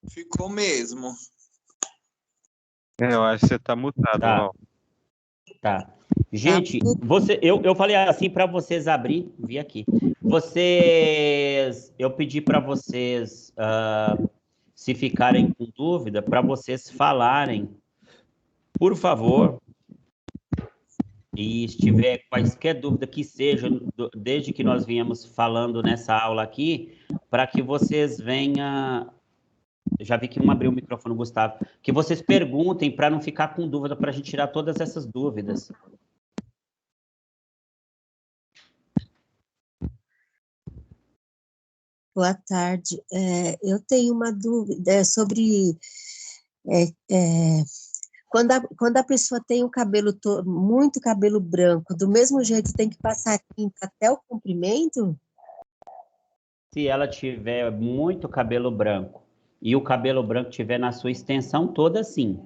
Ficou mesmo. Eu acho que você tá mutado, Tá. Val. Tá. Gente, eu falei assim para vocês abrir, vi aqui. Eu pedi para vocês, se ficarem com dúvida, para vocês falarem, por favor, e se tiver quaisquer dúvida que seja, desde que nós viemos falando nessa aula aqui, para que vocês venham. Já vi que não abriu o microfone, Gustavo. Que vocês perguntem para não ficar com dúvida, para a gente tirar todas essas dúvidas. Boa tarde. Eu tenho uma dúvida sobre quando a pessoa tem o cabelo muito cabelo branco, do mesmo jeito tem que passar tinta até o comprimento? Se ela tiver muito cabelo branco e o cabelo branco tiver na sua extensão toda, sim.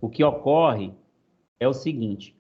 O que ocorre é o seguinte: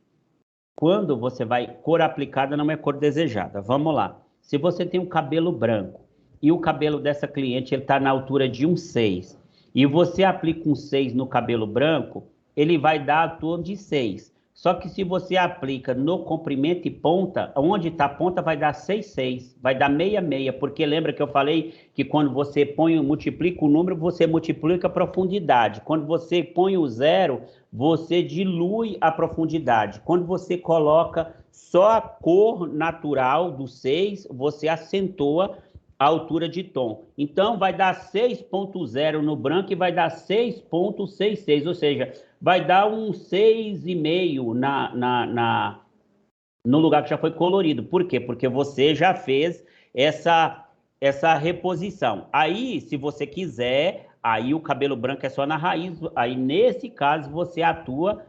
quando você vai, cor aplicada não é cor desejada. Vamos lá. Se você tem um cabelo branco e o cabelo dessa cliente está na altura de 1,6 e você aplica um 6 no cabelo branco, ele vai dar a torno de 6. Só que se você aplica no comprimento e ponta, onde está a ponta vai dar 6,6, vai dar 6,6, porque lembra que eu falei que quando você multiplica o número, você multiplica a profundidade. Quando você põe o 0, você dilui a profundidade. Quando você coloca só a cor natural do 6, você acentua a altura de tom. Então, vai dar 6,0 no branco e vai dar 6,66, ou seja, vai dar um 6,5 no lugar que já foi colorido. Por quê? Porque você já fez essa reposição. Aí, se você quiser, aí o cabelo branco é só na raiz, aí nesse caso você atua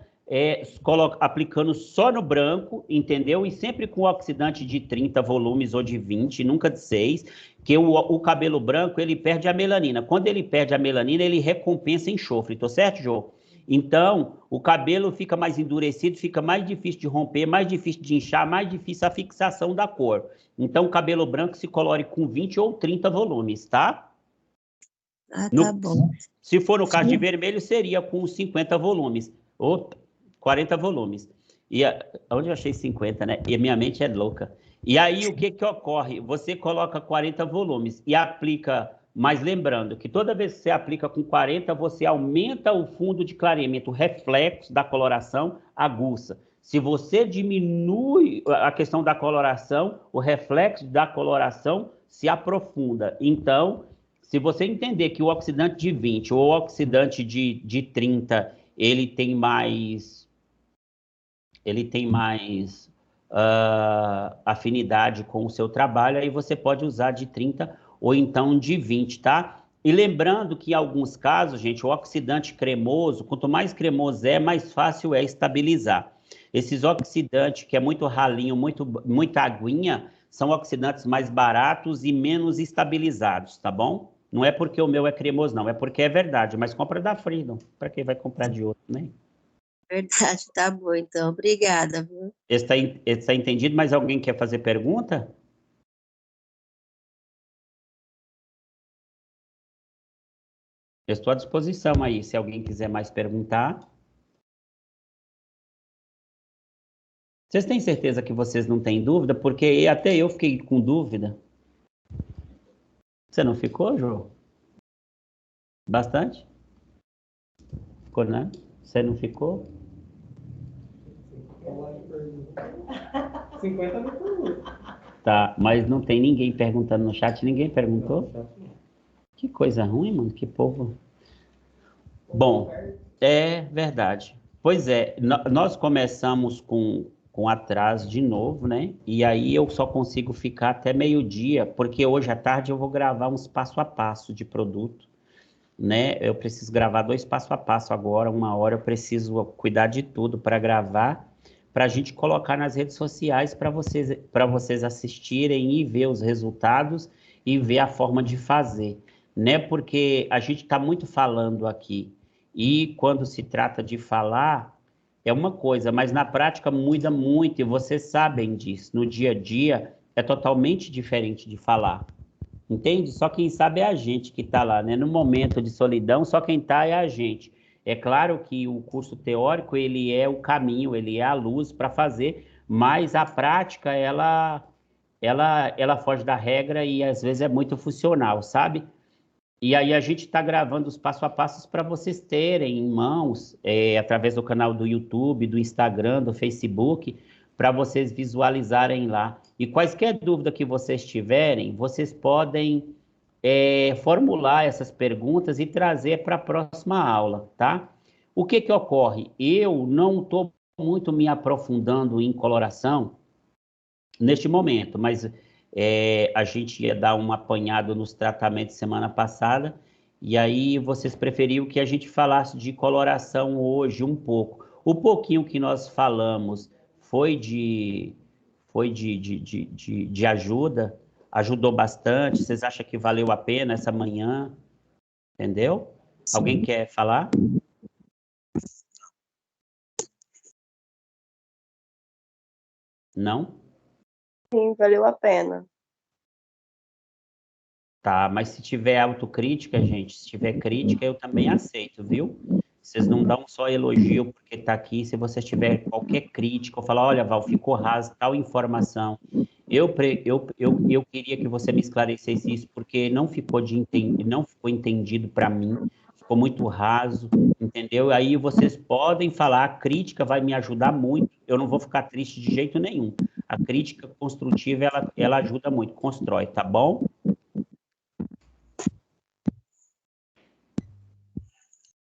aplicando só no branco, entendeu? E sempre com oxidante de 30 volumes ou de 20, nunca de 6, que o cabelo branco, ele perde a melanina. Quando ele perde a melanina, ele recompensa enxofre, tô certo, Jô? Então, o cabelo fica mais endurecido, fica mais difícil de romper, mais difícil de inchar, mais difícil a fixação da cor. Então, o cabelo branco se colore com 20 ou 30 volumes, tá? Tá bom. Se for no caso de vermelho, seria com 50 volumes. Ou 40 volumes. E onde eu achei 50, né? E a minha mente é louca. E aí, o que ocorre? Você coloca 40 volumes e aplica, mas lembrando que toda vez que você aplica com 40, você aumenta o fundo de clareamento, o reflexo da coloração aguça. Se você diminui a questão da coloração, o reflexo da coloração se aprofunda. Então, se você entender que o oxidante de 20 ou o oxidante de 30, ele tem mais afinidade com o seu trabalho, aí você pode usar de 30 ou então de 20, tá? E lembrando que em alguns casos, gente, o oxidante cremoso, quanto mais cremoso mais fácil é estabilizar. Esses oxidantes, que é muito ralinho, muita aguinha, são oxidantes mais baratos e menos estabilizados, tá bom? Não é porque o meu é cremoso, não, é porque é verdade, mas compra da Freedom, para quem vai comprar de outro, né? Verdade, tá bom, então. Obrigada, viu? Esse tá entendido, mas alguém quer fazer pergunta? Eu estou à disposição aí, se alguém quiser mais perguntar. Vocês têm certeza que vocês não têm dúvida? Porque até eu fiquei com dúvida. Você não ficou, João? Bastante? Ficou, né? Você não ficou? 50 mil perguntas. Tá, mas não tem ninguém perguntando no chat? Ninguém perguntou? Que coisa ruim, mano, que povo. Bom, é verdade. Pois é, nós começamos com atraso de novo, né? E aí eu só consigo ficar até meio-dia, porque hoje à tarde eu vou gravar uns passo a passo de produto, né? Eu preciso gravar 2 passo a passo agora, 1 hora eu preciso cuidar de tudo para gravar, para a gente colocar nas redes sociais para vocês assistirem e ver os resultados e ver a forma de fazer, né? Porque a gente está muito falando aqui e quando se trata de falar é uma coisa, mas na prática muda muito e vocês sabem disso. No dia a dia é totalmente diferente de falar, entende? Só quem sabe é a gente que está lá, né? No momento de solidão, só quem está é a gente. É claro que o curso teórico, ele é o caminho, ele é a luz para fazer, mas a prática, ela foge da regra e às vezes é muito funcional, sabe? E aí a gente está gravando os passo a passos para vocês terem em mãos, através do canal do YouTube, do Instagram, do Facebook, para vocês visualizarem lá. E quaisquer dúvida que vocês tiverem, vocês podem formular essas perguntas e trazer para a próxima aula, tá? O que que ocorre? Eu não estou muito me aprofundando em coloração neste momento, mas a gente ia dar um apanhado nos tratamentos semana passada, e aí vocês preferiram que a gente falasse de coloração hoje um pouco. O pouquinho que nós falamos foi de ajuda, ajudou bastante. Vocês acham que valeu a pena essa manhã? Entendeu? Sim. Alguém quer falar? Não? Sim, valeu a pena. Tá, mas se tiver autocrítica, gente, se tiver crítica, eu também aceito, viu? Vocês não dão só elogio porque tá aqui. Se você tiver qualquer crítica, ou falar, olha, Val, ficou raso tal informação, eu queria que você me esclarecesse isso, porque não ficou entendido para mim, ficou muito raso, entendeu? Aí vocês podem falar, a crítica vai me ajudar muito, eu não vou ficar triste de jeito nenhum. A crítica construtiva, ela ajuda muito, constrói, tá bom?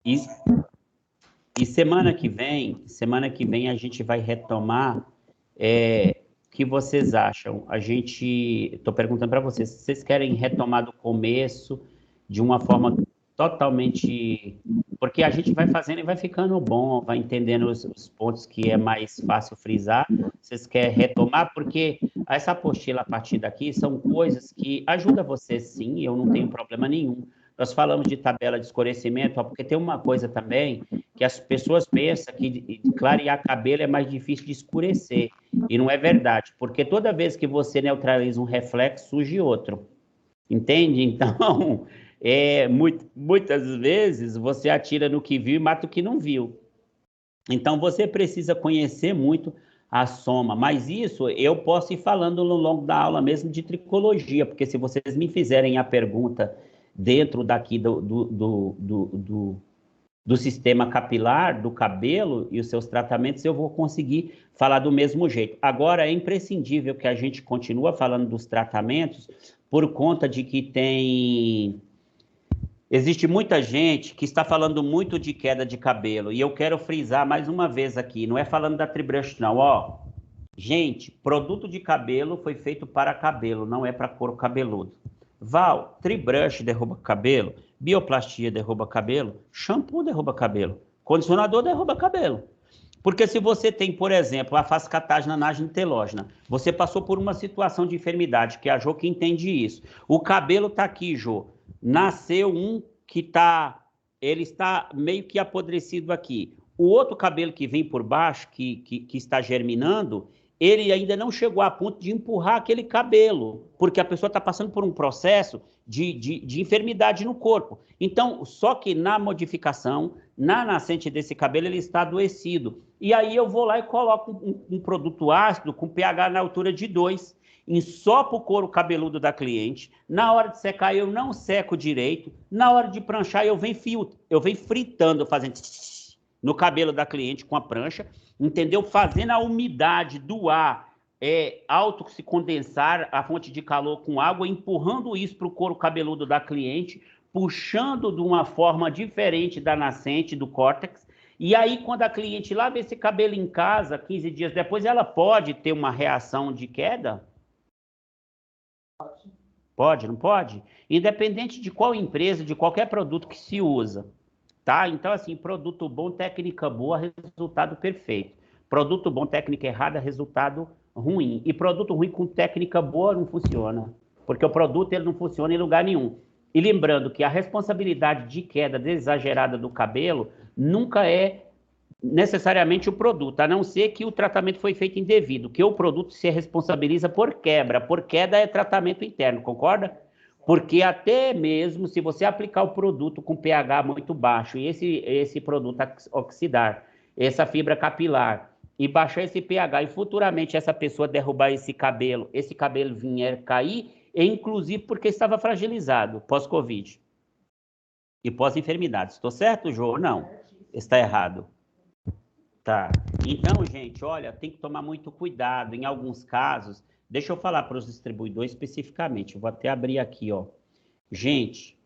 E semana que vem a gente vai retomar. O que vocês acham? Estou perguntando para vocês, vocês querem retomar do começo de uma forma totalmente... Porque a gente vai fazendo e vai ficando bom, vai entendendo os pontos que é mais fácil frisar. Vocês querem retomar? Porque essa apostila a partir daqui são coisas que ajudam vocês, sim, eu não tenho problema nenhum. Nós falamos de tabela de escurecimento, porque tem uma coisa também que as pessoas pensam que clarear cabelo é mais difícil de escurecer. E não é verdade, porque toda vez que você neutraliza um reflexo, surge outro. Entende? Então, muitas vezes você atira no que viu e mata o que não viu. Então, você precisa conhecer muito a soma. Mas isso eu posso ir falando no longo da aula mesmo de tricologia, porque se vocês me fizerem a pergunta dentro daqui do sistema capilar, do cabelo e os seus tratamentos, eu vou conseguir falar do mesmo jeito. Agora, é imprescindível que a gente continue falando dos tratamentos, por conta de que existe muita gente que está falando muito de queda de cabelo, e eu quero frisar mais uma vez aqui, não é falando da Tribrush não, ó. Gente, produto de cabelo foi feito para cabelo, não é para couro cabeludo. Val, Tribrush derruba cabelo, bioplastia derruba cabelo, shampoo derruba cabelo, condicionador derruba cabelo. Porque se você tem, por exemplo, a fascatagem anagem telógena, você passou por uma situação de enfermidade, que é a Jo que entende isso. O cabelo está aqui, Jo. Nasceu um que ele está meio que apodrecido aqui. O outro cabelo que vem por baixo, que está germinando, ele ainda não chegou a ponto de empurrar aquele cabelo, porque a pessoa está passando por um processo de enfermidade no corpo. Então, só que na modificação, na nascente desse cabelo, ele está adoecido. E aí eu vou lá e coloco um produto ácido com pH na altura de 2, ensopo o couro cabeludo da cliente, na hora de secar eu não seco direito, na hora de pranchar eu venho fritando, fazendo no cabelo da cliente com a prancha, entendeu? Fazendo a umidade do ar auto se condensar, a fonte de calor com água, empurrando isso para o couro cabeludo da cliente, puxando de uma forma diferente da nascente, do córtex, e aí quando a cliente lava esse cabelo em casa, 15 dias depois, ela pode ter uma reação de queda? Pode, não pode? Independente de qual empresa, de qualquer produto que se usa. Tá? Então, assim, produto bom, técnica boa, resultado perfeito. Produto bom, técnica errada, resultado ruim. E produto ruim com técnica boa não funciona, porque o produto ele não funciona em lugar nenhum. E lembrando que a responsabilidade de queda exagerada do cabelo nunca é necessariamente o produto, a não ser que o tratamento foi feito indevido, que o produto se responsabiliza por quebra. Por queda é tratamento interno, concorda? Porque até mesmo se você aplicar o produto com pH muito baixo e esse produto oxidar, essa fibra capilar, e baixar esse pH e futuramente essa pessoa derrubar esse cabelo vier cair, e inclusive porque estava fragilizado pós-Covid e pós-enfermidade. Estou certo, Jô? Não. Está errado. Tá. Então, gente, olha, tem que tomar muito cuidado. Em alguns casos, deixa eu falar para os distribuidores especificamente. Eu vou até abrir aqui, ó. Gente,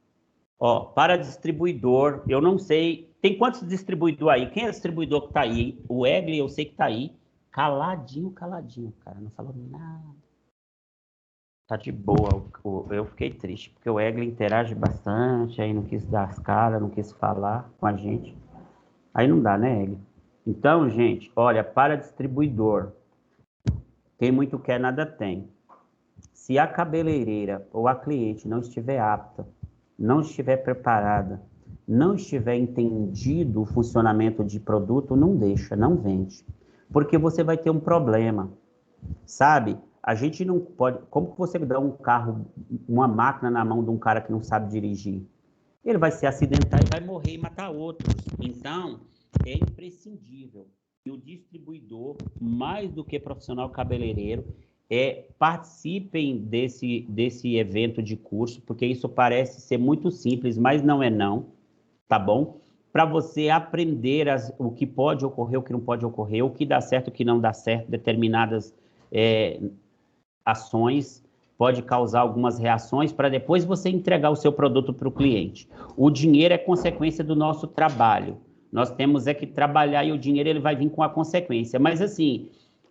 ó, para distribuidor, eu não sei. Tem quantos distribuidores aí? Quem é distribuidor que tá aí? O Egli, eu sei que tá aí. Caladinho, cara. Não falou nada. Tá de boa. Eu fiquei triste, porque o Egli interage bastante, aí não quis dar as caras, não quis falar com a gente. Aí não dá, né, Egli? Então, gente, olha, para distribuidor, quem muito quer, nada tem. Se a cabeleireira ou a cliente não estiver apta, não estiver preparada, não estiver entendido o funcionamento de produto, não deixa, não vende. Porque você vai ter um problema, sabe? A gente não pode... Como que você dá um carro, uma máquina na mão de um cara que não sabe dirigir? Ele vai se acidentar e vai morrer e matar outros. Então, é imprescindível que o distribuidor, mais do que profissional cabeleireiro, participem desse evento de curso, porque isso parece ser muito simples, mas não é não, tá bom? Para você aprender o que pode ocorrer, o que não pode ocorrer, o que dá certo, o que não dá certo, determinadas ações, pode causar algumas reações para depois você entregar o seu produto para o cliente. O dinheiro é consequência do nosso trabalho. Nós temos que trabalhar e o dinheiro ele vai vir com a consequência. Mas assim,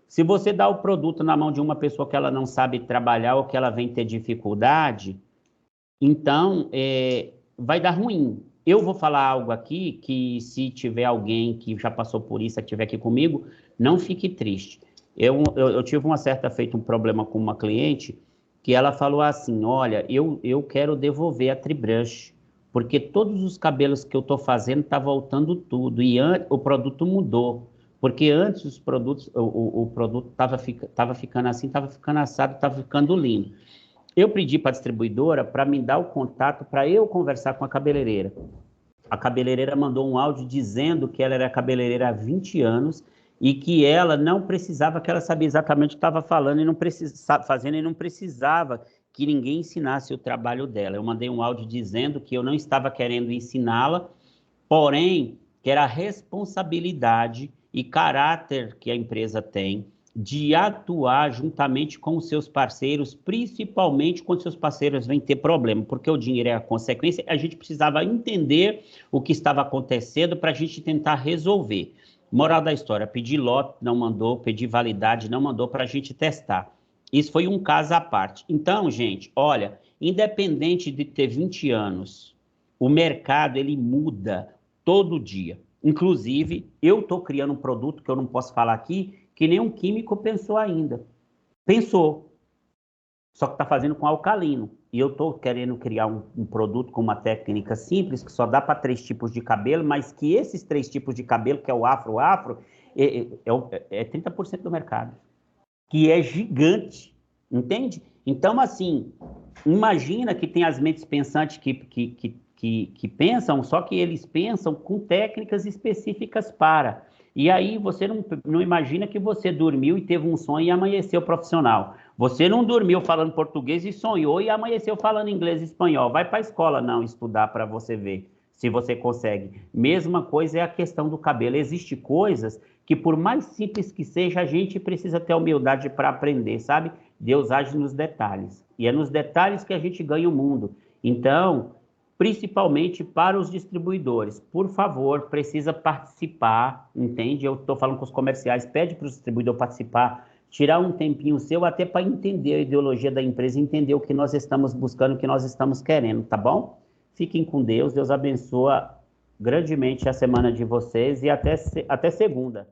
se você dá o produto na mão de uma pessoa que ela não sabe trabalhar ou que ela vem ter dificuldade, então vai dar ruim. Eu vou falar algo aqui que se tiver alguém que já passou por isso, que estiver aqui comigo, não fique triste. Eu tive uma certa feita um problema com uma cliente que ela falou assim, olha, eu quero devolver a Tribrush, porque todos os cabelos que eu estou fazendo está voltando tudo, e o produto mudou, porque antes os produtos, o produto estava ficando assim, estava ficando assado, estava ficando lindo. Eu pedi para a distribuidora para me dar o contato para eu conversar com a cabeleireira. A cabeleireira mandou um áudio dizendo que ela era cabeleireira há 20 anos e que ela não precisava, que ela sabia exatamente o que estava falando e não fazendo e não precisava que ninguém ensinasse o trabalho dela. Eu mandei um áudio dizendo que eu não estava querendo ensiná-la, porém, que era a responsabilidade e caráter que a empresa tem de atuar juntamente com os seus parceiros, principalmente quando seus parceiros vêm ter problema, porque o dinheiro é a consequência, a gente precisava entender o que estava acontecendo para a gente tentar resolver. Moral da história, pedi lote, não mandou, pedi validade, não mandou para a gente testar. Isso foi um caso à parte. Então, gente, olha, independente de ter 20 anos, o mercado, ele muda todo dia. Inclusive, eu estou criando um produto que eu não posso falar aqui, que nenhum químico pensou ainda. Pensou, só que está fazendo com alcalino. E eu estou querendo criar um produto com uma técnica simples, que só dá para 3 tipos de cabelo, mas que esses 3 tipos de cabelo, que é o afro, é 30% do mercado. Que é gigante, entende? Então, assim, imagina que tem as mentes pensantes que pensam, só que eles pensam com técnicas específicas para. E aí você não imagina que você dormiu e teve um sonho e amanheceu profissional. Você não dormiu falando português e sonhou e amanheceu falando inglês e espanhol. Vai para a escola não estudar para você ver se você consegue. Mesma coisa é a questão do cabelo. Existem coisas que, por mais simples que seja, a gente precisa ter humildade para aprender, sabe? Deus age nos detalhes. E é nos detalhes que a gente ganha o mundo. Então, principalmente para os distribuidores, por favor, precisa participar, entende? Eu estou falando com os comerciais, pede para o distribuidor participar, tirar um tempinho seu até para entender a ideologia da empresa, entender o que nós estamos buscando, o que nós estamos querendo, tá bom? Fiquem com Deus, Deus abençoa grandemente a semana de vocês e até segunda.